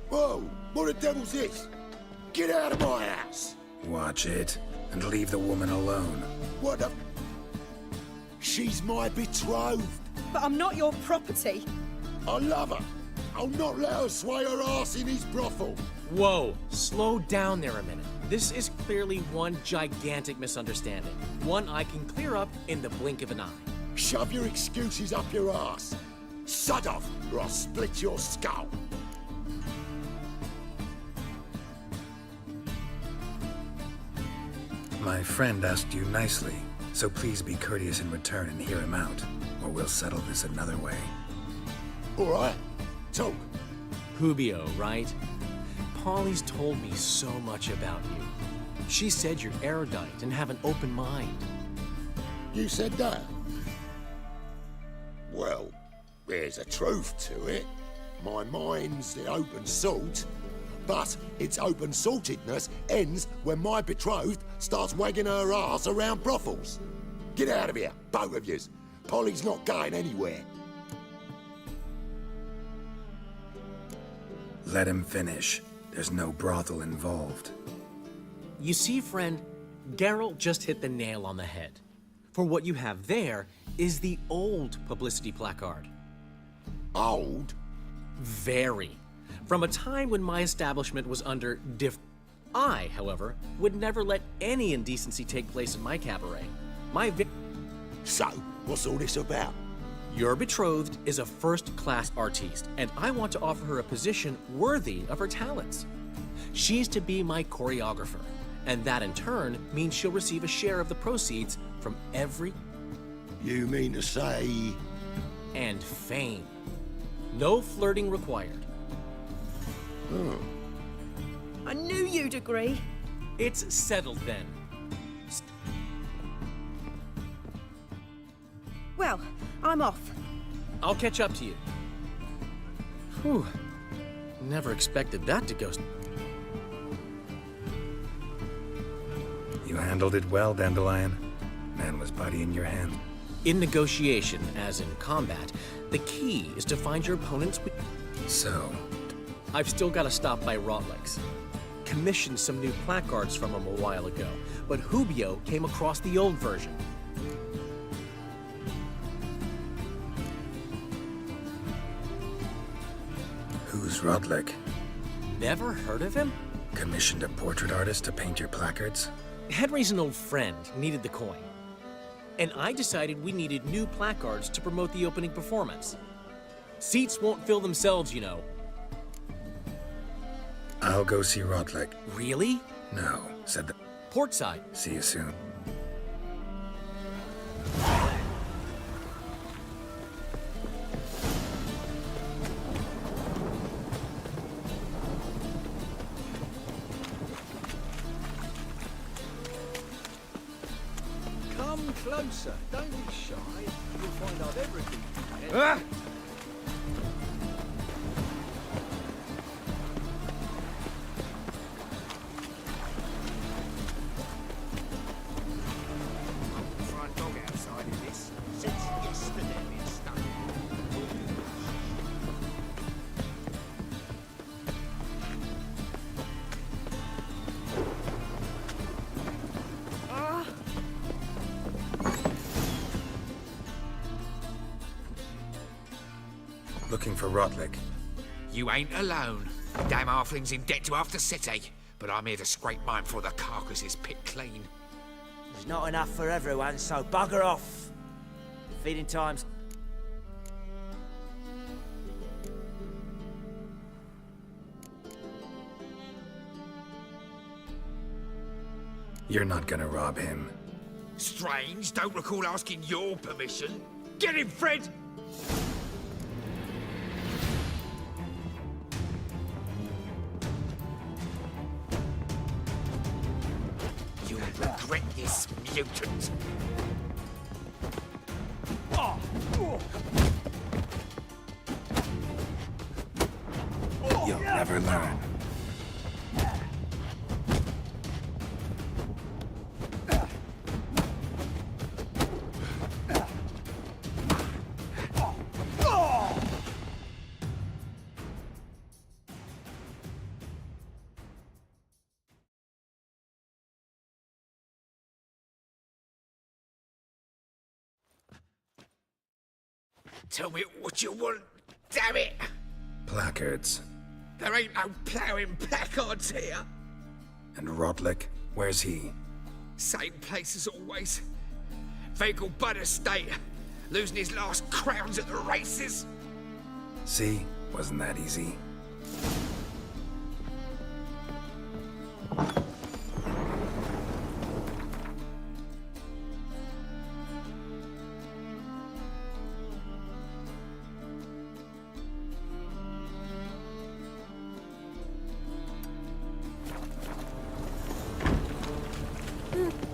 Speaker 17: Whoa! What the devil's this? Get out of my house!
Speaker 5: Watch it, and leave the woman alone.
Speaker 17: What the... She's my betrothed.
Speaker 22: But I'm not your property.
Speaker 17: I love her. I'll not let her sway her ass in his brothel.
Speaker 10: Whoa, slow down there a minute. This is clearly one gigantic misunderstanding. One I can clear up in the blink of an eye.
Speaker 17: Shove your excuses up your ass. Sod off, or I'll split your skull.
Speaker 5: My friend asked you nicely, so please be courteous in return and hear him out, or we'll settle this another way.
Speaker 17: All right, talk.
Speaker 10: Hubio, right? Polly's told me so much about you. She said you're erudite and have an open mind.
Speaker 17: You said that? Well, there's a truth to it. My mind's the open salt, but its open saltedness ends when my betrothed starts wagging her ass around brothels. Get out of here, both of yous. Polly's not going anywhere.
Speaker 5: Let him finish. There's no brothel involved.
Speaker 10: You see, friend, Geralt just hit the nail on the head. For what you have there is the old publicity placard.
Speaker 17: Old?
Speaker 10: Very. From a time when my establishment was under I, however, would never let any indecency take place in my cabaret.
Speaker 17: So, what's all this about?
Speaker 10: Your betrothed is a first-class artiste, and I want to offer her a position worthy of her talents. She's to be my choreographer, and that in turn means she'll receive a share of the proceeds from every...
Speaker 17: You mean to say...
Speaker 10: And fame. No flirting required.
Speaker 18: I knew you'd agree.
Speaker 10: It's settled then.
Speaker 18: Well, I'm off.
Speaker 10: I'll catch up to you. Whew. Never expected that to go...
Speaker 5: You handled it well, Dandelion. Man was body in your hand.
Speaker 10: In negotiation, as in combat, the key is to find your opponent's...
Speaker 5: So,
Speaker 10: I've still got to stop by Rotlick's. Commissioned some new placards from him a while ago, but Hubio came across the old version.
Speaker 5: Who's Rotlick?
Speaker 10: Never heard of him?
Speaker 5: Commissioned a portrait artist to paint your placards?
Speaker 10: Henry's an old friend, needed the coin. And I decided we needed new placards to promote the opening performance. Seats won't fill themselves, you know.
Speaker 5: I'll go see Rotlick.
Speaker 10: Really?
Speaker 5: No, said the...
Speaker 10: Portside.
Speaker 5: See you soon.
Speaker 2: Come closer. Don't be shy. You'll find out everything.
Speaker 3: Ah!
Speaker 13: Front dog outside of this. Since yesterday it's stuck.
Speaker 5: Looking for Rotlick.
Speaker 15: You ain't alone. Damn halfling's in debt to half the city. But I'm here to scrape mine before the carcass is picked clean.
Speaker 8: There's not enough for everyone, so bugger off. Feeding time's...
Speaker 5: You're not gonna rob him.
Speaker 15: Strange, don't recall asking your permission. Get him, Fred! You'll regret this, mutant.
Speaker 5: You'll never learn.
Speaker 15: Tell me what you want, damn it!
Speaker 5: Placards.
Speaker 15: There ain't no ploughing placards here.
Speaker 5: And Rotlick, where's he?
Speaker 15: Same place as always. Vegal Bud Estate. Losing his last crowns at the races.
Speaker 5: See? Wasn't that easy?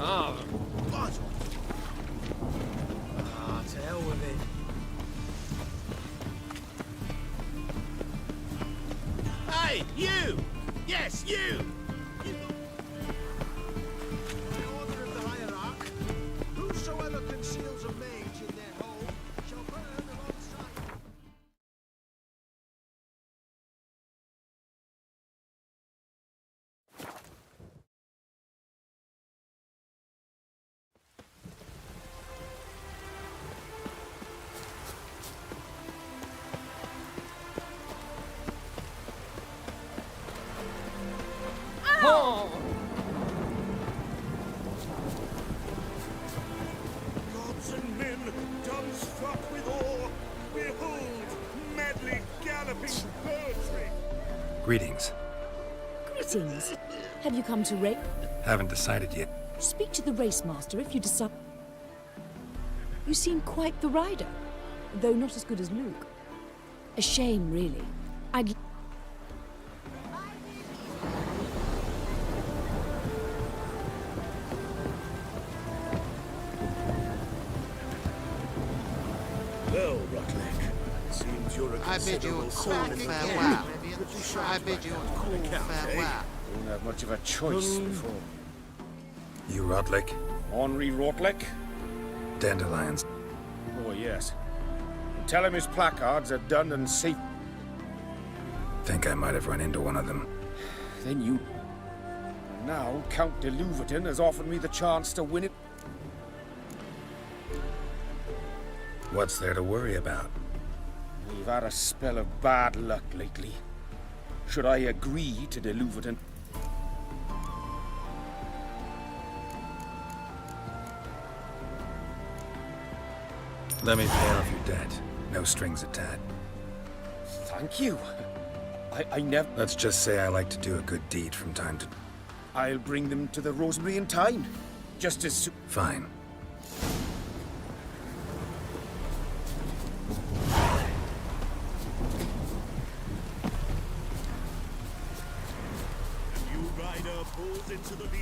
Speaker 2: Oh, to hell with it.
Speaker 4: Hey, you! Yes, you!
Speaker 7: By order of the hierarch, whosoever conceals a mage in their home shall burn alongside.
Speaker 14: Gods and men, dumbstruck with awe, behold, madly galloping poetry.
Speaker 5: Greetings.
Speaker 9: Greetings. Have you come to race?
Speaker 5: Haven't decided yet.
Speaker 9: Speak to the race master if you decide. You seem quite the rider, though not as good as Luke. A shame, really. I'd...
Speaker 1: Well, Rotlick, it seems you're a
Speaker 13: I bid you a cool farewell. I bid you a cool farewell.
Speaker 3: Don't have much of a choice before.
Speaker 5: You Rotlick?
Speaker 3: Henri Rotlick?
Speaker 5: Dandelions.
Speaker 3: Oh, yes. Tell him his placards are done and safe.
Speaker 5: Think I might have run into one of them.
Speaker 2: Then you... And now Count de Louverton has offered me the chance to win it.
Speaker 5: What's there to worry about?
Speaker 2: We've had a spell of bad luck lately. Should I agree to de Louverton?
Speaker 5: Let me pay off your debt. No strings attached.
Speaker 2: Thank you. I never...
Speaker 5: Let's just say I like to do a good deed from time to...
Speaker 2: I'll bring them to the Rosemary in time. Just as soon...
Speaker 5: Fine.
Speaker 1: New rider pulls into the lead.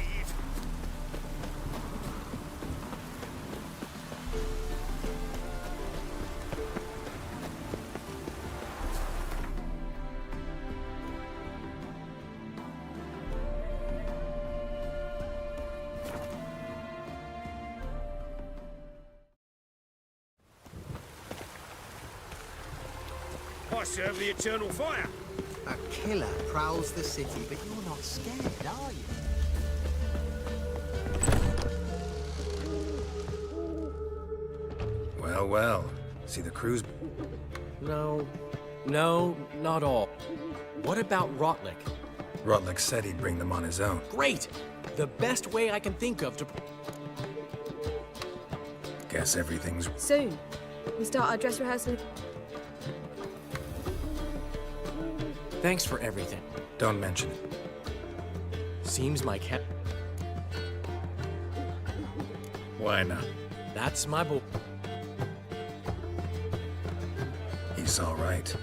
Speaker 2: I serve the eternal fire.
Speaker 13: A killer prowls the city, but you're not scared, are you?
Speaker 5: Well, well. See the cruise...
Speaker 10: No, not all. What about Rotlick?
Speaker 5: Rotlick said he'd bring them on his own.
Speaker 10: Great! The best way I can think of to...
Speaker 5: Guess everything's...
Speaker 22: Soon. We start our dress rehearsal.
Speaker 10: Thanks for everything.
Speaker 5: Don't mention it.
Speaker 10: Seems my cat...
Speaker 5: Why not?
Speaker 10: That's my boy.
Speaker 5: He's all right.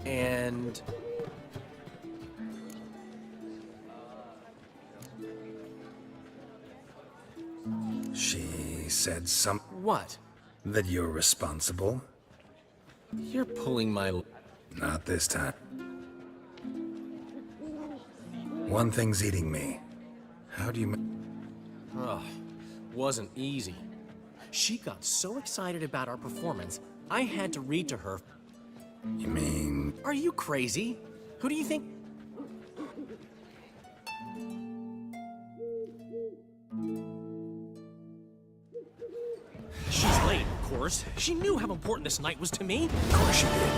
Speaker 10: And...
Speaker 5: She said
Speaker 10: What?
Speaker 5: that you're responsible.
Speaker 10: You're pulling my...
Speaker 5: Not this time. One thing's eating me. How do you...
Speaker 10: Ugh, wasn't easy. She got so excited about our performance, I had to read to her.
Speaker 5: You mean...
Speaker 10: Are you crazy? Who do you think... She's late, of course. She knew how important this night was to me.
Speaker 5: Of course she did.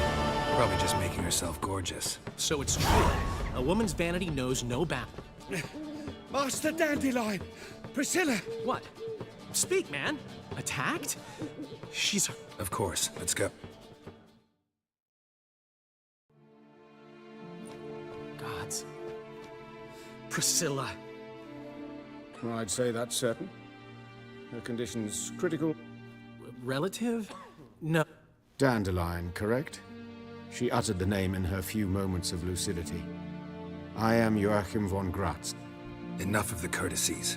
Speaker 5: Probably just making herself gorgeous.
Speaker 10: So it's true. A woman's vanity knows no bounds.
Speaker 2: Master Dandelion! Priscilla!
Speaker 10: What? Speak, man. Attacked? She's...
Speaker 5: Of course. Let's go.
Speaker 10: Gods. Priscilla.
Speaker 2: I'd say that's certain. Her condition's critical.
Speaker 10: Relative? No.
Speaker 2: Dandelion, correct? She uttered the name in her few moments of lucidity. I am Joachim von Gratz.
Speaker 5: Enough of the courtesies.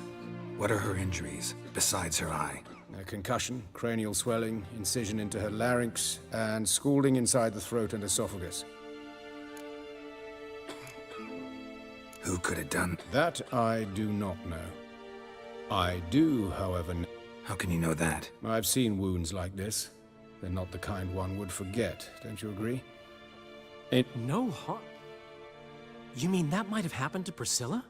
Speaker 5: What are her injuries, besides her eye?
Speaker 2: A concussion, cranial swelling, incision into her larynx, and scalding inside the throat and esophagus.
Speaker 5: Who could have done?
Speaker 2: That I do not know. I do, however, know.
Speaker 5: How can you know that?
Speaker 2: I've seen wounds like this. They're not the kind one would forget, don't you agree?
Speaker 10: No harm. You mean that might have happened to Priscilla?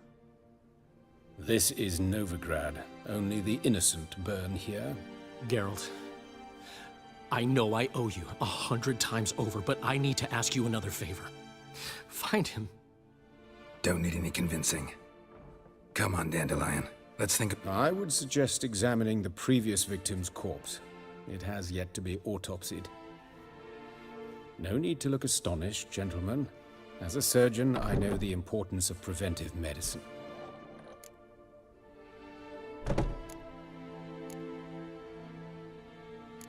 Speaker 2: This is Novigrad. Only the innocent burn here.
Speaker 10: Geralt, I know I owe you 100 times over, but I need to ask you another favor. Find him.
Speaker 5: Don't need any convincing. Come on, Dandelion. Let's think.
Speaker 2: I would suggest examining the previous victim's corpse. It has yet to be autopsied. No need to look astonished, gentlemen. As a surgeon, I know the importance of preventive medicine.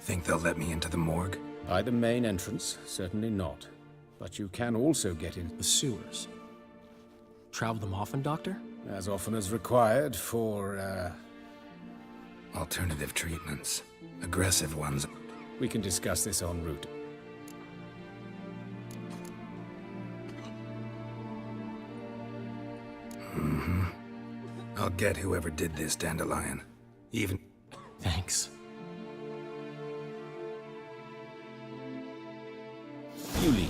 Speaker 5: Think they'll let me into the morgue?
Speaker 2: By the main entrance, certainly not. But you can also get in
Speaker 10: the sewers. Travel them often, Doctor?
Speaker 2: As often as required for,
Speaker 5: alternative treatments. Aggressive ones.
Speaker 2: We can discuss this en route.
Speaker 5: Mm-hmm. I'll get whoever did this, Dandelion. Even...
Speaker 10: Thanks.
Speaker 2: You lead.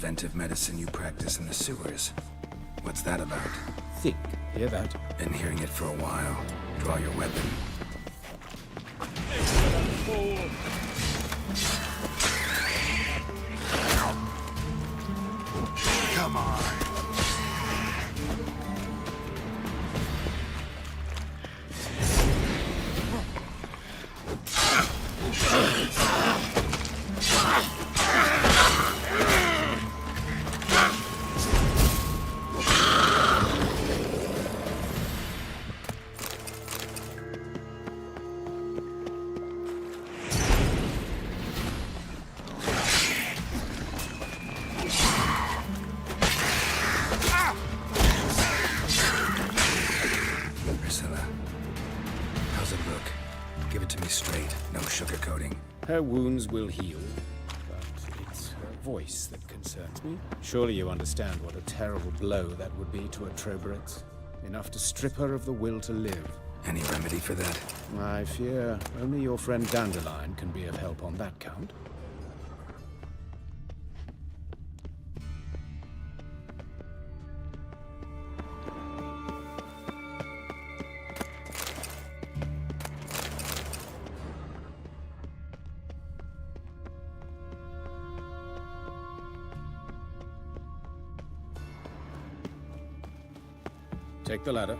Speaker 5: preventive medicine you practice in the sewers. What's that about?
Speaker 2: Think. Hear that?
Speaker 5: Been hearing it for a while. Draw your weapon.
Speaker 3: Come on.
Speaker 5: Priscilla, how's it look? Give it to me straight, no sugarcoating.
Speaker 2: Her wounds will heal, but it's her voice that concerns me. Surely you understand what a terrible blow that would be to a Troberet. Enough to strip her of the will to live.
Speaker 5: Any remedy for that?
Speaker 2: I fear only your friend Dandelion can be of help on that count. Take the ladder.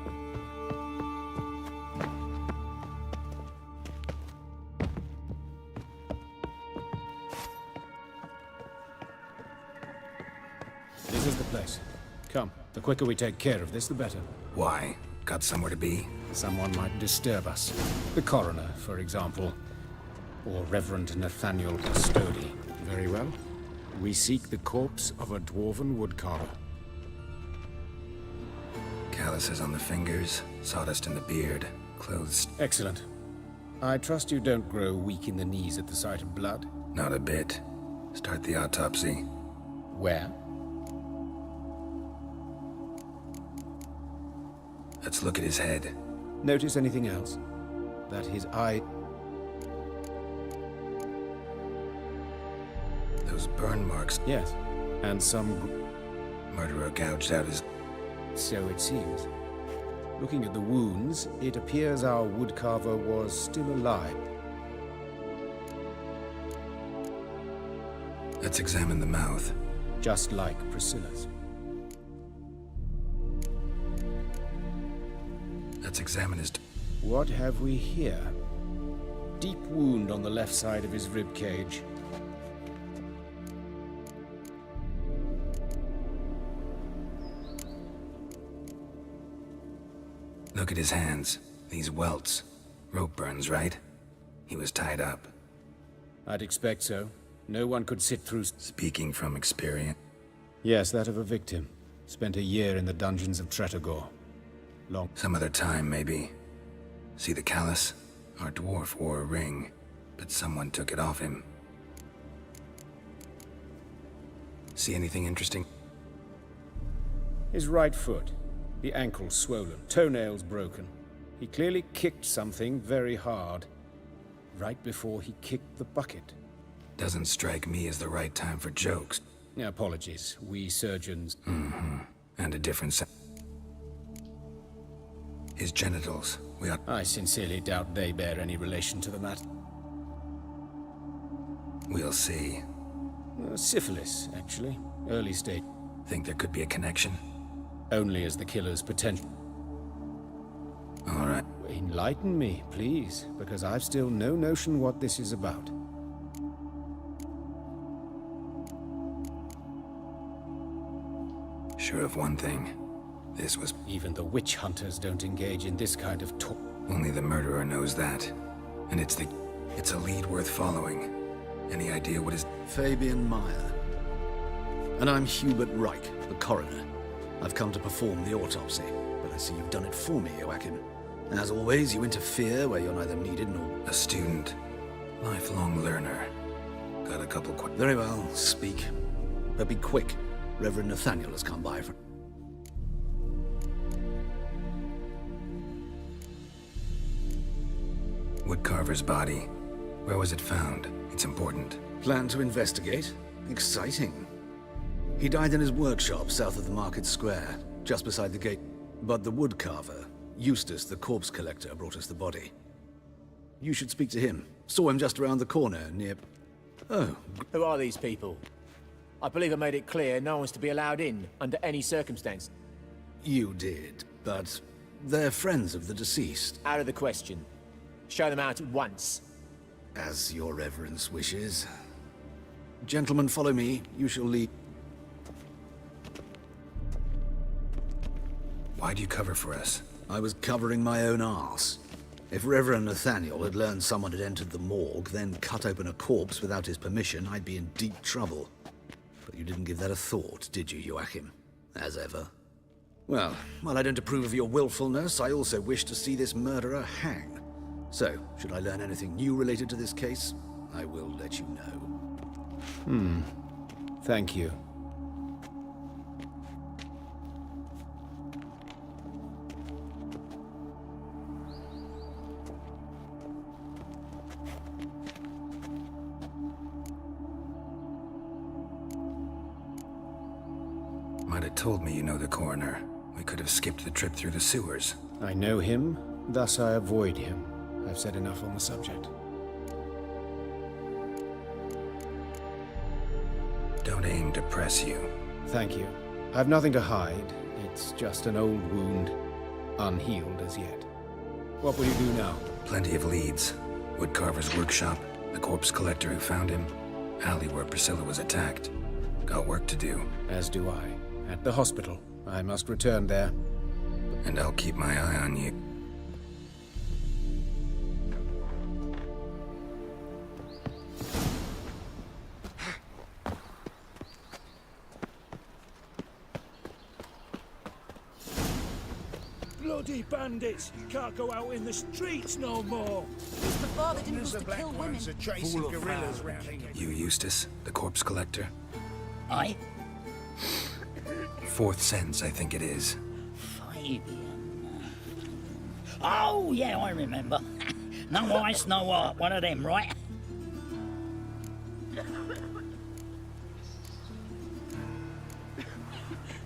Speaker 2: This is the place. Come, the quicker we take care of this, the better.
Speaker 5: Why? Got somewhere to be?
Speaker 2: Someone might disturb us. The coroner, for example. Or Reverend Nathaniel Custody. Very well. We seek the corpse of a dwarven woodcarver.
Speaker 5: Calluses on the fingers, sawdust in the beard, clothes...
Speaker 2: Excellent. I trust you don't grow weak in the knees at the sight of blood?
Speaker 5: Not a bit. Start the autopsy.
Speaker 2: Where?
Speaker 5: Let's look at his head.
Speaker 2: Notice anything else? That his eye...
Speaker 5: Those burn marks.
Speaker 2: Yes. And some...
Speaker 5: Murderer gouged out his...
Speaker 2: So it seems. Looking at the wounds, it appears our woodcarver was still alive.
Speaker 5: Let's examine the mouth.
Speaker 2: Just like Priscilla's.
Speaker 5: Let's examine his...
Speaker 2: What have we here? Deep wound on the left side of his rib cage.
Speaker 5: Look at his hands. These welts. Rope burns, right? He was tied up.
Speaker 2: I'd expect so. No one could sit through...
Speaker 5: Speaking from experience.
Speaker 2: Yes, that of a victim. Spent a year in the dungeons of Tretogor. Long...
Speaker 5: Some other time, maybe. See the callus? Our dwarf wore a ring, but someone took it off him. See anything interesting?
Speaker 2: His right foot. The ankle swollen, toenails broken. He clearly kicked something very hard. Right before he kicked the bucket.
Speaker 5: Doesn't strike me as the right time for jokes.
Speaker 2: Apologies. We surgeons...
Speaker 5: Mm-hmm. And a different... His genitals. We ought...
Speaker 2: I sincerely doubt they bear any relation to the matter.
Speaker 5: We'll see.
Speaker 2: Syphilis, actually. Early stage.
Speaker 5: Think there could be a connection?
Speaker 2: Only as the killer's potential.
Speaker 5: All right.
Speaker 2: Enlighten me, please, because I've still no notion what this is about.
Speaker 5: Sure of one thing. This was...
Speaker 2: Even the witch hunters don't engage in this kind of talk.
Speaker 5: Only the murderer knows that. And it's a lead worth following. Any idea what is...
Speaker 11: Fabian Meyer. And I'm Hubert Reich, the coroner. I've come to perform the autopsy, but I see you've done it for me, Joachim. As always, you interfere where you're neither needed nor...
Speaker 5: A student. Lifelong learner. Got a couple
Speaker 11: Very well, speak. But be quick. Reverend Nathaniel has come by for...
Speaker 5: Woodcarver's body. Where was it found? It's important.
Speaker 11: Plan to investigate? Exciting. He died in his workshop south of the market square, just beside the gate. But the woodcarver, Eustace the corpse collector, brought us the body. You should speak to him. Saw him just around the corner near... Oh.
Speaker 16: Who are these people? I believe I made it clear no one's to be allowed in under any circumstance.
Speaker 11: You did, but they're friends of the deceased.
Speaker 16: Out of the question. Show them out at once.
Speaker 11: As your reverence wishes. Gentlemen, follow me. You shall lead.
Speaker 5: Why'd you cover for us?
Speaker 11: I was covering my own arse. If Reverend Nathaniel had learned someone had entered the morgue, then cut open a corpse without his permission, I'd be in deep trouble. But you didn't give that a thought, did you, Joachim? As ever. Well, while I don't approve of your willfulness, I also wish to see this murderer hang. So, should I learn anything new related to this case, I will let you know.
Speaker 2: Thank you.
Speaker 5: Might have told me you know the coroner. We could have skipped the trip through the sewers.
Speaker 2: I know him, thus I avoid him. I've said enough on the subject.
Speaker 5: Don't aim to press you.
Speaker 2: Thank you. I've nothing to hide. It's just an old wound, unhealed as yet. What will you do now?
Speaker 5: Plenty of leads. Woodcarver's workshop, the corpse collector who found him, alley where Priscilla was attacked. Got work to do.
Speaker 2: As do I. At the hospital. I must return there.
Speaker 5: And I'll keep my eye on you.
Speaker 14: Bloody bandits! Can't go out in the streets no more!
Speaker 18: It's the father didn't used to kill women.
Speaker 3: Chasing gorillas round here.
Speaker 5: You, Eustace, the corpse collector?
Speaker 21: Aye?
Speaker 5: Fourth Sense, I think it is.
Speaker 21: Fabian. Oh, yeah, I remember. No eyes, no heart. One of them, right?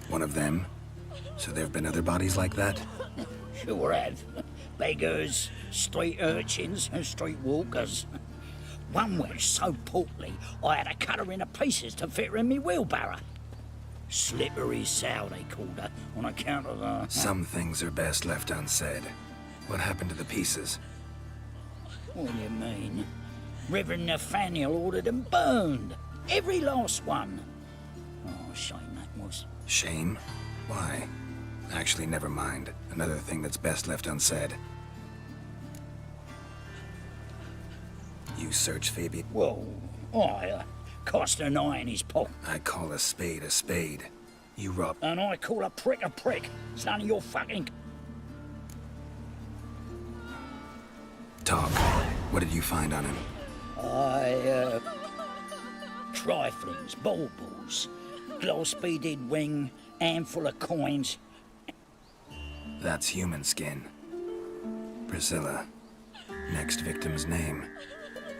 Speaker 5: One of them? So there have been other bodies like that?
Speaker 21: Sure have. Beggars, street urchins, and street walkers. One was so portly, I had to cut her into pieces to fit her in me wheelbarrow. Slippery sow, they called her, on account of the...
Speaker 5: Some things are best left unsaid. What happened to the pieces?
Speaker 21: What do you mean? Reverend Nathaniel ordered them burned. Every last one. Oh, shame that was.
Speaker 5: Shame? Why? Actually, never mind. Another thing that's best left unsaid. You search Fabian?
Speaker 21: Whoa, I cost an eye in his pocket.
Speaker 5: I call a spade a spade. You rob...
Speaker 21: And I call a prick a prick. It's none of your fucking...
Speaker 5: Talk. What did you find on him?
Speaker 21: Triflings, baubles, gloss-beaded wing, handful of coins.
Speaker 5: That's human skin. Priscilla. Next victim's name.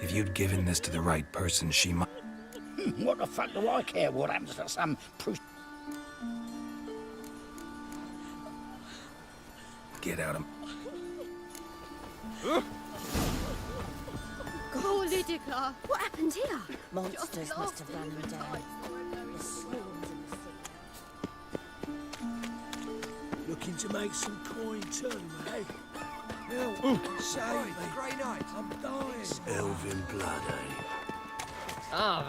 Speaker 5: If you'd given this to the right person, she might...
Speaker 21: What the fuck do I care what happens to some...
Speaker 5: Get out of...
Speaker 18: Oh, Lydica! What happened here?
Speaker 23: Monsters must have run them down. The swarms in the city.
Speaker 14: Looking to make some coin too, eh? Help! Save me!
Speaker 13: Grey Knight!
Speaker 14: I'm dying!
Speaker 1: Elven blood, eh?
Speaker 16: Ah.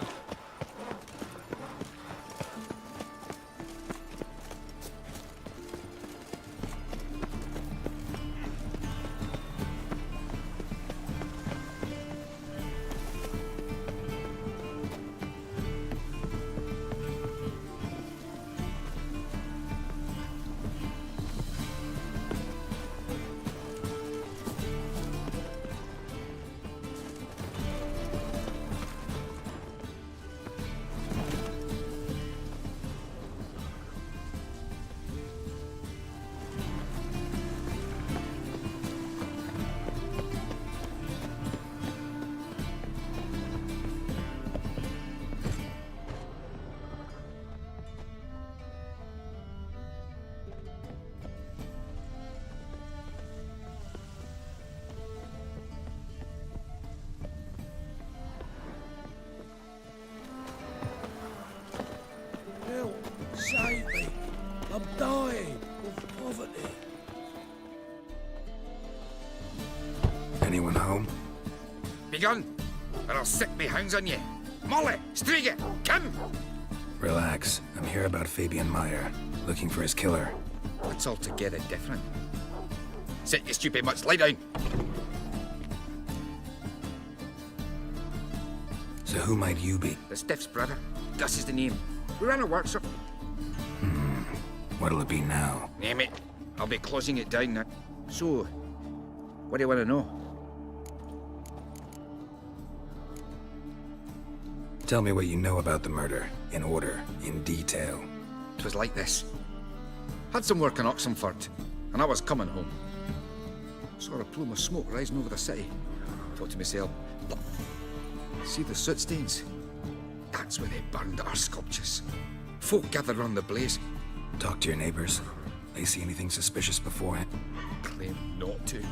Speaker 5: Anyone home?
Speaker 15: Begone, or I'll set me hounds on you. Molly, Striga, come!
Speaker 5: Relax. I'm here about Fabian Meyer, looking for his killer.
Speaker 15: That's altogether different. Sit you stupid mutts, lie down.
Speaker 5: So who might you be?
Speaker 15: The Stiff's brother. Gus is the name. We ran a workshop.
Speaker 5: What'll it be now?
Speaker 15: Name it. I'll be closing it down now. So, what do you want to know?
Speaker 5: Tell me what you know about the murder, in order, in detail.
Speaker 15: 'Twas like this. Had some work in Oxenford, and I was coming home. Saw a plume of smoke rising over the city. Thought to myself, see the soot stains? That's where they burned our sculptures. Folk gathered round the blaze.
Speaker 5: Talk to your neighbors. They see anything suspicious beforehand?
Speaker 15: Claimed not to.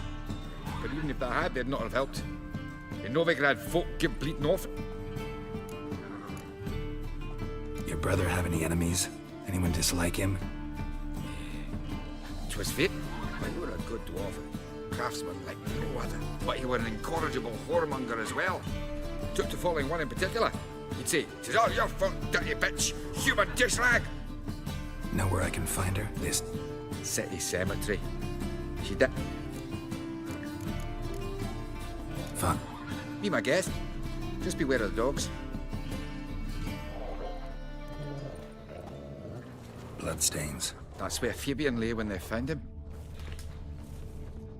Speaker 15: But even if they had, they'd not have helped. In Novigrad, folk give bleeding off.
Speaker 5: Your brother have any enemies? Anyone dislike him?
Speaker 15: 'Twas fate. You were a good dwarf, craftsman like no other. But you were an incorrigible whoremonger as well. Took to following one in particular. He'd say, "'Tis all your fault, dirty bitch, human dish rag."
Speaker 5: Know where I can find her? This
Speaker 15: city cemetery. She did.
Speaker 5: Fun.
Speaker 15: Be my guest. Just beware of the dogs.
Speaker 5: Bloodstains.
Speaker 15: That's where Fabian lay when they found him.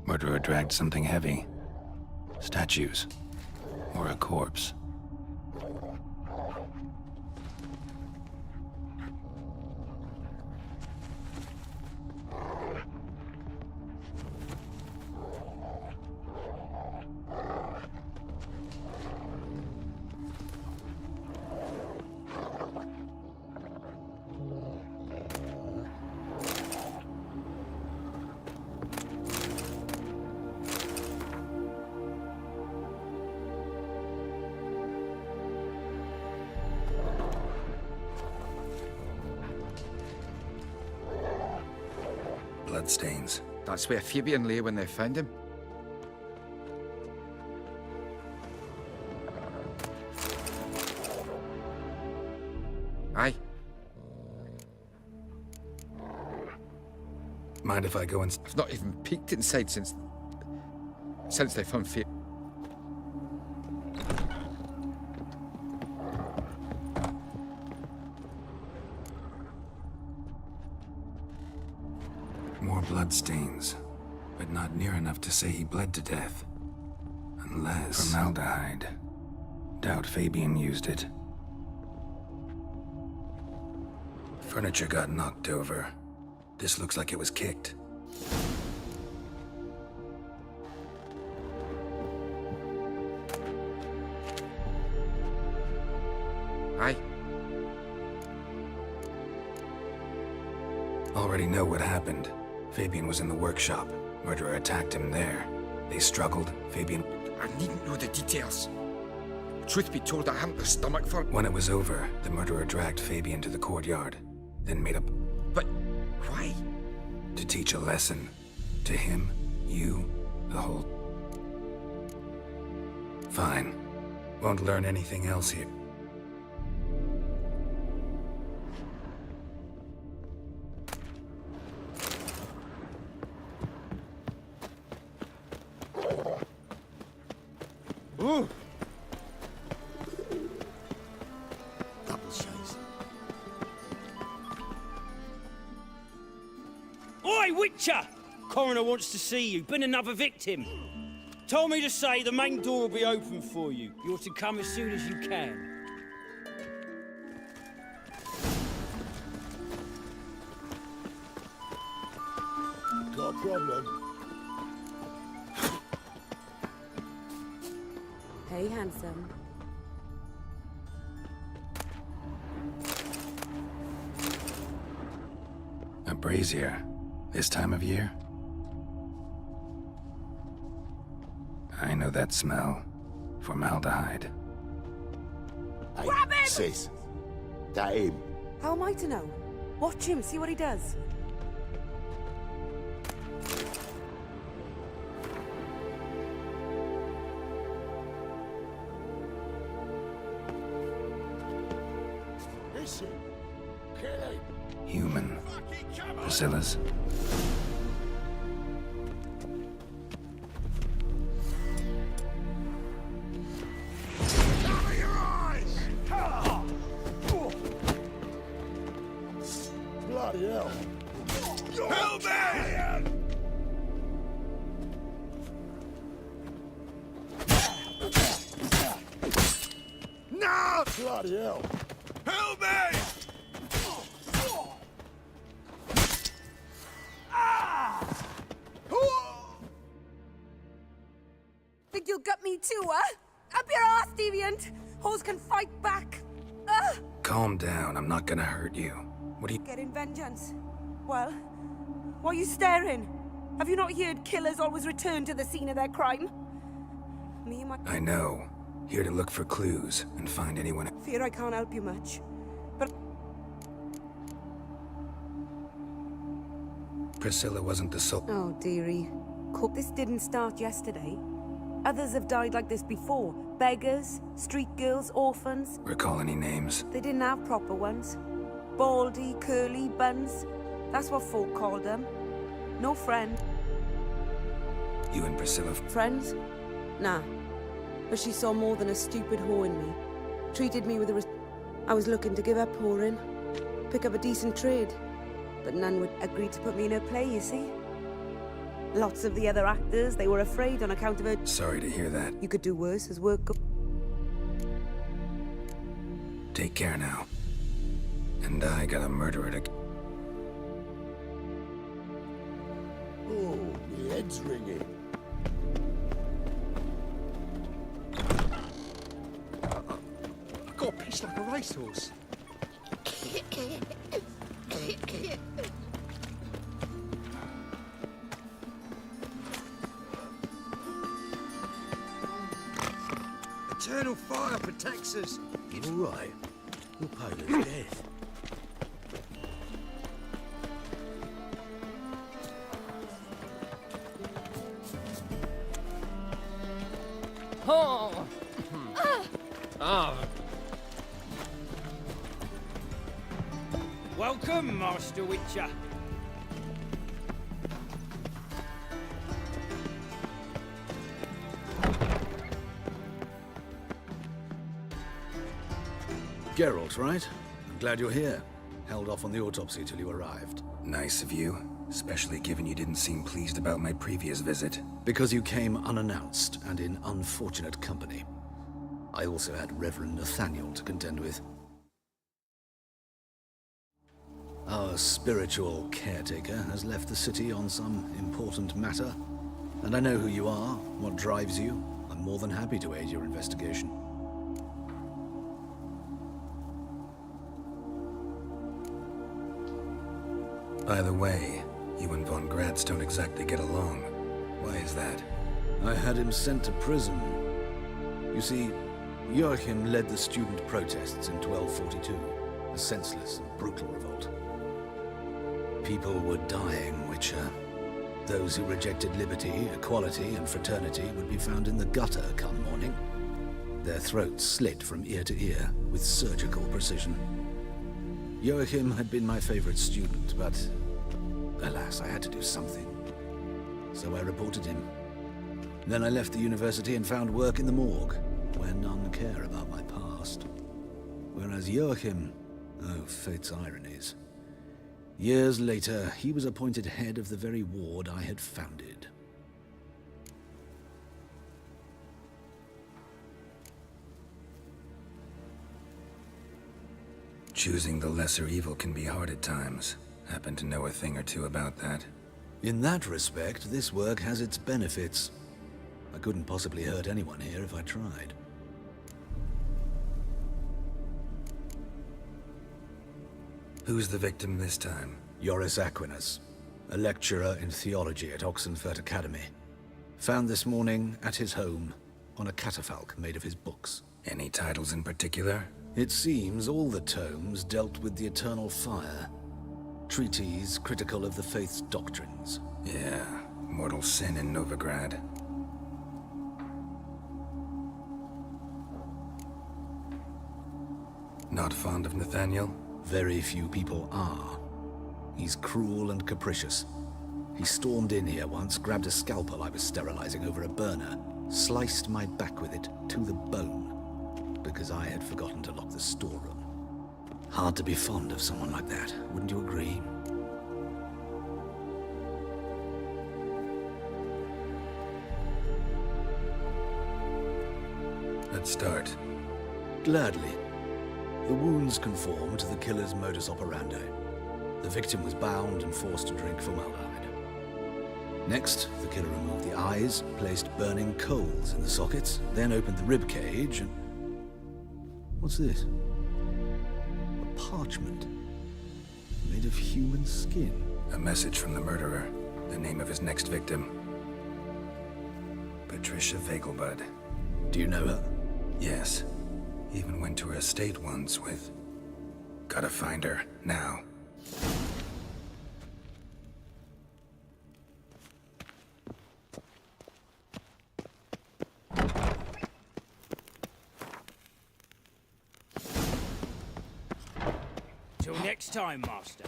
Speaker 5: Murderer dragged something heavy. Statues. Or a corpse. Bloodstains.
Speaker 15: That's where Fabian lay when they found him. Aye.
Speaker 5: Mind if I go and...
Speaker 15: I've not even peeked inside since they found Fabian.
Speaker 5: More bloodstains, but not near enough to say he bled to death. Unless... Formaldehyde. Doubt Fabian used it. Furniture got knocked over. This looks like it was kicked.
Speaker 15: Aye.
Speaker 5: Already know what happened. Fabian was in the workshop. Murderer attacked him there. They struggled. Fabian...
Speaker 15: I needn't know the details. Truth be told, I haven't the stomach for it.
Speaker 5: When it was over, the murderer dragged Fabian to the courtyard, then made up...
Speaker 15: But why?
Speaker 5: To teach a lesson. To him, you, the whole... Fine. Won't learn anything else here.
Speaker 21: Ooh.
Speaker 13: Double shows.
Speaker 6: Oi, Witcher! Coroner wants to see you. Been another victim. Told me to say the main door will be open for you. You're to come as soon as you can.
Speaker 13: Got a problem?
Speaker 18: Hey, handsome.
Speaker 5: A brazier. This time of year? I know that smell. Formaldehyde.
Speaker 17: Hey,
Speaker 18: Grab him!
Speaker 17: sis. That him?
Speaker 18: How am I to know? Watch him, see what he does.
Speaker 17: Finish him! Kill him!
Speaker 5: Human. Priscilla's.
Speaker 17: Cover your eyes! Bloody hell! Help me! No! Bloody hell! Help me!
Speaker 22: Think you'll gut me too, huh? Up your ass, deviant! Hoes can fight back!
Speaker 5: Calm down, I'm not gonna hurt you. What are you...
Speaker 22: Getting vengeance. Well, why are you staring? Have you not heard killers always return to the scene of their crime? Me and my...
Speaker 5: I know. Here to look for clues and find anyone...
Speaker 22: Fear I can't help you much. But...
Speaker 5: Priscilla wasn't the soul...
Speaker 22: Oh, dearie. Hope this didn't start yesterday. Others have died like this before. Beggars, street girls, orphans.
Speaker 5: Recall any names?
Speaker 22: They didn't have proper ones. Baldy, curly, buns. That's what folk called them. No friend.
Speaker 5: You and Priscilla...
Speaker 22: Friends? Nah. But she saw more than a stupid whore in me. Treated me with a... I was looking to give up whoring. Pick up a decent trade. But none would agree to put me in her play, you see. Lots of the other actors, they were afraid on account of her...
Speaker 5: Sorry to hear that.
Speaker 22: You could do worse as work go...
Speaker 5: Take care now. And I got a murderer to...
Speaker 17: Oh, my head's ringing.
Speaker 15: I got pissed like a racehorse.
Speaker 13: Eternal fire protects us.
Speaker 1: All right. The pilot's dead.
Speaker 6: Oh! Welcome, Master Witcher.
Speaker 11: Geralt, right? I'm glad you're here. Held off on the autopsy till you arrived.
Speaker 5: Nice of you. Especially given you didn't seem pleased about my previous visit.
Speaker 11: Because you came unannounced and in unfortunate company. I also had Reverend Nathaniel to contend with. Our spiritual caretaker has left the city on some important matter. And I know who you are, what drives you. I'm more than happy to aid your investigation.
Speaker 5: By the way, you and Von Gratz don't exactly get along. Why is that?
Speaker 11: I had him sent to prison. You see, Joachim led the student protests in 1242, a senseless and brutal revolt. People were dying, Witcher. Those who rejected liberty, equality, and fraternity would be found in the gutter come morning. Their throats slit from ear to ear with surgical precision. Joachim had been my favorite student, but alas, I had to do something. So I reported him. Then I left the university and found work in the morgue, where none care about my past. Whereas Joachim, oh, fate's ironies. Years later, he was appointed head of the very ward I had founded.
Speaker 5: Choosing the lesser evil can be hard at times. Happen to know a thing or two about that.
Speaker 11: In that respect, this work has its benefits. I couldn't possibly hurt anyone here if I tried.
Speaker 5: Who's the victim this time?
Speaker 11: Joris Aquinas, a lecturer in theology at Oxenfurt Academy. Found this morning at his home on a catafalque made of his books.
Speaker 5: Any titles in particular?
Speaker 11: It seems all the tomes dealt with the eternal fire. Treatises critical of the faith's doctrines.
Speaker 5: Yeah, mortal sin in Novigrad. Not fond of Nathaniel?
Speaker 11: Very few people are. He's cruel and capricious. He stormed in here once, grabbed a scalpel I was sterilizing over a burner, sliced my back with it to the bone, because I had forgotten to lock the storeroom. Hard to be fond of someone like that, wouldn't you agree?
Speaker 5: Let's start.
Speaker 11: Gladly. The wounds conform to the killer's modus operandi. The victim was bound and forced to drink formaldehyde. Next, the killer removed the eyes, placed burning coals in the sockets, then opened the rib cage and... What's this? A parchment. Made of human skin.
Speaker 5: A message from the murderer. The name of his next victim. Patricia Vegelbud.
Speaker 11: Do you know her?
Speaker 5: Yes. Even went to her estate once with... Gotta find her, now.
Speaker 6: Till next time, Master.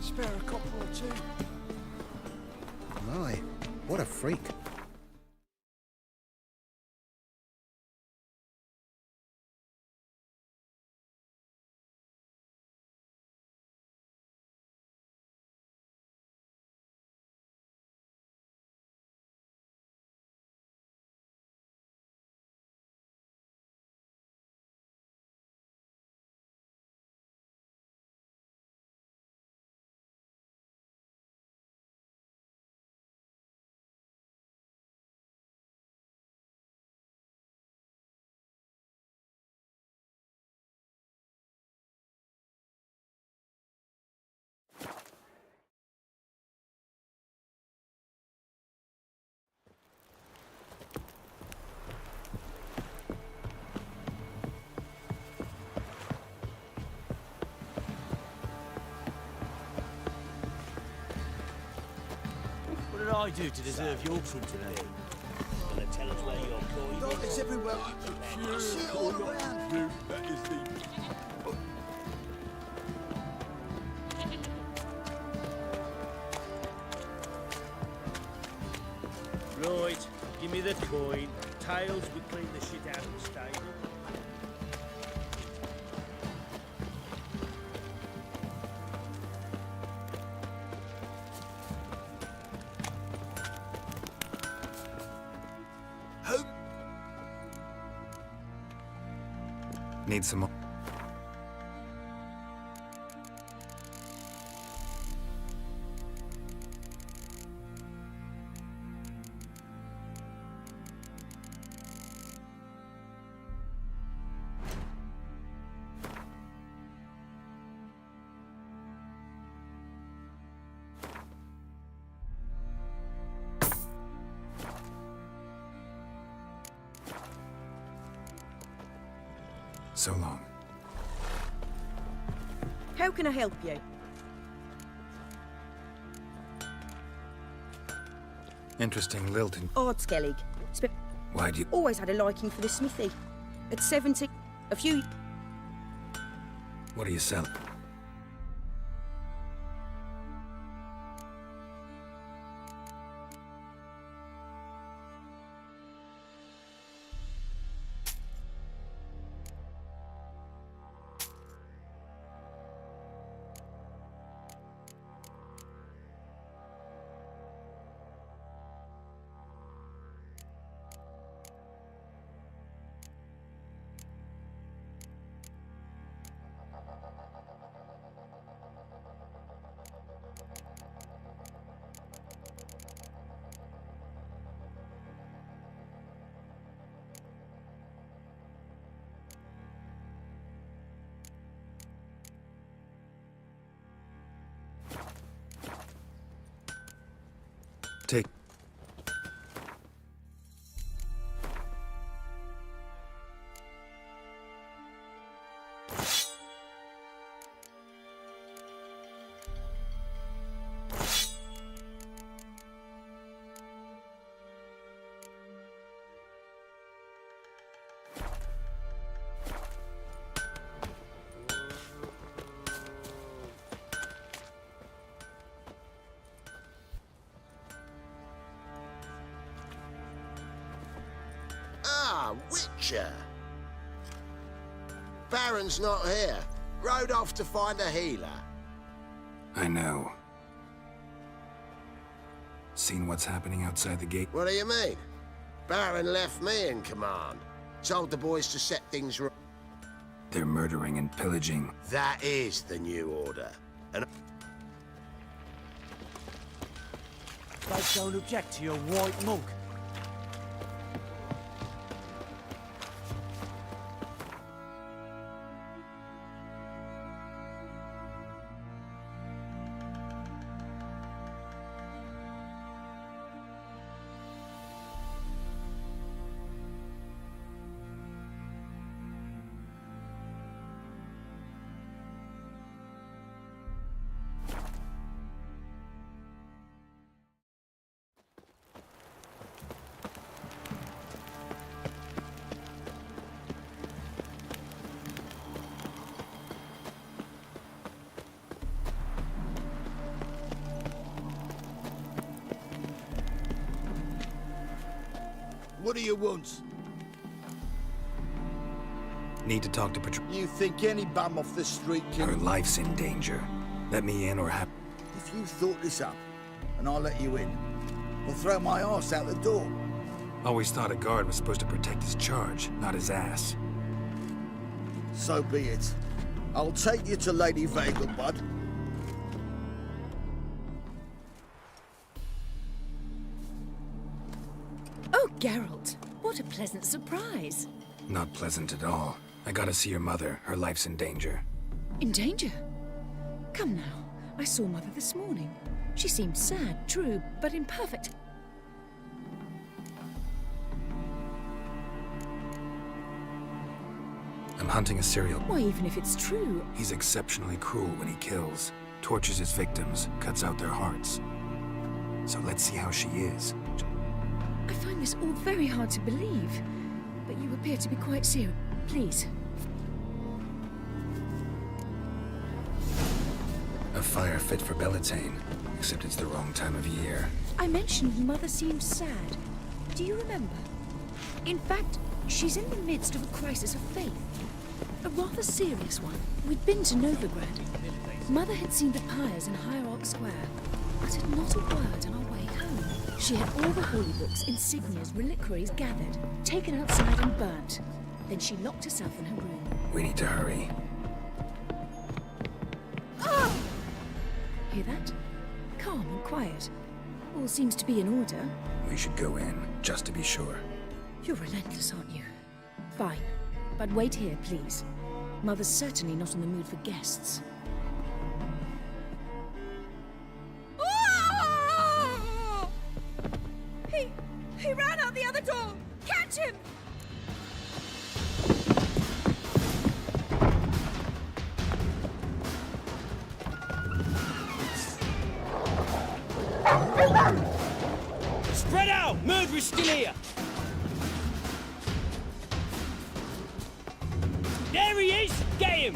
Speaker 7: Spare a couple or two. My, what a freak.
Speaker 4: What did I do to deserve your company? Gonna tell us where you're going?
Speaker 13: It's everywhere. Shit all around.
Speaker 4: Right, give me the coin. Tails, we clean the shit out of the stable.
Speaker 5: Need some more. So long.
Speaker 18: How can I help you?
Speaker 5: Interesting lilt in...
Speaker 18: Ardskellig.
Speaker 5: Why'd you...
Speaker 18: Always had a liking for the smithy. At 70, a few...
Speaker 5: What are you selling? Take...
Speaker 17: Ah, Witcher. Baron's not here. Rode off to find a healer.
Speaker 5: I know. Seen what's happening outside the gate?
Speaker 17: What do you mean? Baron left me in command. Told the boys to set things right.
Speaker 5: They're murdering and pillaging.
Speaker 17: That is the new order. And
Speaker 8: They don't object to your white monk.
Speaker 12: What do you want?
Speaker 5: Need to talk to Patrol.
Speaker 12: You think any bum off the street can...
Speaker 5: Her life's in danger. Let me in or have...
Speaker 12: If you thought this up, and I'll let you in, I'll throw my ass out the door.
Speaker 5: Always thought a guard was supposed to protect his charge, not his ass.
Speaker 12: So be it. I'll take you to Lady Vegelbud.
Speaker 9: Oh, Geralt, what a pleasant surprise.
Speaker 5: Not pleasant at all. I gotta see your mother. Her life's in danger.
Speaker 9: In danger? Come now. I saw Mother this morning. She seemed sad, true, but in perfect...
Speaker 5: I'm hunting a serial...
Speaker 9: Why, even if it's true...
Speaker 5: He's exceptionally cruel when he kills. Tortures his victims, cuts out their hearts. So let's see how she is.
Speaker 9: I find this all very hard to believe. But you appear to be quite serious. Please.
Speaker 5: A fire fit for Bellatane, except it's the wrong time of year.
Speaker 9: I mentioned Mother seemed sad. Do you remember? In fact, she's in the midst of a crisis of faith. A rather serious one. We'd been to Novigrad. Mother had seen the pyres in Hierarch Square, uttered not a word on our way home. She had all the holy books, insignias, reliquaries gathered, taken outside and burnt. Then she locked herself in her room.
Speaker 5: We need to hurry.
Speaker 9: Ah! Hear that? Calm and quiet. All seems to be in order.
Speaker 5: We should go in, just to be sure.
Speaker 9: You're relentless, aren't you? Fine. But wait here, please. Mother's certainly not in the mood for guests.
Speaker 18: He ran out the other door! Catch him!
Speaker 6: Spread out! Murderer's still here! There he is! Get him!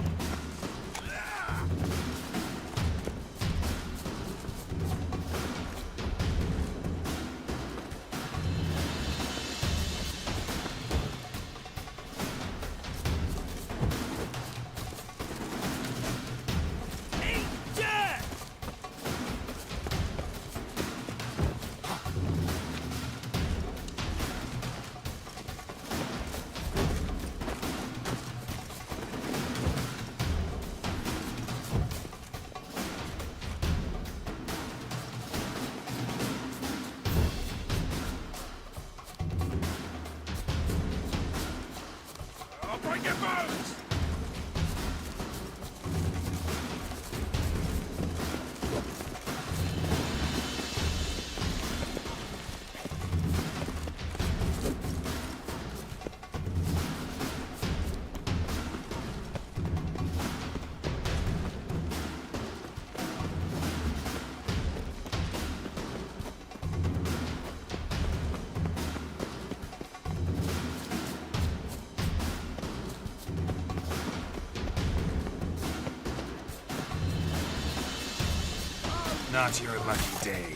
Speaker 5: Not your lucky day.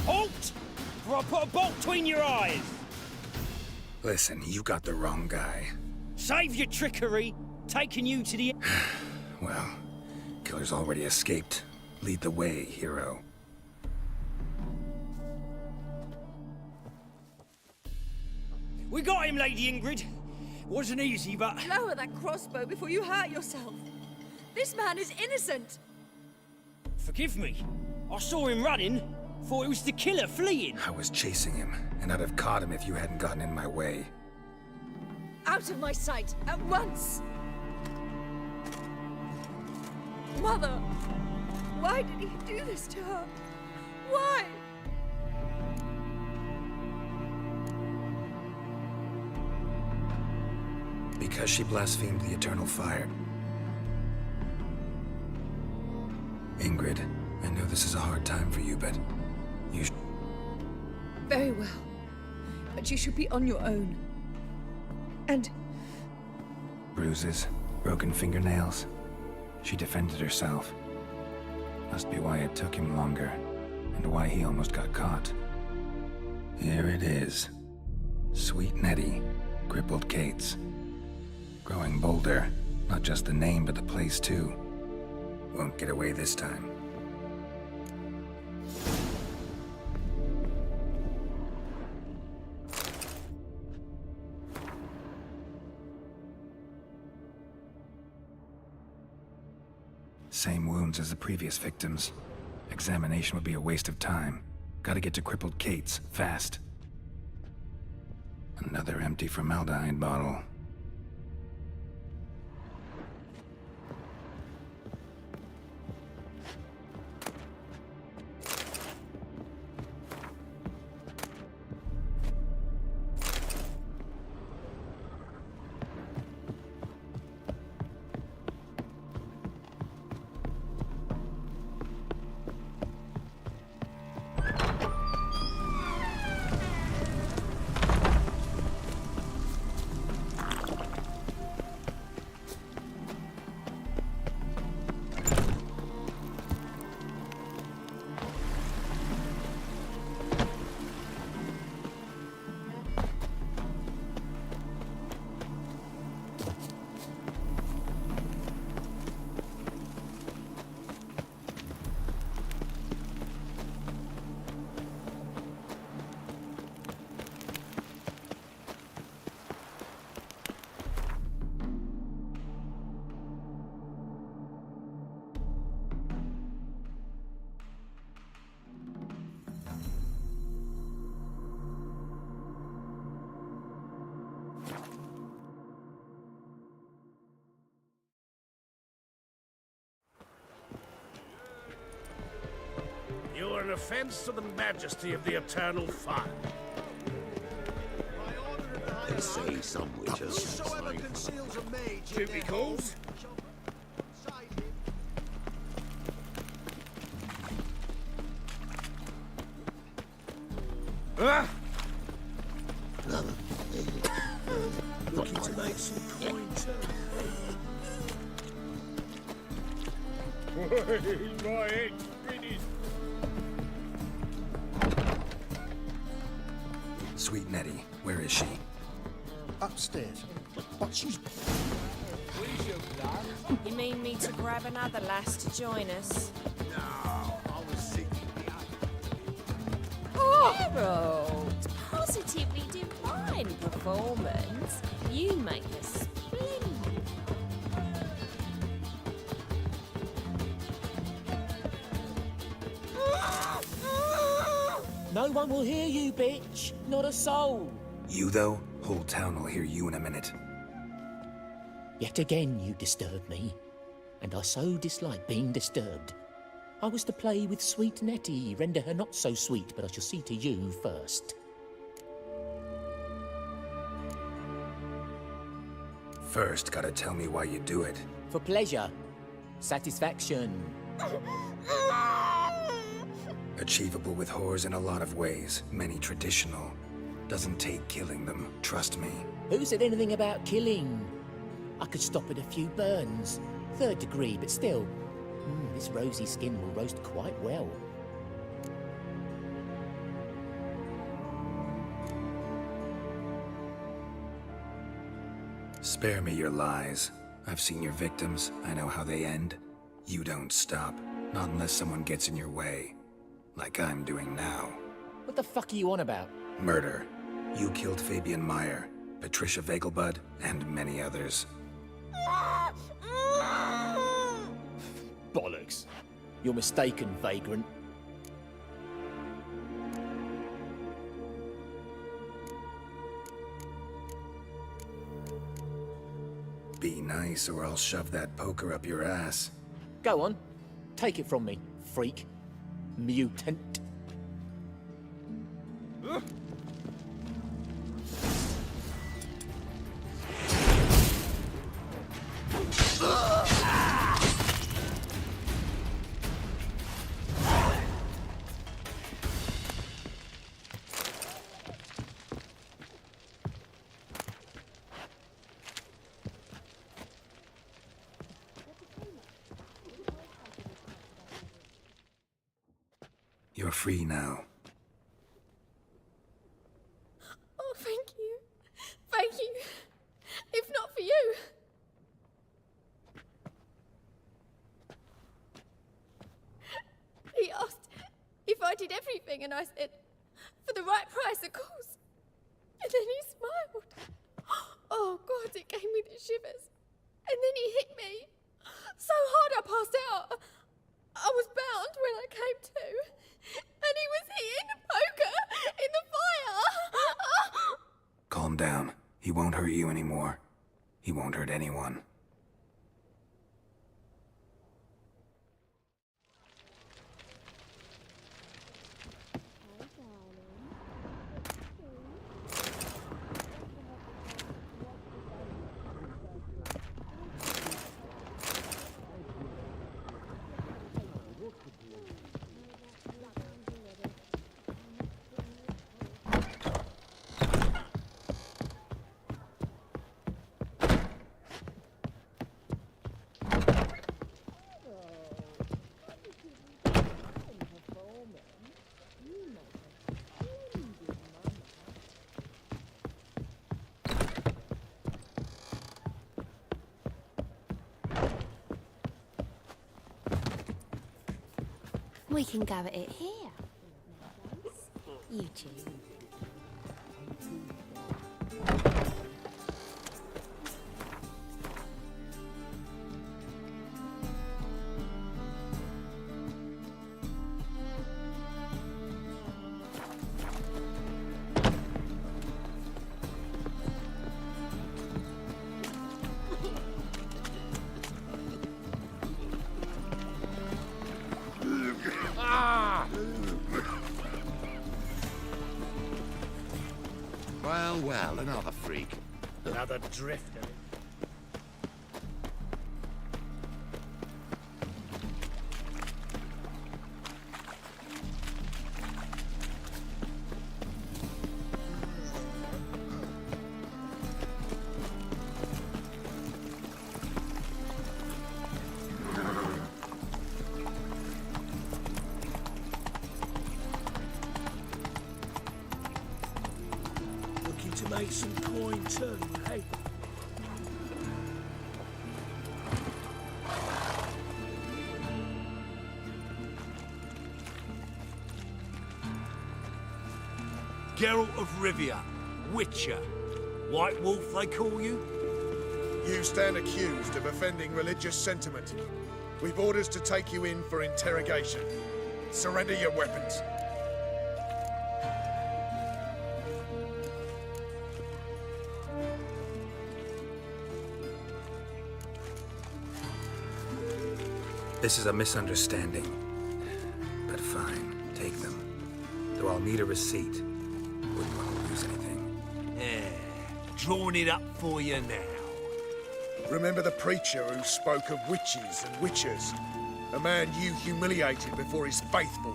Speaker 6: Halt! Or I'll put a bolt between your eyes!
Speaker 5: Listen, you got the wrong guy.
Speaker 6: Save your trickery! Taking you to the...
Speaker 5: Well, killer's already escaped. Lead the way, hero.
Speaker 6: We got him, Lady Ingrid. Wasn't easy, but...
Speaker 10: Lower that crossbow before you hurt yourself. This man is innocent.
Speaker 6: Forgive me. I saw him running. Thought it was the killer fleeing.
Speaker 5: I was chasing him, and I'd have caught him if you hadn't gotten in my way.
Speaker 10: Out of my sight, at once! Mother! Why did he do this to her? Why?
Speaker 5: Because she blasphemed the eternal fire. Ingrid, I know this is a hard time for you, but you
Speaker 10: Very well. But you should be on your own. And
Speaker 5: bruises, broken fingernails. She defended herself. Must be why it took him longer, and why he almost got caught. Here it is. Sweet Nettie, crippled Kate's. Growing bolder, not just the name, but the place too. Won't get away this time. Same wounds as the previous victims. Examination would be a waste of time. Gotta get to crippled Kate's, fast. Another empty formaldehyde bottle.
Speaker 1: You are an offense to the majesty of the eternal fire.
Speaker 17: They say some witches.
Speaker 1: Cubicles? Ah! Looking to make some coin too.
Speaker 14: My head's spinning.
Speaker 5: Sweet Nettie, where is she?
Speaker 7: Upstairs. But she's...
Speaker 18: You mean me to grab another lass to join us?
Speaker 17: No, I was seeking the
Speaker 18: Oh! Harold! Positively divine performance. You make a splendid...
Speaker 16: No one will hear you, bitch. Not a soul.
Speaker 5: You, though? Whole town will hear you in a minute.
Speaker 16: Yet again you disturb me, and I so dislike being disturbed. I was to play with sweet Nettie, render her not so sweet, but I shall see to you first.
Speaker 5: First, gotta tell me why you do it.
Speaker 16: For pleasure. Satisfaction.
Speaker 5: Achievable with whores in a lot of ways, many traditional. Doesn't take killing them, trust me.
Speaker 16: Who said anything about killing? I could stop at a few burns. 3rd degree, but still. This rosy skin will roast quite well.
Speaker 5: Spare me your lies. I've seen your victims. I know how they end. You don't stop. Not unless someone gets in your way. Like I'm doing now.
Speaker 16: What the fuck are you on about?
Speaker 5: Murder. You killed Fabian Meyer, Patricia Vegelbud, and many others.
Speaker 16: Bollocks. You're mistaken, vagrant.
Speaker 5: Be nice or I'll shove that poker up your ass.
Speaker 16: Go on. Take it from me, freak. Mutant.
Speaker 5: You're free now.
Speaker 10: Oh, thank you. Thank you. If not for you. He asked if I did everything, and I said, for the right price, of course. And then he smiled. Oh, God, it gave me the shivers. And then he hit me so hard I passed out. I was bound when I came to. And he was hitting the poker in the fire.
Speaker 5: Calm down. He won't hurt you anymore. He won't hurt anyone.
Speaker 18: We can go at it here. You two.
Speaker 2: Well, another freak.
Speaker 14: Another drifter. To make some coin too, hey?
Speaker 4: Geralt of Rivia, Witcher. White Wolf, they call you?
Speaker 3: You stand accused of offending religious sentiment. We've orders to take you in for interrogation. Surrender your weapons.
Speaker 5: This is a misunderstanding. But fine, take them. Though I'll need a receipt. Wouldn't want to lose anything.
Speaker 4: Yeah, drawing it up for you now.
Speaker 3: Remember the preacher who spoke of witches and witchers? A man you humiliated before his faithful.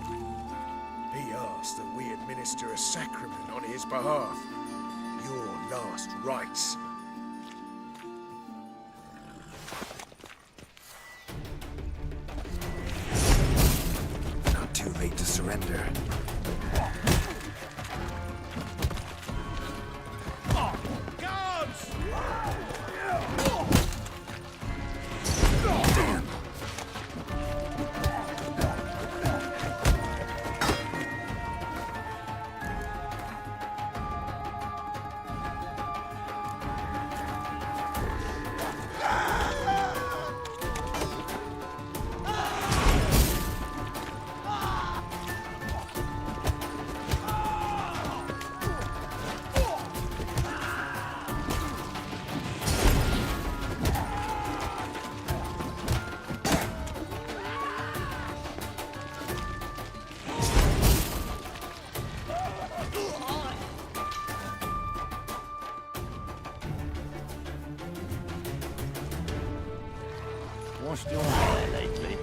Speaker 3: He asked that we administer a sacrament on his behalf. Your last rites.
Speaker 5: Not too late to surrender.
Speaker 21: What's your hair lately?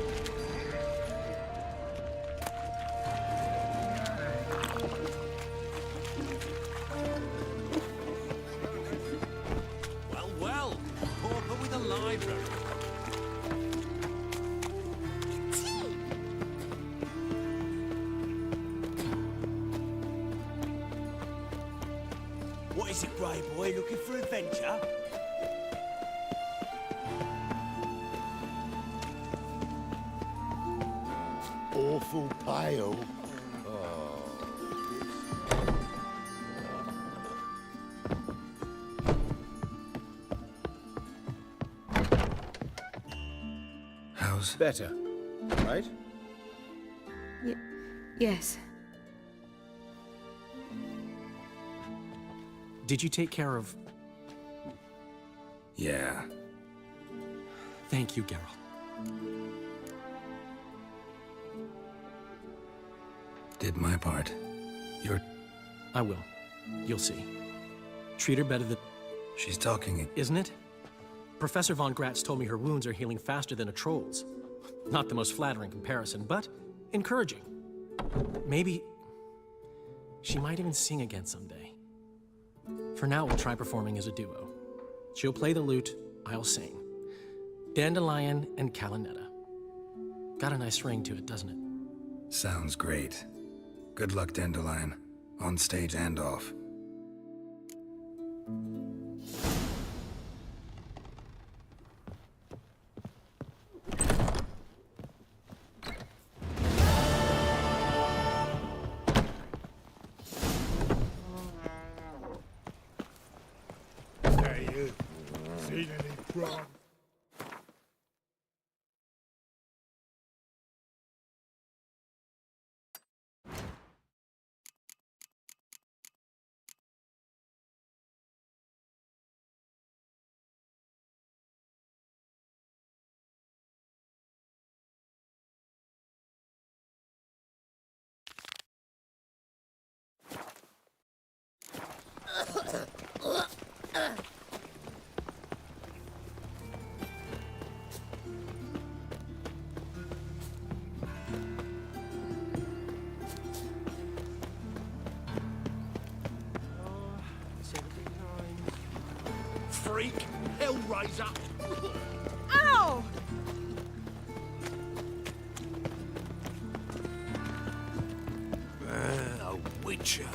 Speaker 2: Well, well, pauper with a library.
Speaker 4: What is it, Grey Boy? Looking for adventure?
Speaker 17: Awful pale.
Speaker 5: How's
Speaker 19: better, right?
Speaker 22: Yes.
Speaker 19: Did you take care of...
Speaker 5: Yeah.
Speaker 19: Thank you, Geralt.
Speaker 5: Did my part. You're...
Speaker 19: I will. You'll see. Treat her better than...
Speaker 5: She's talking...
Speaker 19: Isn't it? Professor von Gratz told me her wounds are healing faster than a troll's. Not the most flattering comparison, but encouraging. Maybe... she might even sing again someday. For now, we'll try performing as a duo. She'll play the lute, I'll sing. Dandelion and Calinetta. Got a nice ring to it, doesn't it?
Speaker 5: Sounds great. Good luck, Dandelion. On stage and off.
Speaker 14: Hey, you. Seen any prawn?
Speaker 2: Freak! Hellraiser!
Speaker 18: Ow!
Speaker 2: A witcher.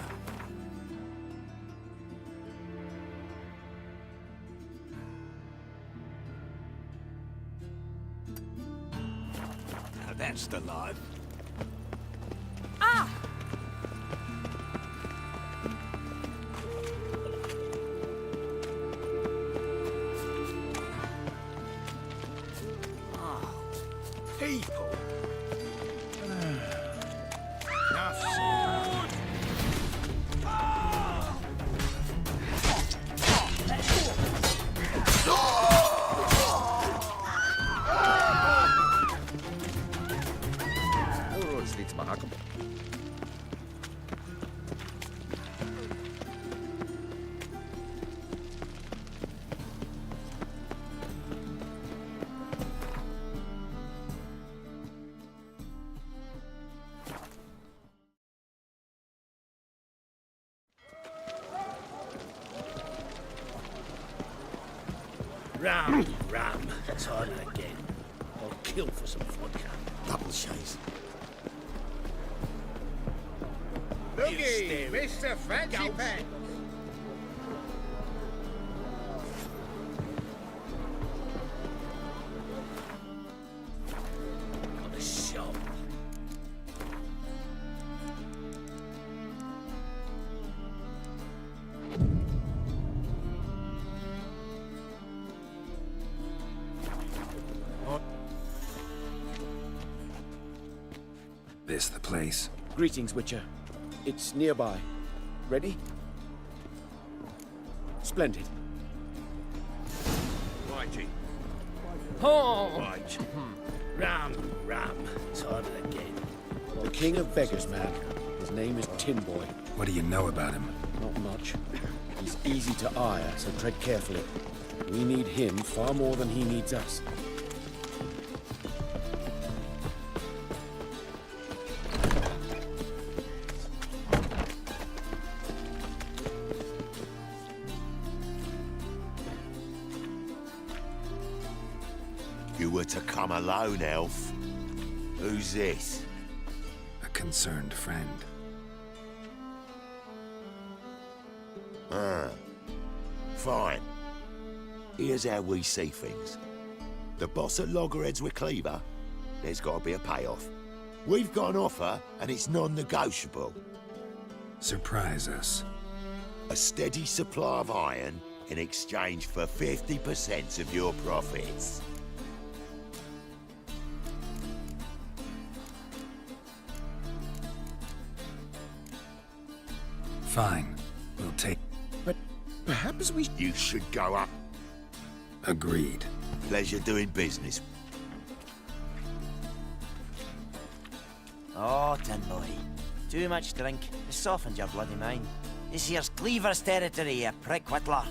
Speaker 2: Now that's the life.
Speaker 18: Ah!
Speaker 3: People. Enough
Speaker 15: All roads lead to Mahakam.
Speaker 4: Ram, time again. I'll kill for some vodka.
Speaker 17: Double chase.
Speaker 11: Looky, Mr. Fancy Pants.
Speaker 4: Got a shop.
Speaker 5: This the place?
Speaker 20: Greetings, Witcher. It's nearby. Ready? Splendid.
Speaker 2: Righty.
Speaker 20: Oh!
Speaker 4: Right. Ram, time again.
Speaker 20: The king of beggars, man. His name is Tin Boy.
Speaker 5: What do you know about him?
Speaker 20: Not much. He's easy to ire, so tread carefully. We need him far more than he needs us.
Speaker 17: You were to come alone, elf. Who's this?
Speaker 5: A concerned friend.
Speaker 17: Ah. Fine. Here's how we see things. The boss at Loggerheads with Cleaver, there's got to be a payoff. We've got an offer, and it's non-negotiable.
Speaker 5: Surprise us.
Speaker 17: A steady supply of iron in exchange for 50% of your profits.
Speaker 5: Fine. We'll take...
Speaker 20: But perhaps we...
Speaker 17: You should go up.
Speaker 5: Agreed.
Speaker 17: Pleasure doing business.
Speaker 8: Oh, Tin Boy. Too much drink has softened your bloody mind. This here's Cleaver's territory, you prick whittler.